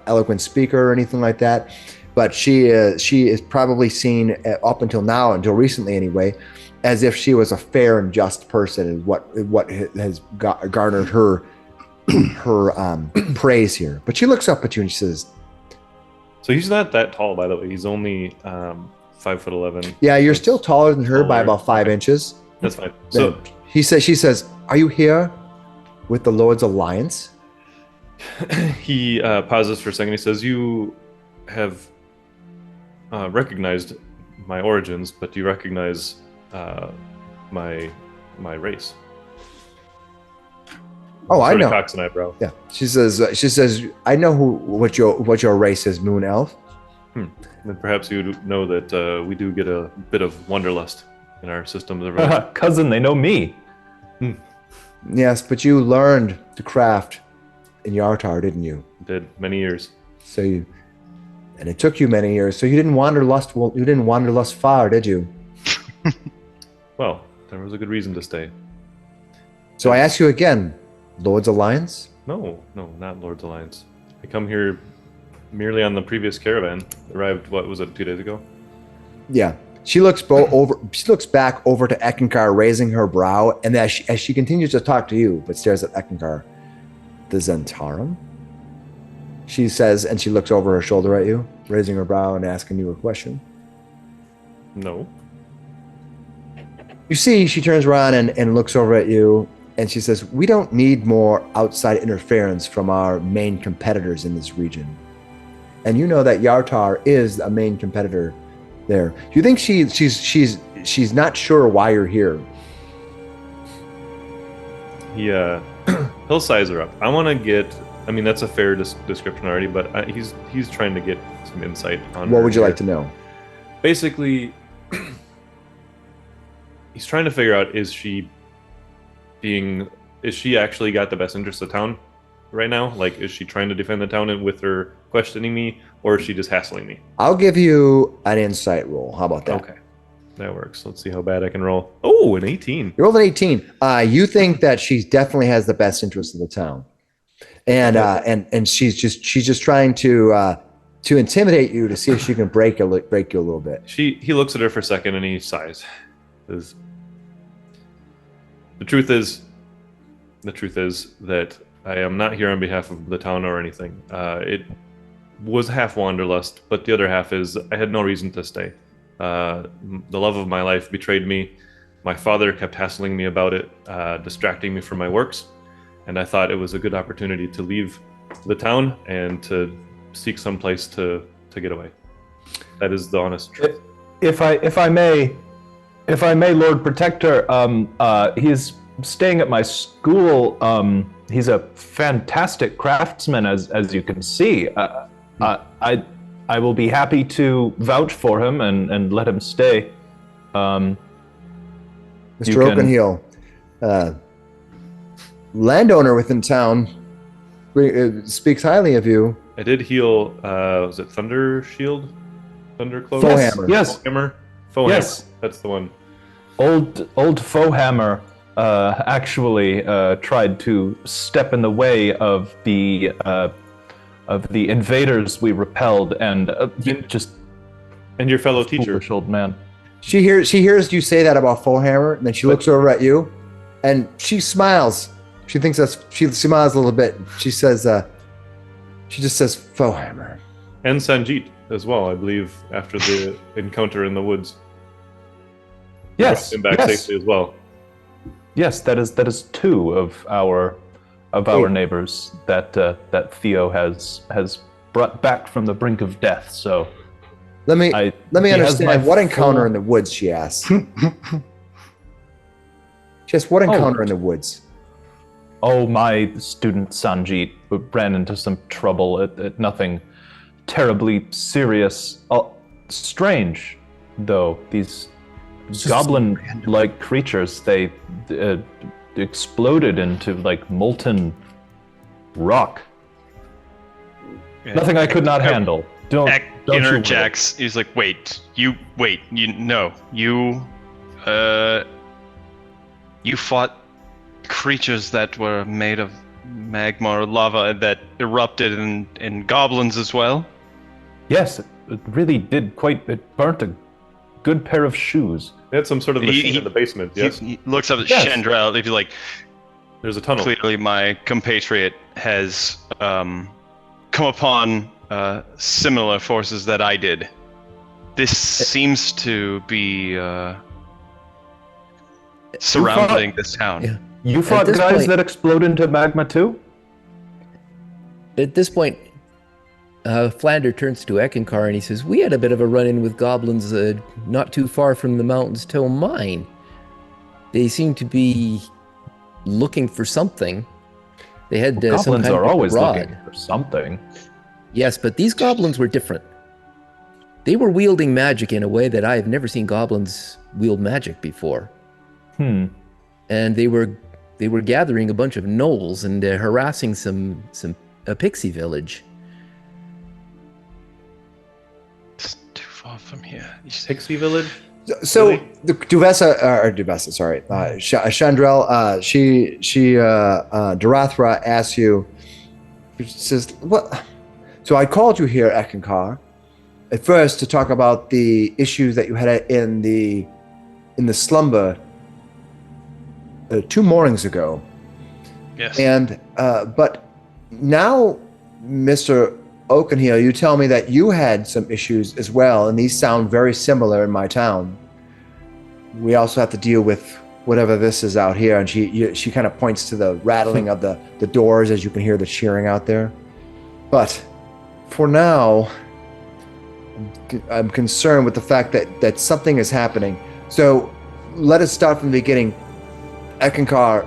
eloquent speaker or anything like that, but she is probably seen up until now, until recently anyway, as if she was a fair and just person, is what has garnered her praise here. But she looks up at you and she says, So he's not that tall, by the way. He's only 5'11". "Yeah, you're still taller than her by Taller. about 5 inches." That's fine. So She says, "Are you here with the Lord's Alliance?" he pauses for a second. He says, "You have recognized my origins, but do you recognize my race?" "Oh, I Sort of know." cocks an eyebrow. Yeah, she says, "I know what your race is, Moon Elf." Then perhaps you know that we do get a bit of wanderlust in our systems. Cousin, they know me. Yes, but you learned to craft in Yartar, didn't you? Did many years. And it took you many years. So you didn't wanderlust. Well, you didn't wanderlust far, did you? Well, there was a good reason to stay. So I ask you again, Lord's Alliance? No, not Lord's Alliance. I come here merely on the previous caravan. Arrived, what was it, 2 days ago? Yeah. She looks She looks back over to Eckankar, raising her brow, and as she continues to talk to you, but stares at Eckankar. "The Zentarum?" she says, and she looks over her shoulder at you, raising her brow and asking you a question. No. You see, she turns around and looks over at you, and she says, "We don't need more outside interference from our main competitors in this region." And you know that Yartar is a main competitor there. You think she's not sure why you're here. He'll size her up. I want to get. I mean, that's a fair description already, but he's trying to get some insight on. What would you like to know? Basically, he's trying to figure out: is she actually got the best interest of town right now? Like, is she trying to defend the town and with her questioning me, or is she just hassling me? I'll give you an insight roll. How about that? Okay, that works. Let's see how bad I can roll. Oh, an 18. You rolled an 18. You think that she definitely has the best interest of the town, and she's just trying to intimidate you to see if she can break you a little bit. He looks at her for a second and he sighs. The truth is that I am not here on behalf of the town or anything. It was half wanderlust, but the other half is I had no reason to stay. The love of my life betrayed me. My father kept hassling me about it, distracting me from my works, and I thought it was a good opportunity to leave the town and to seek some place to get away. That is the honest truth. If I may, If I may, Lord Protector, he's staying at my school. He's a fantastic craftsman, as you can see. I will be happy to vouch for him and let him stay. Mr. Oakenheel, landowner within town, speaks highly of you. I did heal. Was it Thunder Shield? Thunder Cloak? Foehammer. Yes. Foehammer? Yes. That's the one. Old Foehammer actually tried to step in the way of the invaders we repelled, and And your fellow teacher. foolish old man. She hears you say that about Foehammer, and then she looks over at you, and she smiles. She smiles a little bit. She says, she just says, Foehammer. And Sanjit as well, I believe, after the encounter in the woods. Yes, Brought him back safely as well. Yes, that is two of our neighbors that Theo has brought back from the brink of death. So Let me he understand. has my What encounter full- in the woods? She asks. She asks, what encounter in the woods? Oh, my student Sanjit ran into some trouble at nothing terribly serious. Strange, though. These goblin-like creatures, they exploded into like molten rock. Nothing I could not handle. Don't you Interjects. He's like, you fought creatures that were made of magma or lava that erupted in goblins as well? Yes, it really did it burnt a good pair of shoes. They had some sort of machine in the basement, yes? He looks up at Yes. Chandrel. He'd be like, There's a tunnel. clearly my compatriot has come upon similar forces that I did. This seems to be surrounding this town. Yeah. You fought this guys point- that explode into magma too? At this point, Flander turns to Eckankar and he says, "We had a bit of a run-in with goblins not too far from the Mountains Toe mine. They seem to be looking for something. They had some Goblins kind are of always rod. looking for something. Yes, but these goblins were different. They were wielding magic in a way that I have never seen goblins wield magic before. And they were gathering a bunch of gnolls and harassing a pixie village. It's too far from here. Pixie Village? So Really? the Duvessa, sorry, Chandrel, Darathra asks you, she says, what? So I called you here, Eckankar, at first to talk about the issues that you had in the slumber 2 mornings ago. Yes. And but now, Mr. Oakenheel, you tell me that you had some issues as well, and these sound very similar in my town. We also have to deal with whatever this is out here, and she kind of points to the rattling of the doors as you can hear the cheering out there. But for now, I'm concerned with the fact that something is happening. So let us start from the beginning. Eckankar,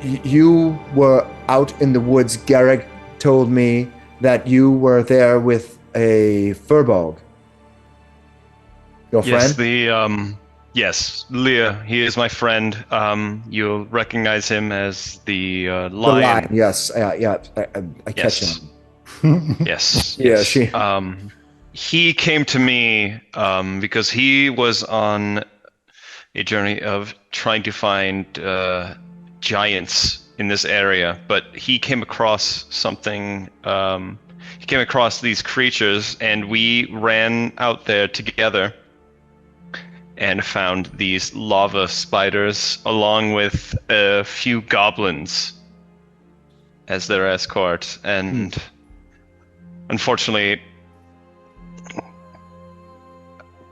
you were out in the woods. Garrick told me that you were there with a furbog. Your Yes, friend? yes, Lear, he is my friend. You'll recognize him as the The lion. lion, yes. I catch Yes. him. Yes. Yeah, yes. He came to me because he was on a journey of trying to find giants in this area, but he came across something. He came across these creatures, and we ran out there together and found these lava spiders along with a few goblins as their escort. And unfortunately,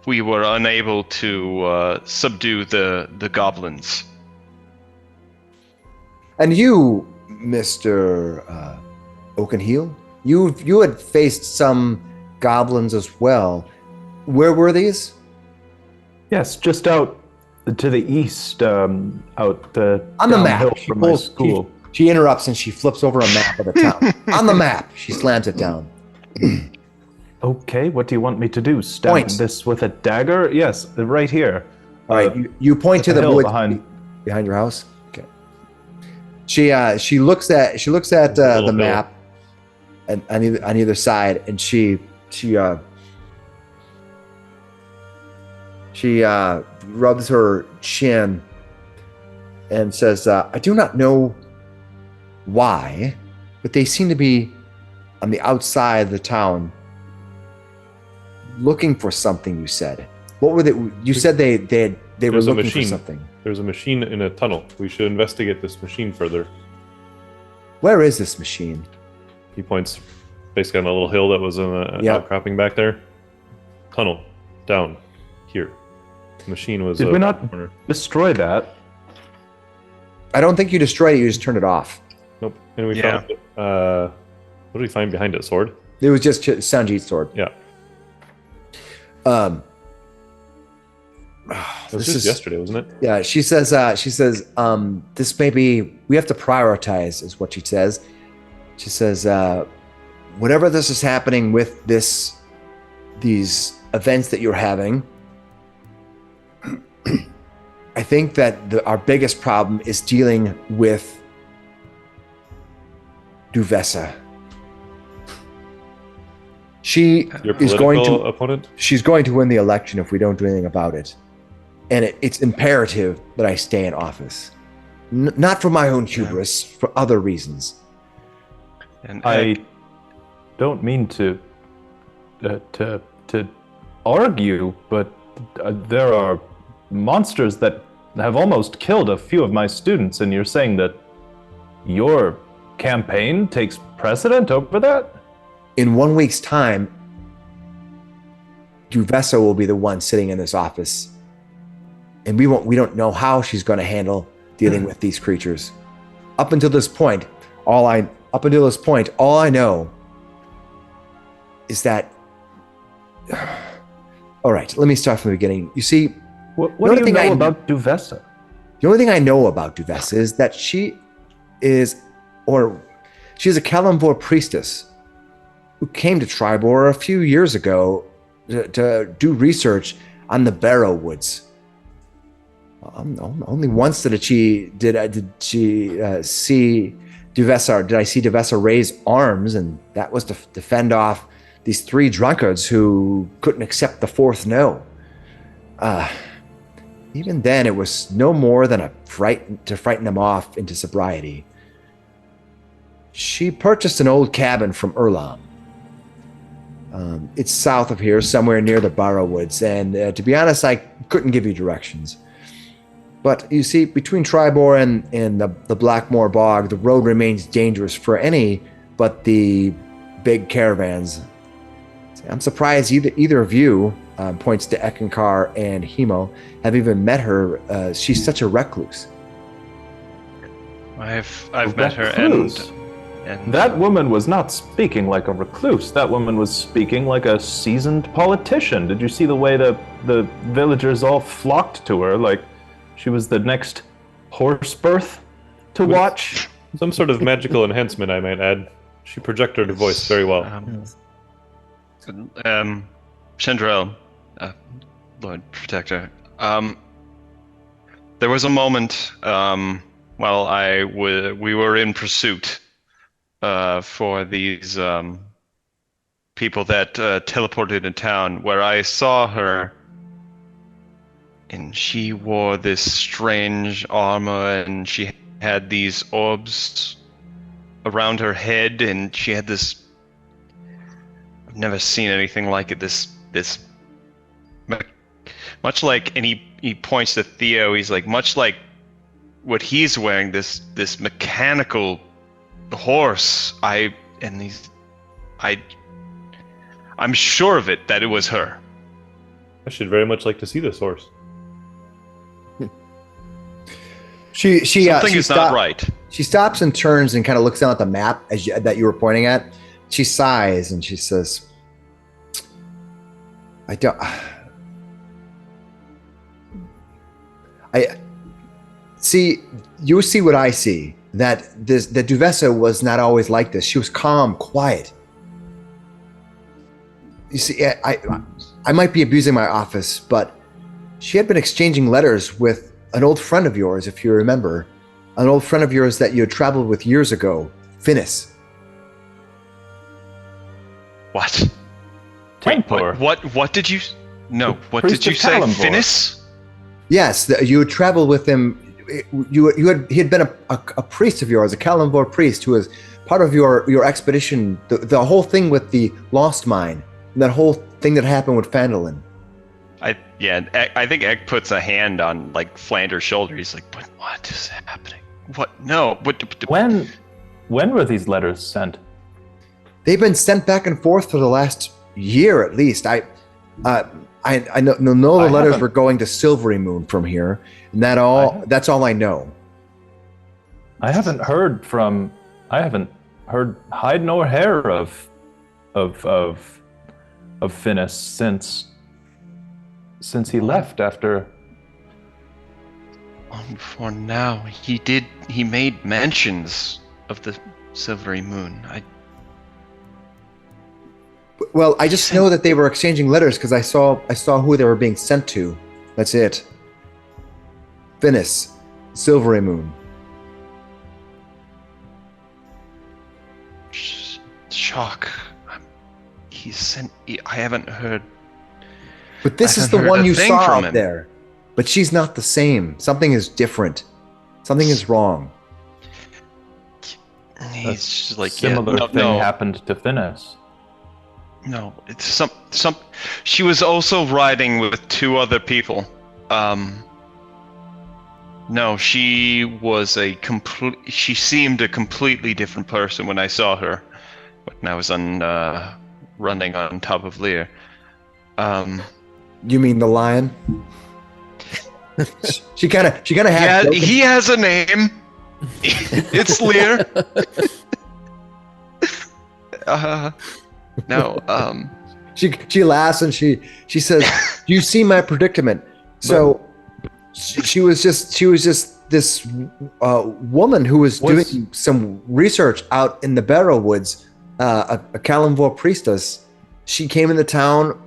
we were unable to subdue the goblins. And you, Mr. Oakenheel, you had faced some goblins as well. Where were these? Yes, just out to the east, out the On the map. downhill from my school. She interrupts and she flips over a map of the town. On the map. She slams it down. Okay, what do you want me to do? Stab Point. this with a dagger? Yes, right here. All right, you point to the hill woods behind your house. Okay. She looks at the hill. map, and on either side, and she rubs her chin and says, "I do not know why, but they seem to be on the outside of the town, looking for something." You said. What were they? You said they were There's a looking for machine. something. There's a machine in a tunnel. We should investigate this machine further. Where is this machine? He points basically on a little hill that was in an outcropping back there. Tunnel. Down. Here. The machine was... Did we not destroy that? I don't think you destroyed it. You just turned it off. Nope. And we Yeah. found... what did we find behind it? Sword? It was just Sanjeet's sword. Yeah. It was just yesterday, wasn't it? Yeah, she says, this may be, we have to prioritize, is what she says. She says, whatever this is happening with these events that you're having, I think that our biggest problem is dealing with Duvessa. She Your is going political to opponent? she's going to win the election if we don't do anything about it. And it's imperative that I stay in office. Not for my own hubris, for other reasons. And I don't mean to argue, but there are monsters that have almost killed a few of my students, and you're saying that your campaign takes precedent over that? In 1 week's time, Duvessa will be the one sitting in this office. And we don't know how she's going to handle dealing with these creatures. Up until this point, all I know is that. All right, let me start from the beginning. You see, What The only do you thing know I- about Duvessa? the only thing I know about Duvessa is that she's a Kalimvor priestess who came to Triboar a few years ago to do research on the Barrow Woods. Only once did I see Duvessa raise arms, and that was to defend off these three drunkards who couldn't accept the fourth no. Even then, it was no more than to frighten them off into sobriety. She purchased an old cabin from Erlam. It's south of here, somewhere near the Barrow Woods, and to be honest, I couldn't give you directions. But you see, between Triboar and the Blackmoor Bog, the road remains dangerous for any but the big caravans. I'm surprised either of you, points to Eckankar and Hemo, have even met her. She's such a recluse. I've met her, Recluse? and That woman was not speaking like a recluse. That woman was speaking like a seasoned politician. Did you see the way the villagers all flocked to her, like she was the next horse birth to watch? Some sort of magical enhancement, I might add. She projected her voice very well. Chandrel, Lord Protector. There was a moment while we were in pursuit for these people that teleported in town, where I saw her, and she wore this strange armor, and she had these orbs around her head, and she had this. I've never seen anything like it. This much like, and he points to Theo. He's like, much like what he's wearing. This mechanical horse. I'm sure of it that it was her. I should very much like to see this horse. Something is not right. She stops and turns and kind of looks down at the map that you were pointing at. She sighs and she says, I see. You see what I see. That Duvessa was not always like this. She was calm, quiet. You see, I might be abusing my office, but she had been exchanging letters with an old friend of yours, if you remember, an old friend of yours that you had traveled with years ago, Finis. What? Triboar. What did you? No. What Priest did you of say? Kalimdor. Finis? Yes, you had traveled with him. He had been a priest of yours, a Kalimdor priest, who was part of your expedition. The whole thing with the Lost Mine, and that whole thing that happened with Fandolin. I think Egg puts a hand on like Flander's shoulder. He's like, "But what is happening? What? No. What? When were these letters sent? They've been sent back and forth for the last year at least. I know the letters haven't- were going to Silvery Moon from here, and that's all I know. I haven't heard hide nor hair of Finis since he left after. For now, he made mentions of the Silvery Moon. Well, I just know that they were exchanging letters because I saw who they were being sent to. That's it. Finis, Silvery Moon. Shock. I haven't heard. But this I is the haven't heard one a you thing saw from out him. there. But she's not the same. Something is different. Something is wrong. He's just like Similar thing happened to Finis. No, it's some. She was also riding with two other people. No, she was she seemed a completely different person when I saw her. When I was running on top of Lear. You mean the lion? she kind of had. Yeah, he has a name. It's Lear. No. She laughs and she says, "Do you see my predicament?" So she was just this woman who was doing some research out in the Barrow Woods, a Kalimdor priestess. She came into town.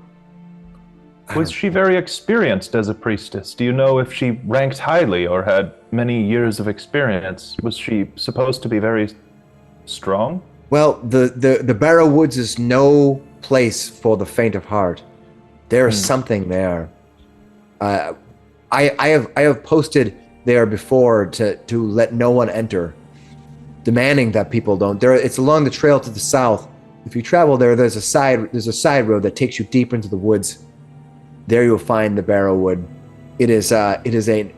Was she very experienced as a priestess? Do you know if she ranked highly or had many years of experience? Was she supposed to be very strong? Well, the Barrow Woods is no place for the faint of heart. There is something there. I have posted there before to let no one enter, demanding that people don't. It's along the trail to the south. If you travel there, there's a side road that takes you deep into the woods. There you'll find the Barrowwood. It is an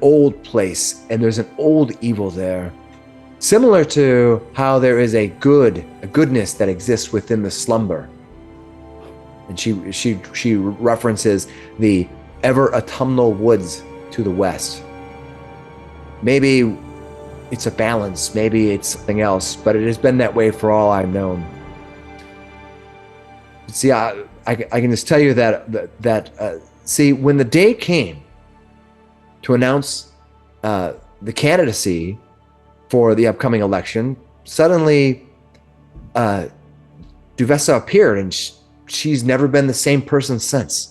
old place, and there's an old evil there, similar to how there is a goodness that exists within the slumber. And she references the ever autumnal woods to the west. Maybe it's a balance, maybe it's something else, but it has been that way for all I've known. See, I can just tell you that see, when the day came to announce the candidacy for the upcoming election, suddenly Duvessa appeared, and she's never been the same person since.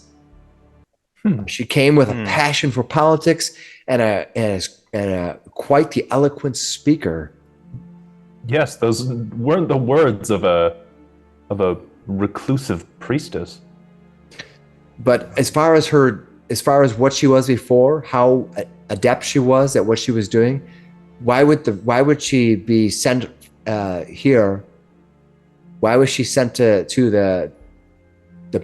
She came with a passion for politics and a quite the eloquent speaker. Yes, those weren't the words of a reclusive priestess. But as far as what she was before, how adept she was at what she was doing, why would she be sent here? Why was she sent to the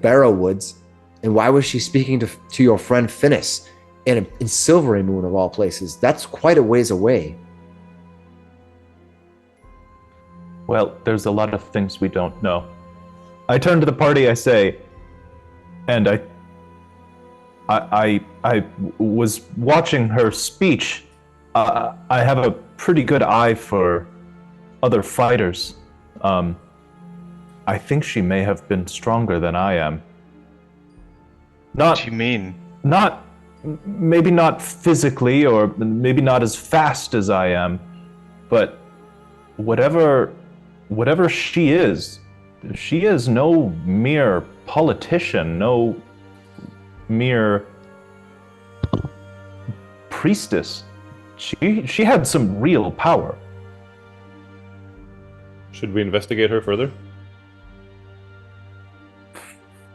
Barrow Woods, and why was she speaking to your friend Finis in Silvery Moon of all places? That's quite a ways away. Well, there's a lot of things we don't know. I turn to the party, I say, and I was watching her speech. I have a pretty good eye for other fighters. I think she may have been stronger than I am. What do you mean? Not maybe not physically, or maybe not as fast as I am, but whatever she is no mere politician, no mere priestess. She had some real power. Should we investigate her further?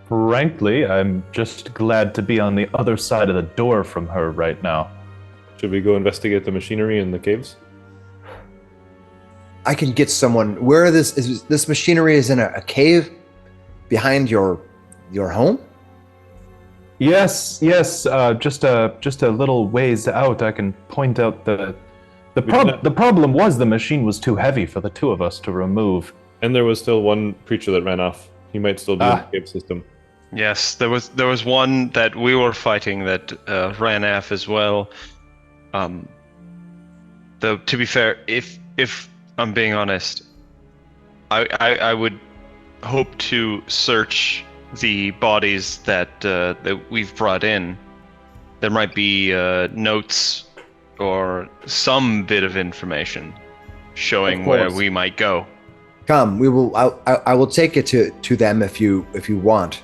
Frankly, I'm just glad to be on the other side of the door from her right now. Should we go investigate the machinery in the caves? I can get someone. Where this machinery is in a cave behind your home? Yes. Just a little ways out. I can point out the problem was the machine was too heavy for the two of us to remove. And there was still one creature that ran off. He might still be in the cave system. Yes, there was one that we were fighting that ran off as well. Though to be fair, if I'm being honest, I would hope to search the bodies that we've brought in. There might be notes or some bit of information showing where we might go. Come, we will. I will take it to them if you want.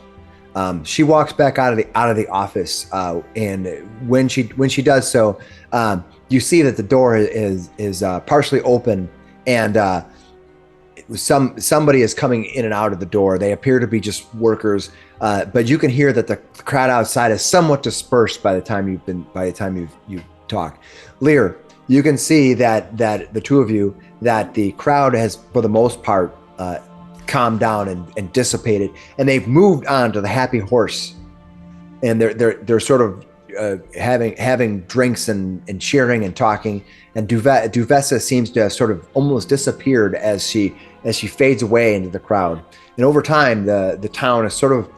She walks back out of the office, and when she does so, you see that the door is partially open, and somebody is coming in and out of the door. They appear to be just workers, but you can hear that the crowd outside is somewhat dispersed by the time you've talked. Lear, you can see that the two of you, that the crowd has, for the most part, calmed down and dissipated, and they've moved on to the Happy Horse, and they're sort of having drinks and cheering and talking. And Duvessa seems to have sort of almost disappeared as she fades away into the crowd. And over time, the town is sort of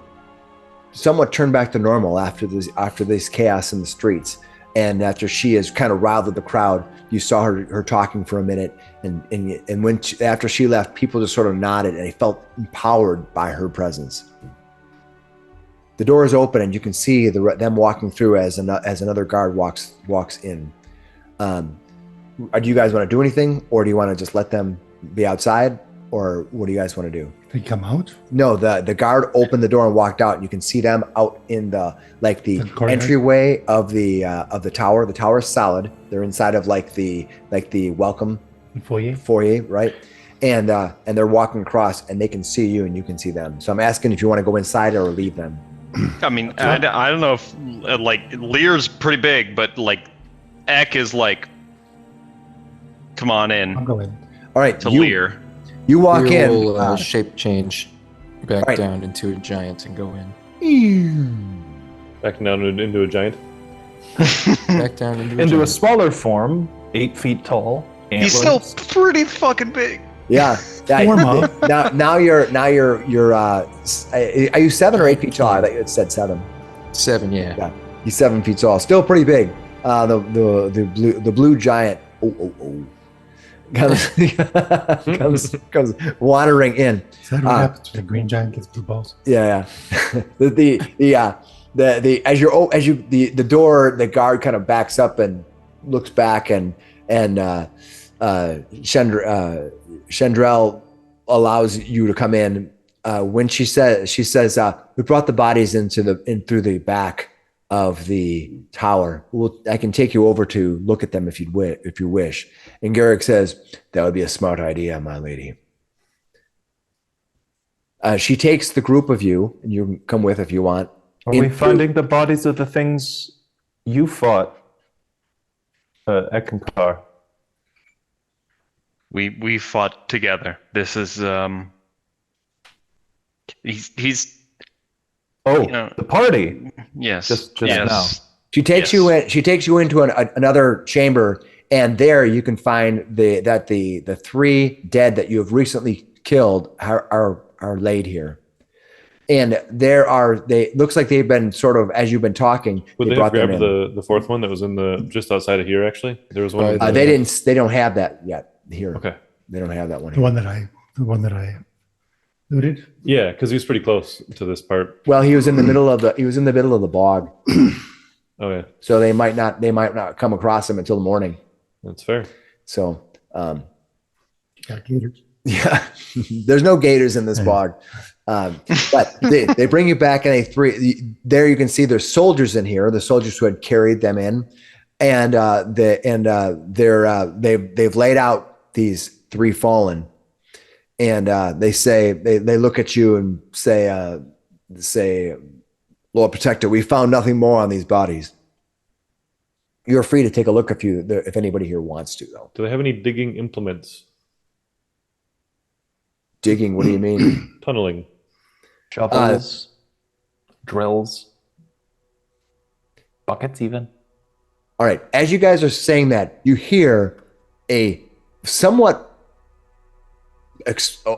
somewhat turned back to normal after this chaos in the streets. And after she has kind of riled the crowd, you saw her talking for a minute, and when after she left, people just sort of nodded and they felt empowered by her presence. The door is open and you can see them walking through as another guard walks in. Do you guys want to do anything, or do you want to just let them be outside, or what do you guys want to do? They come out? No, the guard opened the door and walked out, and you can see them out in the entryway of the tower. The tower is solid. They're inside of the welcome foyer, right? And they're walking across, and they can see you, and you can see them. So I'm asking if you want to go inside or leave them. I mean, I don't know if Lear's pretty big, but Eck is come on in. I'll go in. All right, to Lear. You walk Lear in. will shape change back right. down into a giant and go in. Back down into a giant. Back down into Into a giant. smaller form, 8 feet tall. He's still pretty fucking big. Yeah. Warm up. Now you're are you 7 or 8 feet tall? I thought you had said 7. 7, yeah. Yeah. He's 7 feet tall. Still pretty big. The blue giant comes wandering in. Is that what happens when a green giant gets blue balls? Yeah. The door, the guard kind of backs up and looks back, and Chandrell allows you to come in. When she says, we brought the bodies in through the back of the tower. I can take you over to look at them if you wish. And Garrick says, that would be a smart idea, my lady. She takes the group of you, and you can come with if you want. Are we finding the bodies of the things you fought, Eckankar? We fought together. This is he's the party. Yes. Just yes. now. She takes you in. She takes you into another chamber, and there you can find the 3 dead that you have recently killed are laid here. And looks like they've been sort of, as you've been talking. Would they brought have them grabbed in. the 4th one that was in just outside of here? Actually, there was one. They don't have that yet here. Okay. They don't have that one. The one that I looted. Yeah, because he was pretty close to this part. Well, he was in the middle of the bog. Okay, so they might not come across them until the morning. that's fair. So Got gators. yeah, there's no gators in this bog. But they bring you back, and there you can see there's soldiers in here, the soldiers who had carried them in, and they've laid out these 3 fallen, and they look at you and say, Lord Protector, we found nothing more on these bodies. You're free to take a look if anybody here wants to, though. Do they have any digging implements? Digging? What do you mean? Tunneling. Shovels, drills, buckets, even. All right. As you guys are saying that, you hear a somewhat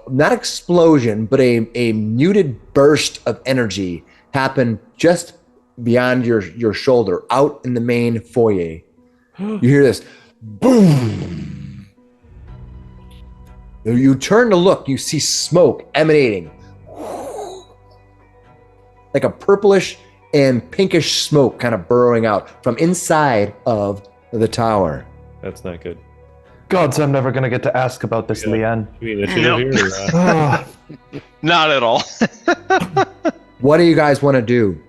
not explosion, but a muted burst of energy happen just beyond your shoulder, out in the main foyer. You hear this boom. You turn to look, you see smoke emanating, like a purplish and pinkish smoke kind of burrowing out from inside of the tower. That's not good. Gods, I'm never gonna get to ask about this, Leanne. Do we initiative here? Not at all. What do you guys want to do?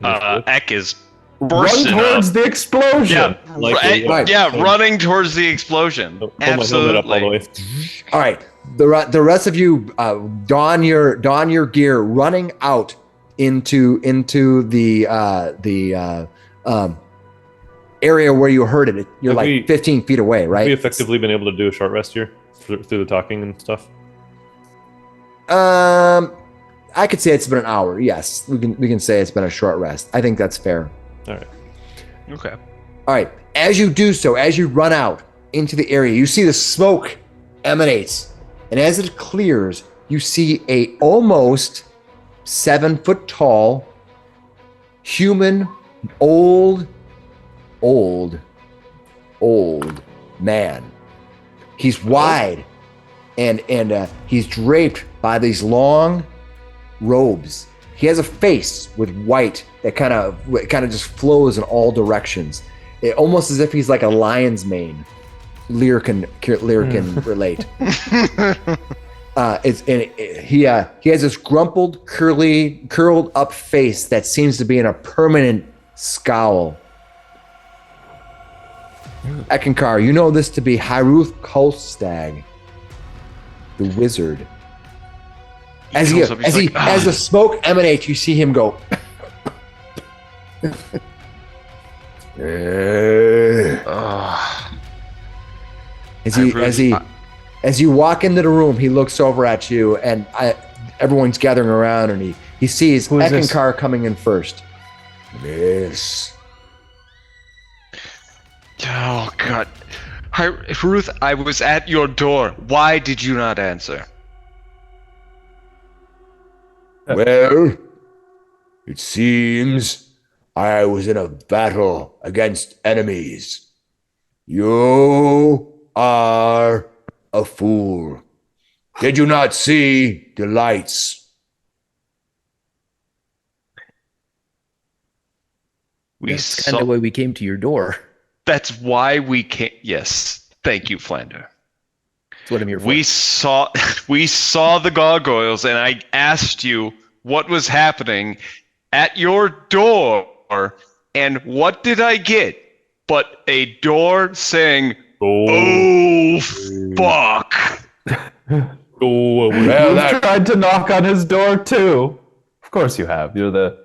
Eck is Run bursting towards up. the explosion. Like, Right. Running towards the explosion. Pull my helmet up all the way. All right, the rest of you don your gear, running out into the area where you heard it. You're Have like we- 15 feet away, Have we right? effectively been able to do a short rest here through the talking and stuff? I could say it's been an hour. Yes, we can say it's been a short rest. I think that's fair. All right. Okay. All right. As you do so, as you run out into the area, you see the smoke emanates, and as it clears, you see a almost 7-foot tall human, old man. He's wide, and he's draped by these long robes. He has a face with white that kind of just flows in all directions. Almost as if he's like a lion's mane. Lear can relate. He has this curled up face that seems to be in a permanent scowl. Eckankar, you know this to be Hyruth Kolstag, the wizard. As the smoke emanates, you see him go. As you walk into the room, he looks over at you, and everyone's gathering around, and he sees Eckankar coming in first. Yes. Oh God, Ruth, I was at your door. Why did you not answer? Well, it seems I was in a battle against enemies. You are a fool. Did you not see the lights? That's kind of why we came to your door. That's why we came. Yes, thank you, Flander. That's what I'm here for. We saw the gargoyles, and I asked you what was happening at your door, and what did I get? But a door saying, "Oh fuck." Oh, You've tried to knock on his door too. Of course you have. You're the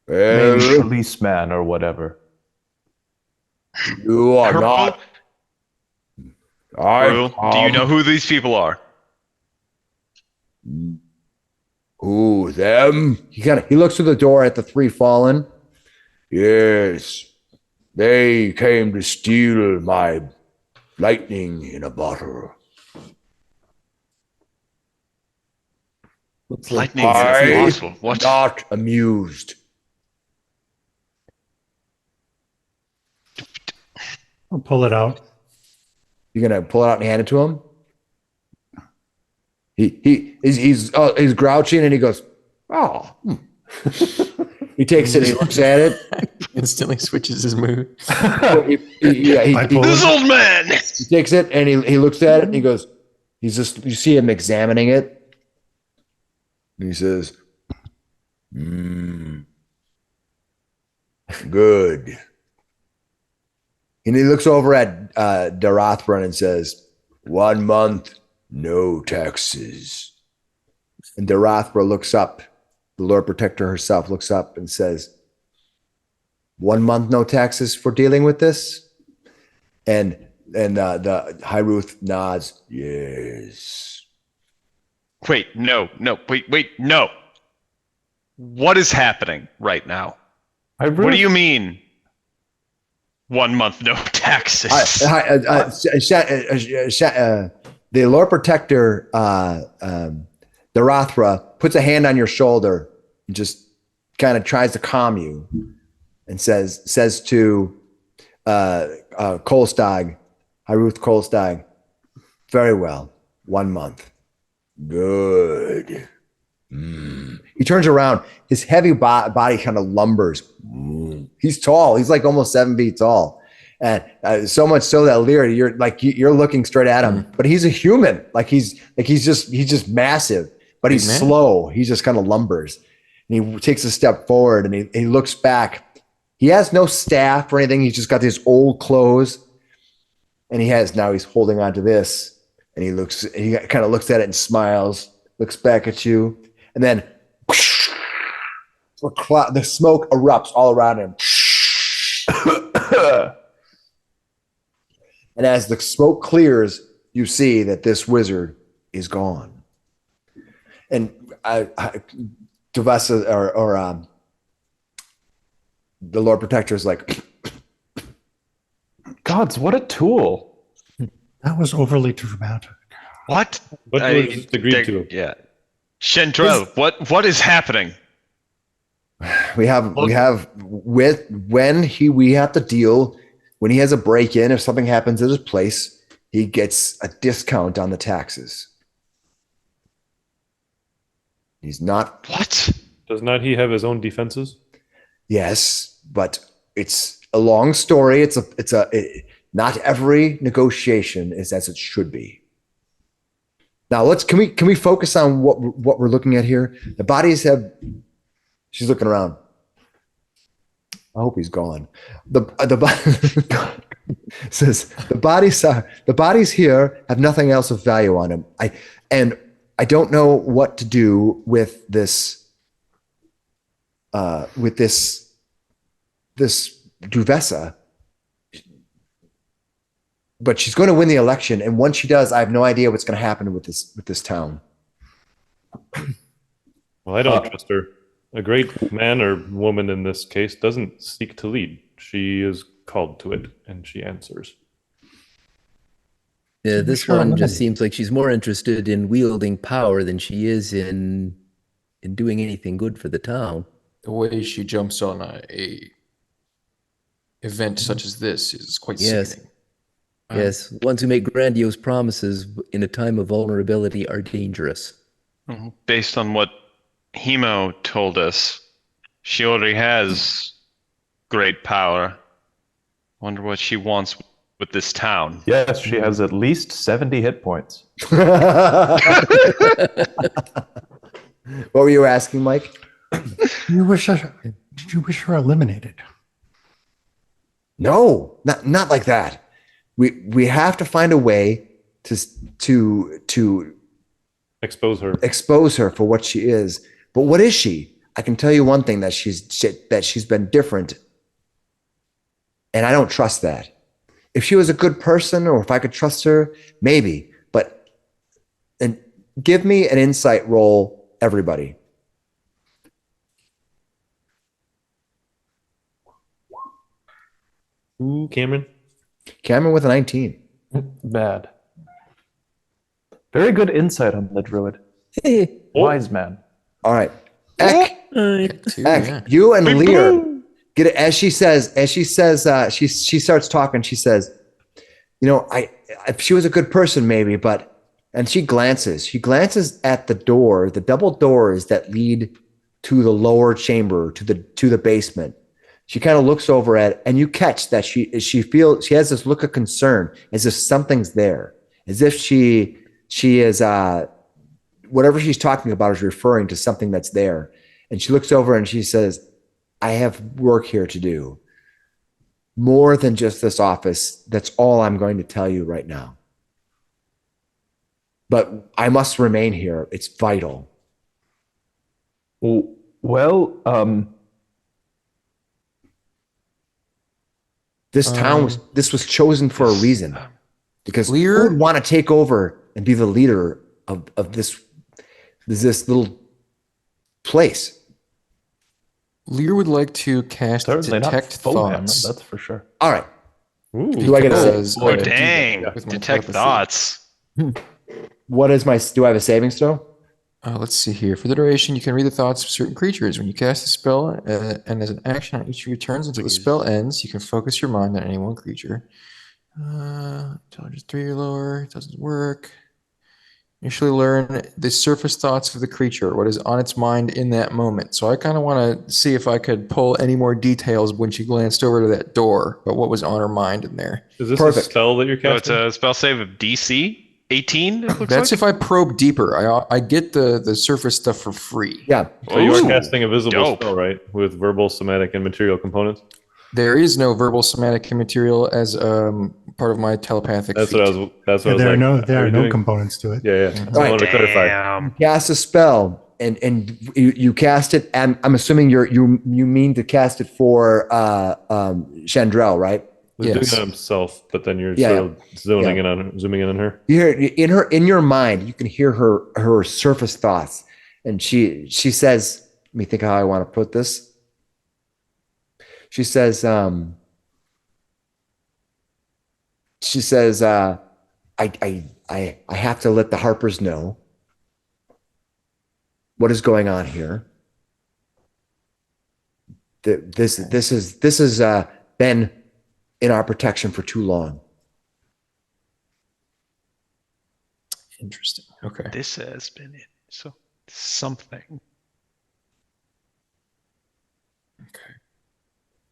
main policeman or whatever. You are not. Earl, do you know who these people are? Who, them? He looks through the door at the 3 fallen. Yes, they came to steal my lightning in a bottle. Lightning is possible. What? Not amused. I'll pull it out. You're gonna pull it out and hand it to him. He's grouching, and he goes, "Oh, He takes it, he looks at it. Instantly switches his mood. He Bipolar. This old man. he takes it and he looks at it and he goes, you see him examining it. And he says, good. And he looks over at Darathron and says, 1 month, no taxes. And Darathra looks up, the Lord Protector herself looks up and says, 1 month, no taxes for dealing with this? And the High Ruth nods, yes. Wait, no. What is happening right now? What do you mean? 1 month, no taxes. The Lord Protector, Darathra, puts a hand on your shoulder and just kind of tries to calm you, and says to Kolstag, Hyruth Kolstag, very well, 1 month. Good. He turns around. His heavy body kind of lumbers. He's tall. He's like almost 7 feet tall, and so much so that Lear, you're looking straight at him, but he's a human. He's just massive, but he's slow. He just kind of lumbers, and he takes a step forward, and he looks back. He has no staff or anything. He's just got these old clothes, and he's holding on to this, and he kind of looks at it and smiles, looks back at you, and then the smoke erupts all around him. And as the smoke clears, you see that this wizard is gone. And Duvessa or the Lord Protector is like, Gods, what a tool. That was overly dramatic. What? What was agreed to? Yeah. Shendro, what is happening? we have to deal when he has a break-in. If something happens at his place, he gets a discount on the taxes. He's not. What? Does not he have his own defenses? Yes, but it's a long story. Not every negotiation is as it should be. Now can we focus on what we're looking at here? The bodies have. She's looking around. I hope he's gone. Says the bodies here have nothing else of value on them. I don't know what to do with this Duvessa, but she's going to win the election, and once she does, I have no idea what's going to happen with this town. Well, I don't trust her. A great man or woman in this case doesn't seek to lead. She is called to it, and she answers. Yeah, this one just seems like she's more interested in wielding power than she is in doing anything good for the town. The way she jumps on a event such as this is quite sickening. Yes, ones who make grandiose promises in a time of vulnerability are dangerous. Based on what Hemo told us, she already has great power. Wonder what she wants with this town. Yes, she has at least 70 hit points. What were you asking, Mike? Did you wish her eliminated? No, not like that. We have to find a way to Expose her for what she is. But what is she? I can tell you one thing, that she's been different, and I don't trust that. If she was a good person, or if I could trust her, maybe. But and give me an insight roll, everybody. Ooh, Cameron with a 19. Bad. Very good insight on the druid. Wise man. All right. Eck, you and Lear get it. As she she starts talking. She says, if she was a good person, maybe, but, and she glances at the door, the double doors that lead to the lower chamber, to the basement. She kind of looks over at it, and you catch that she has this look of concern, as if something's there, as if she is whatever she's talking about is referring to something that's there. And she looks over and she says, I have work here to do. More than just this office. That's all I'm going to tell you right now. But I must remain here. It's vital. Well, this town was chosen for a reason, because who Lear? would want to take over and be the leader of this little place? Lear would like to cast certainly not Detect Fohammer, Thoughts. that's for sure. All right. Ooh. Do I get a Because, Oh, uh, dang. with my Detect telepathy. thoughts. What is do I have a savings throw? Let's see here. For the duration, you can read the thoughts of certain creatures. When you cast a spell, and as an action on each of your turns until the spell ends, you can focus your mind on any one creature. Intelligence 3 or lower. It doesn't work. Initially learn the surface thoughts of the creature, what is on its mind in that moment. So I kind of want to see if I could pull any more details when she glanced over to that door, but what was on her mind in there. Is this Perfect. a spell that you're So it's casting? a spell save of DC 18. It looks That's like. if I probe deeper. I get the surface stuff for free. Yeah. So you are Ooh, casting a visible dope. spell, right? With verbal, somatic, and material components? There is no verbal, somatic, and material as part of my telepathic. That's feat. what I was. That's what I was There are like. there are are you no doing? components to it. Yeah, yeah. I wanted to clarify. Damn. Cast a spell, and you cast it. And I'm assuming you mean to cast it for Chandrell, right? He's Yes. doing it himself, but then you're Yeah, sort of zooming in on her. You hear in your mind, you can hear her surface thoughts, and she says, "Let me think how I want to put this." She says, I have to let the Harpers know what is going on here. This has been in our protection for too long. Interesting. Okay. This has been it. So something.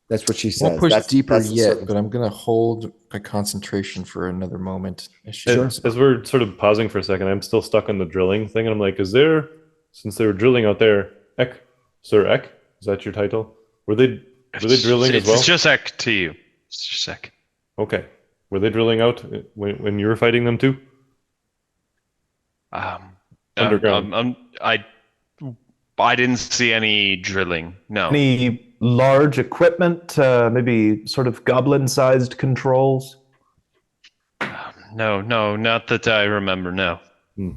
That's what she says. Won't push That's- deeper that's the yet, circumstance. but I'm gonna hold my concentration for another moment. As we're sort of pausing for a second, I'm still stuck on the drilling thing, and I'm like, since they were drilling out there, Sir Eck, is that your title? Were they drilling as well? It's just Ek to you. It's just Ek. Okay. Were they drilling out when you were fighting them too? Underground. I didn't see any drilling. No. Any large equipment, maybe sort of goblin-sized controls? No, not that I remember. No. They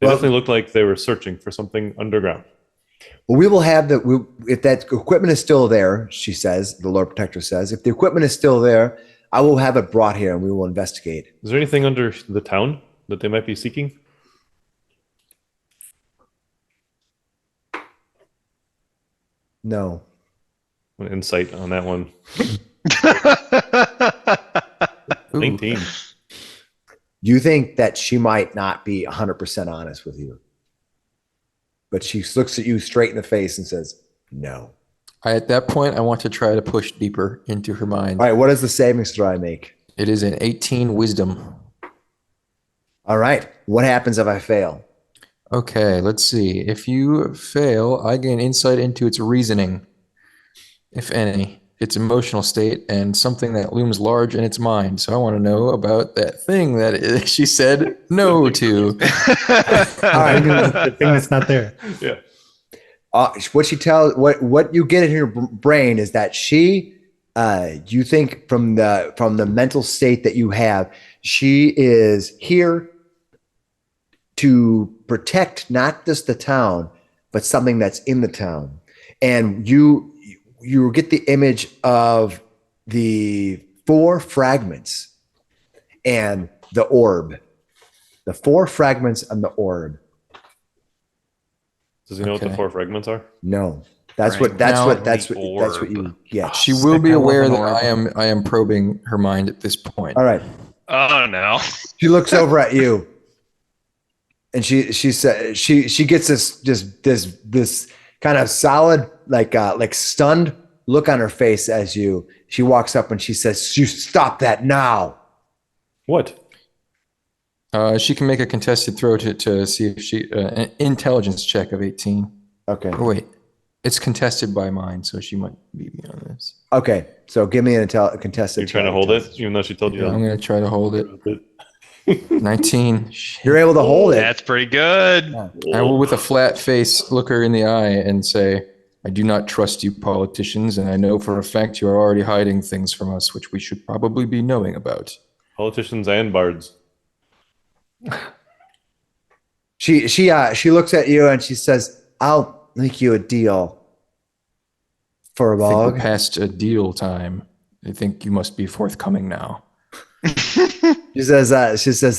definitely looked like they were searching for something underground. Well, we will have if that equipment is still there, she says, the Lord Protector says, if the equipment is still there, I will have it brought here and we will investigate. Is there anything under the town that they might be seeking? No. An insight on that one. 19. You think that she might not be 100% honest with you. But she looks at you straight in the face and says, no. At that point, I want to try to push deeper into her mind. All right, what does the savings throw I make? It is an 18 wisdom. All right, what happens if I fail? Okay, let's see. If you fail, I gain insight into its reasoning, if any, its emotional state, and something that looms large in its mind. So I want to know about that thing that she said no to. All right, The thing that's not there. Yeah. What you get in your brain is that she, you think from the mental state that you have, she is here to protect not just the town, but something that's in the town. And you get the image of the 4 fragments and the orb. The 4 fragments and the orb. Does he know what the Okay. 4 fragments are? No. That's Right. what Orb. you get. She will be aware that orb. I am probing her mind at this point. All right. Oh no. She looks over at you, and she says she gets this kind of solid, like stunned look on her face as she walks up and she says, "You stop that now." What? She can make a contested throw to see if she an intelligence check of 18. Okay. Oh wait, it's contested by mine, so she might beat me on this. Okay. So give me a contested. You're trying to hold it, even though she told you I'm that. gonna try to hold it. 19. Shit. You're able to hold it. That's pretty good. I will, with a flat face, look her in the eye and say, "I do not trust you politicians, and I know for a fact you are already hiding things from us, which we should probably be knowing about." Politicians and bards. She looks at you and she says, "I'll make you a deal for a I think bog." we're past a deal time. I think you must be forthcoming now. She says,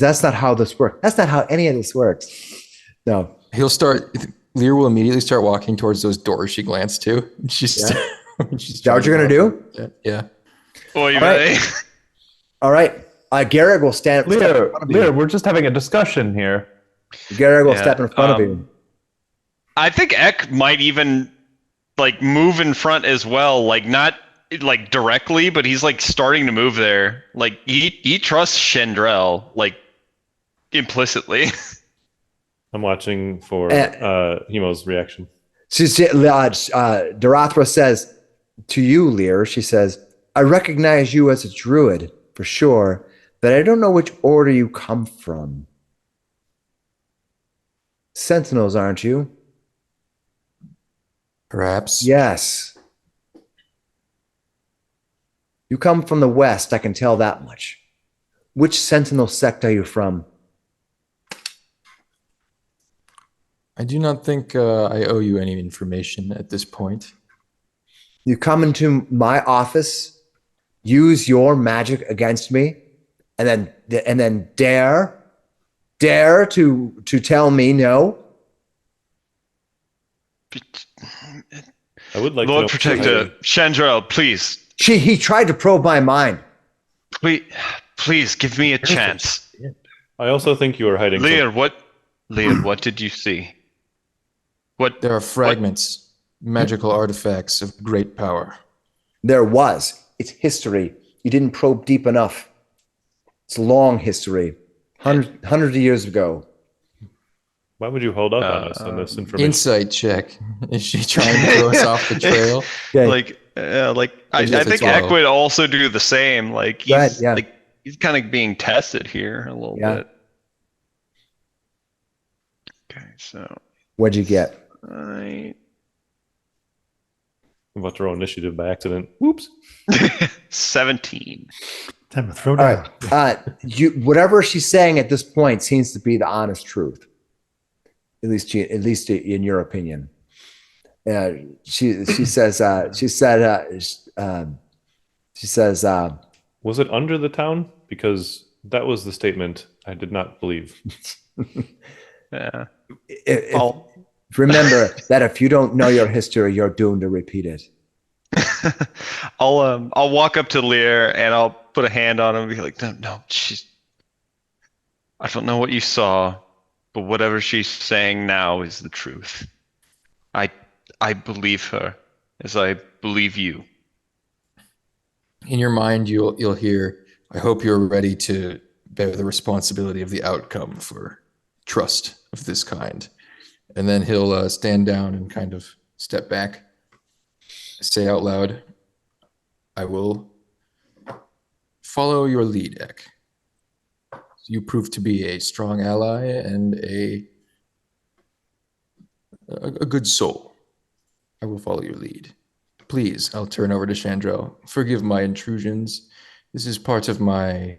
"That's not how this works. That's not how any of this works." No. Lear will immediately start walking towards those doors she glanced to. She's Is that what you're gonna do? Yeah. Oy All right. vey. All right. Garrett will step in Lear, front of you. Lear, we're just having a discussion here. Garrett will Yeah, step in front of you. I think Eck might even like move in front as well, like not like directly, but he's like starting to move there. Like he trusts Chandrel like implicitly. I'm watching for Eh. Hemo's reaction. Darathra says to you, Lear, she says, "I recognize you as a druid for sure, but I don't know which order you come from. Sentinels, aren't you?" Perhaps. "Yes. You come from the west, I can tell that much. Which Sentinel sect are you from?" I do not think I owe you any information at this point. "You come into my office, use your magic against me, and then dare to tell me no?" I would like Lord to know. Protector, Chandrel, please, He tried to probe my mind. please give me a chance. I also think you are hiding. Lear, what did you see? What? There are fragments, magical artifacts of great power. There was. It's history. You didn't probe deep enough. It's a long history. Hundreds of years ago. Why would you hold up on us on this information? Insight check. Is she trying to throw us off the trail? Okay. I Yes, think it's Eck low. would also do the same. Like Go ahead, he's yeah. he's kind of being tested here a little Yeah. bit. Okay, so What'd you get? I I'm about to roll initiative by accident. Whoops. 17. Time to throw All down. right. Whatever she's saying at this point seems to be the honest truth. At least in your opinion. She says Was it under the town? Because that was the statement I did not believe. Yeah. if- remember that if you don't know your history, you're doomed to repeat it. I'll walk up to Lear and I'll put a hand on him and be like, no, I don't know what you saw, but whatever she's saying now is the truth. I believe her as I believe you. In your mind, you'll hear, "I hope you're ready to bear the responsibility of the outcome for trust of this kind." And then he'll stand down and kind of step back, say out loud, "I will follow your lead, Eck. You prove to be a strong ally and a good soul. I will follow your lead. Please," I'll turn over to Chandrel, "forgive my intrusions. This is part of my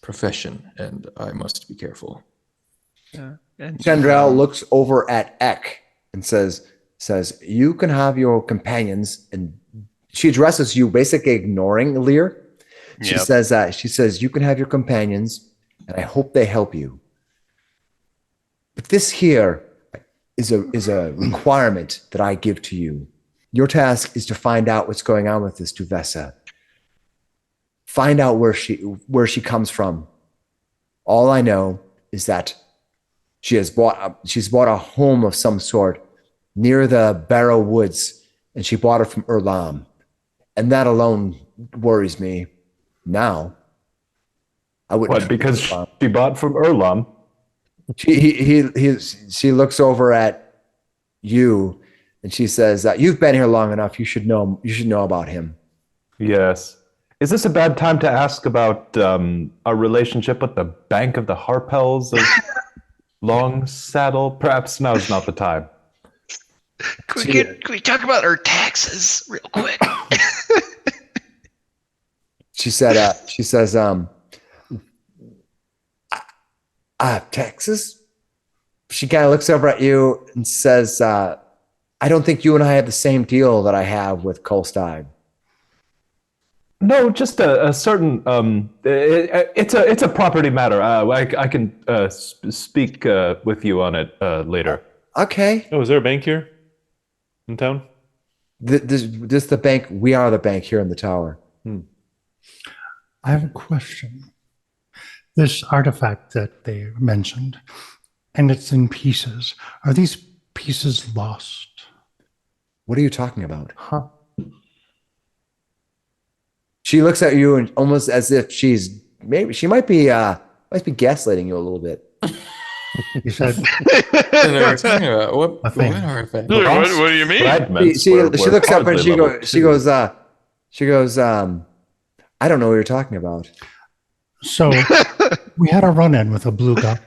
profession, and I must be careful." Chandrel looks over at Eck and says, "You can have your companions." And she addresses you, basically ignoring Lear. She Yep. says that you can have your companions, and I hope they help you. But this here is a requirement that I give to you. Your task is to find out what's going on with this Duvessa. Find out where she comes from. All I know is that she's bought a home of some sort near the Barrow Woods, and she bought it from Erlam. And that alone worries me. Now, I wouldn't. What? Because she bought from Erlam. She looks over at you, and she says, "You've been here long enough. You should know. You should know about him." Yes. Is this a bad time to ask about our relationship with the Bank of the Harpels of Long Saddle? Perhaps now's not the time. Can we talk about our taxes real quick? She says, Texas? She kind of looks over at you and says, I don't think you and I have the same deal that I have with Kolstag. No, just a certain. It's a property matter. I can speak with you on it later. Okay. Oh, is there a bank here in town? This the bank. We are the bank here in the tower. I have a question. This artifact that they mentioned, and it's in pieces. Are these pieces lost? What are you talking about? Huh? She looks at you and almost as if she might be gaslighting you a little bit. You said I don't know what you're talking about. What artifact? What do you mean? She looks up and she goes, I don't know what you're talking about. so. We had a run-in with a blue goblin.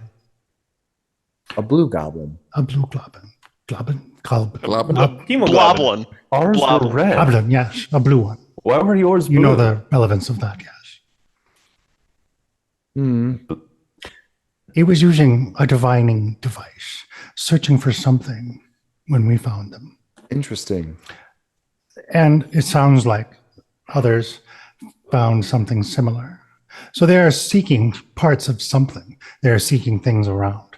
A blue goblin. A blue goblin. Goblin. Bloblin. Ours were red. Goblin. Yes, a blue one. Why were yours blue? You know the relevance of that, yes. It was using a divining device, searching for something when we found them. Interesting. And it sounds like others found something similar. So they are seeking parts of something. They are seeking things around.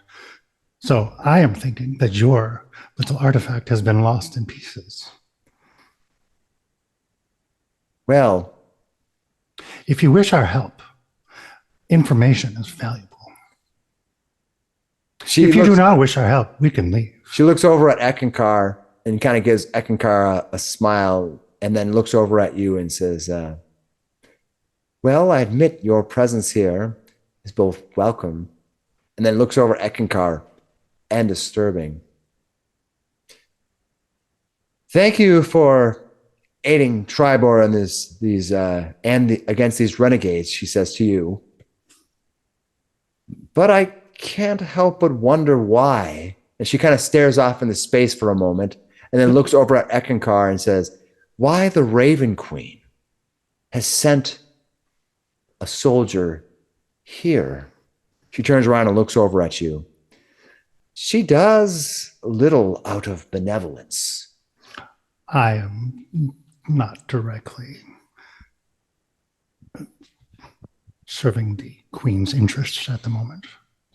So I am thinking that your little artifact has been lost in pieces. Well, If you wish our help, information is valuable. If you do not wish our help, we can leave. She looks over at Eckankar and kind of gives Eckankar a smile and then looks over at you and says, well, I admit your presence here is both welcome and then looks over at Eckankar and disturbing. Thank you for aiding Triboar in against these renegades, she says to you. But I can't help but wonder why. And she kind of stares off into space for a moment and then looks over at Eckankar and says, why the Raven Queen has sent a soldier here. She turns around and looks over at you. She does little out of benevolence. I am not directly serving the Queen's interests at the moment.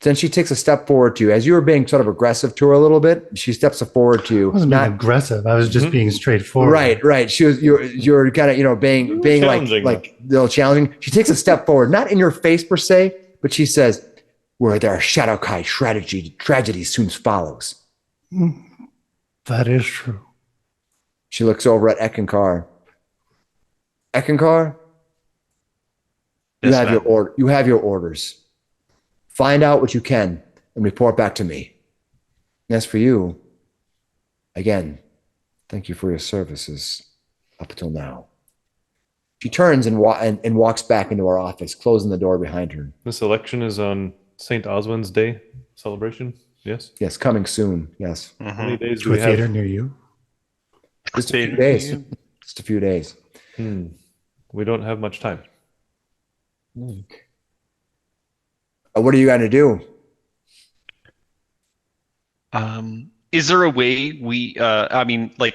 Then she takes a step forward to you. As you were being sort of aggressive to her a little bit, she steps forward to you. I wasn't being aggressive. I was just being straightforward. Right. You're kind of, being like a little challenging. She takes a step forward, not in your face per se, but she says, where there are Shadowkai tragedy soon follows. That is true. She looks over at Eckankar. Eckankar, you have your orders. Find out what you can and report back to me. And as for you, again, thank you for your services up until now. She turns and walks back into our office, closing the door behind her. This election is on St. Oswald's Day celebration, yes? Yes, coming soon, yes. How many days do To a we have? theater near you. Just a few days. Just a few days. We don't have much time. What are you going to do? Is there a way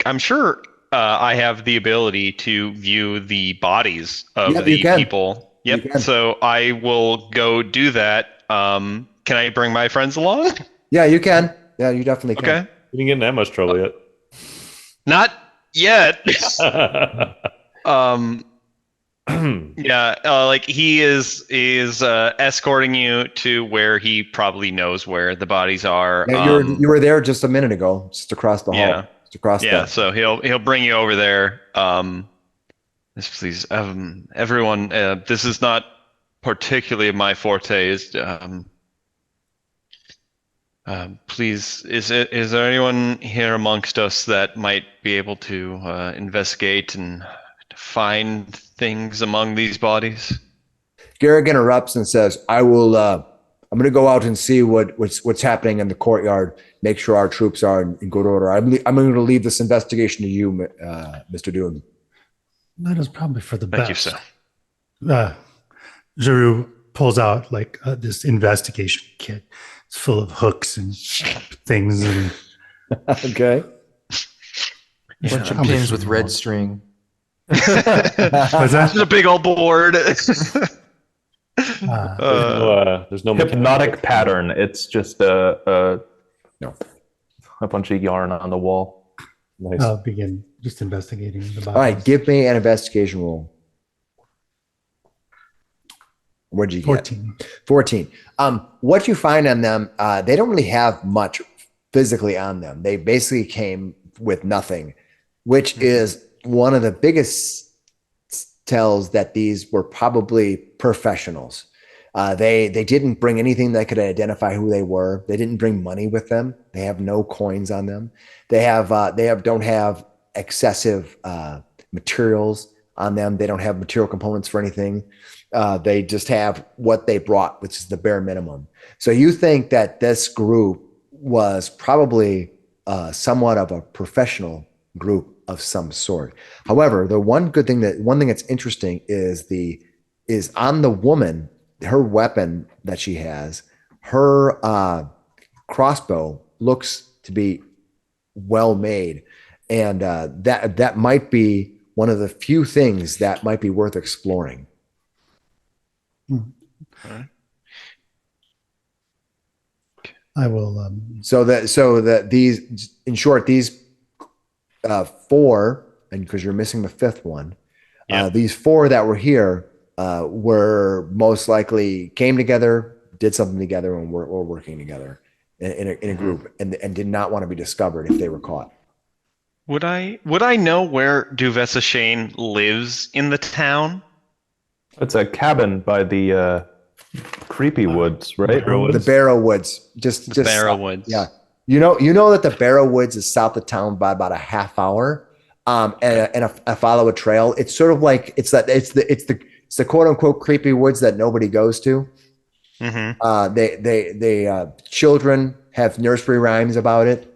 I'm sure I have the ability to view the bodies of the people. Yep. So I will go do that. Can I bring my friends along? Yeah, you can. Yeah, you definitely can. Okay. You didn't get in that much trouble yet. Not yet. Yeah, like he is escorting you to where he probably knows where the bodies are. Yeah, you were there just a minute ago, just across the hall. Yeah. Just across Yeah, the. so he'll bring you over there. Yes, please, everyone. This is not particularly my forte. Please, is there anyone here amongst us that might be able to investigate and find things among these bodies? Garrick interrupts and says, "I will. I'm going to go out and see what's happening in the courtyard. Make sure our troops are in good order. I'm going to leave this investigation to you, Mr. Dune." That is probably for the Thank you, best. sir. Giroux pulls out like this investigation kit. It's full of hooks and things and Okay. Bunch of pins with red string. what's that? It's a big old board. There's no Hypnotic pattern. It's just a bunch of yarn on the wall. Nice. I'll begin just investigating the bodies. All right. Give me an investigation roll. What'd you get? 14. 14. What you find on them, they don't really have much physically on them. They basically came with nothing, which is one of the biggest tells that these were probably professionals. They didn't bring anything that could identify who they were. They didn't bring money with them. They have no coins on them. They don't have excessive materials on them. They don't have material components for anything. They just have what they brought, which is the bare minimum. So you think that this group was probably somewhat of a professional group of some sort. However, the one thing that's interesting is on the woman, her weapon that she has, her crossbow looks to be well made, and that might be one of the few things that might be worth exploring. I will. So that these, in short, these four, and because you're missing the fifth one, these four that were here were most likely came together, did something together, and were working together in a group, and did not want to be discovered if they were caught. Would I know where Duvessa Shane lives in the town? It's a cabin by the creepy woods, right? The Barrow Woods, just Barrow Woods. Yeah, you know that the Barrow Woods is south of town by about a half hour, and I follow a trail. It's sort of like it's the quote unquote creepy woods that nobody goes to. Mm-hmm. They children have nursery rhymes about it.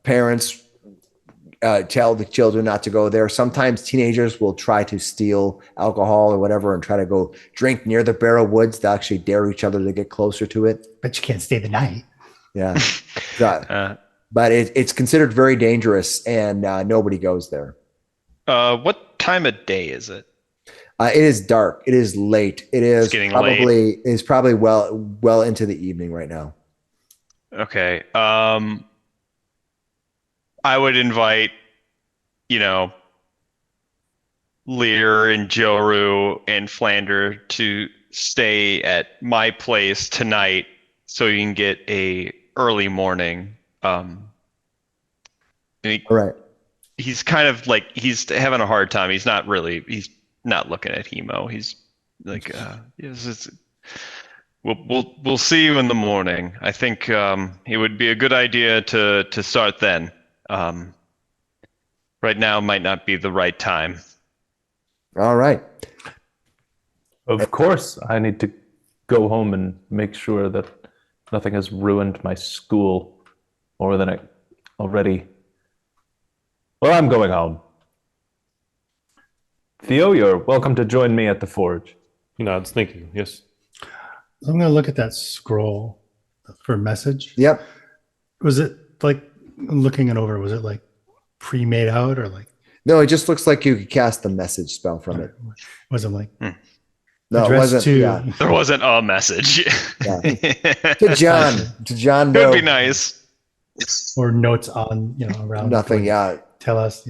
Parents tell the children not to go there. Sometimes teenagers will try to steal alcohol or whatever and try to go drink near the Barrow Woods to actually dare each other to get closer to it. But you can't stay the night. Yeah. But it's considered very dangerous, and nobody goes there. What time of day is it? It is dark. It is late. It's getting probably well into the evening right now. Okay. I would invite, Lear and Joru and Flander to stay at my place tonight so you can get a early morning. All right. He's kind of like, he's having a hard time. He's not looking at Hemo. He's like, we'll see you in the morning. I think it would be a good idea to start then. Right now might not be the right time. All right. Of course, I need to go home and make sure that nothing has ruined my school more than it already. Well, I'm going home. Theo, you're welcome to join me at the forge. He nods. Thank you. Yes. I'm going to look at that scroll for message. Yep. Was it like looking it over? Was it like pre-made out or like? No, it just looks like you could cast the message spell from it. Was it like? No, it wasn't. Yeah. There wasn't a message. Yeah. To John. Could be nice. Or notes on, around. Nothing. Like, Yeah. Tell us.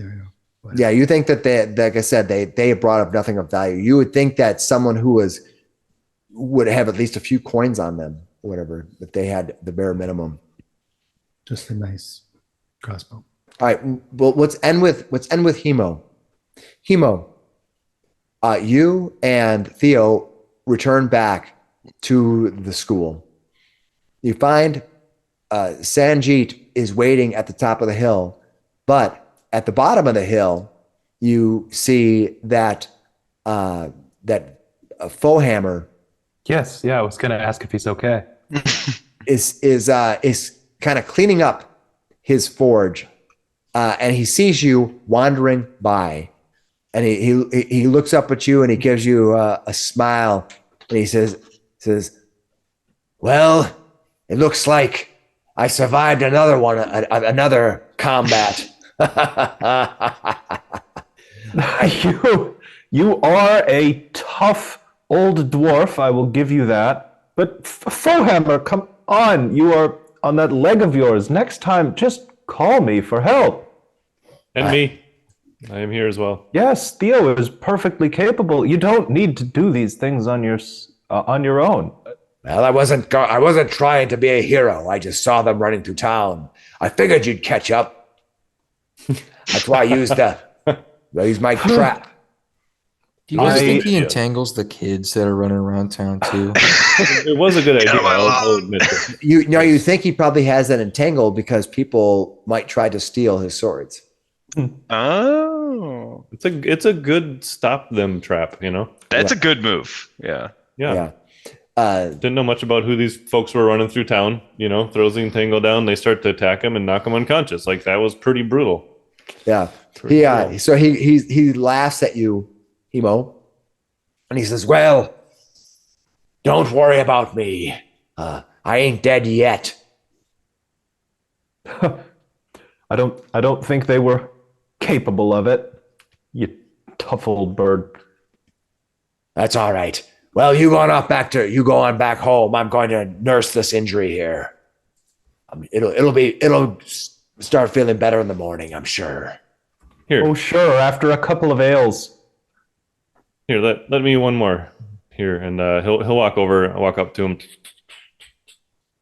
Yeah, you think that they, like I said, they brought up nothing of value. You would think that someone who would have at least a few coins on them, or whatever, if they had the bare minimum. Just a nice crossbow. All right. Well, let's end with Hemo. Hemo, you and Theo return back to the school. You find Sanjeet is waiting at the top of the hill, but at the bottom of the hill, you see that Fohammer Yes, yeah, I was gonna ask if he's okay. is kind of cleaning up his forge, and he sees you wandering by, and he looks up at you and he gives you a smile, and he says, "Well, it looks like I survived another combat." You are a tough old dwarf, I will give you that. But Fohammer, come on, you are on that leg of yours. Next time, just call me for help. And me. I am here as well. Yes, Theo is perfectly capable. You don't need to do these things on your own. Well, I wasn't trying to be a hero. I just saw them running through town. I figured you'd catch up. That's why I used my trap. Do you guys think he entangles the kids that are running around town too? It was a good idea. I'll admit it. You think he probably has that entangled because people might try to steal his swords. Oh, It's a good stop them trap, you know? that's a good move. Yeah. Yeah. Didn't know much about who these folks were running through town, you know, throws the entangle down, they start to attack him and knock him unconscious. Like, that was pretty brutal. Yeah. So he laughs at you, Hemo, and he says, "Well, don't worry about me. I ain't dead yet." I don't think they were capable of it. You tough old bird. That's all right. Well, you go on back home. I'm going to nurse this injury here. It'll start feeling better in the morning, I'm sure. Here. Oh, sure, after a couple of ales. Here, let me one more here, and he'll walk up to him.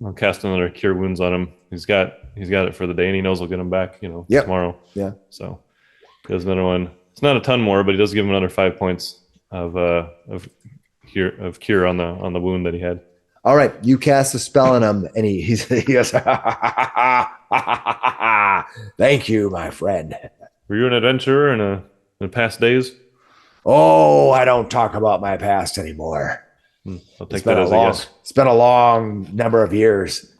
I'll cast another Cure Wounds on him. He's got it for the day, and he knows he'll get him back, tomorrow. Yeah. So he does another one. It's not a ton more, but he does give him another 5 points of cure on the wound that he had. All right, you cast a spell on him, and he goes, "Thank you, my friend." Were you an adventurer in past days? Oh, I don't talk about my past anymore. I'll take that as a yes. It's been a long number of years.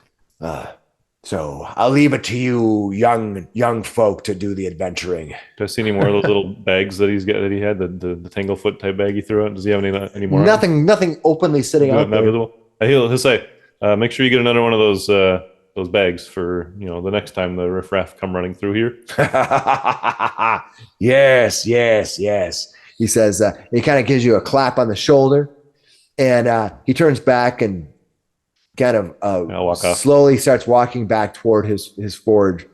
So I'll leave it to you young folk to do the adventuring. Do I see any more of those little bags that he had, the Tanglefoot type bag he threw out? Does he have any more? Nothing openly sitting out there. Visible? He'll say, make sure you get another one of those bags for the next time the riffraff come running through here. Yes. He says, he kind of gives you a clap on the shoulder, and he turns back and kind of slowly starts walking back toward his forge.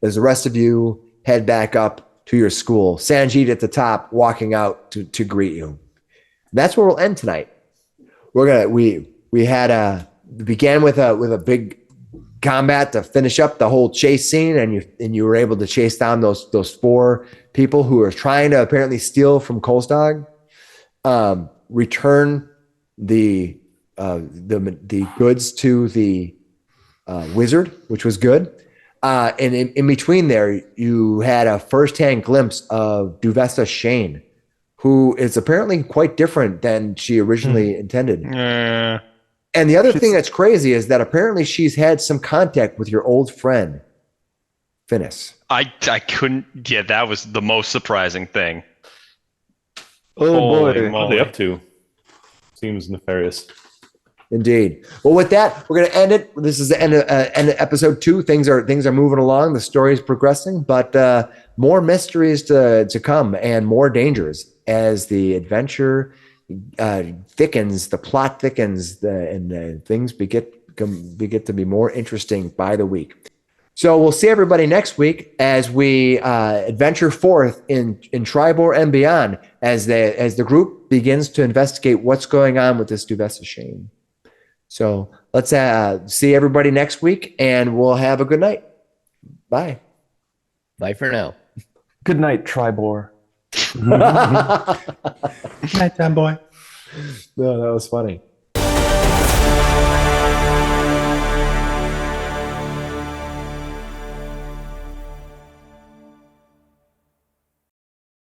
As the rest of you head back up to your school, Sanjeet at the top walking out to greet you. That's where we'll end tonight. We began with a big combat to finish up the whole chase scene, and you were able to chase down those four people who are trying to apparently steal from Kolstag, return the goods to the wizard, which was good. And in between there, you had a firsthand glimpse of Duvesta Shane, who is apparently quite different than she originally intended. And the other thing that's crazy is that apparently she's had some contact with your old friend, Finis. I couldn't. Yeah, that was the most surprising thing. Oh boy, what are they up to? Seems nefarious. Indeed. Well, with that, we're going to end it. This is the end of episode 2. Things are moving along. The story is progressing, but more mysteries to come and more dangers as the adventure thickens, the plot thickens, and things begin to be more interesting by the week. So we'll see everybody next week as we adventure forth in Triboar and beyond as the group begins to investigate what's going on with this Duvessa Shane. So let's see everybody next week, and we'll have a good night. Bye. Bye for now. Good night, Triboar. Nighttime boy. No, that was funny.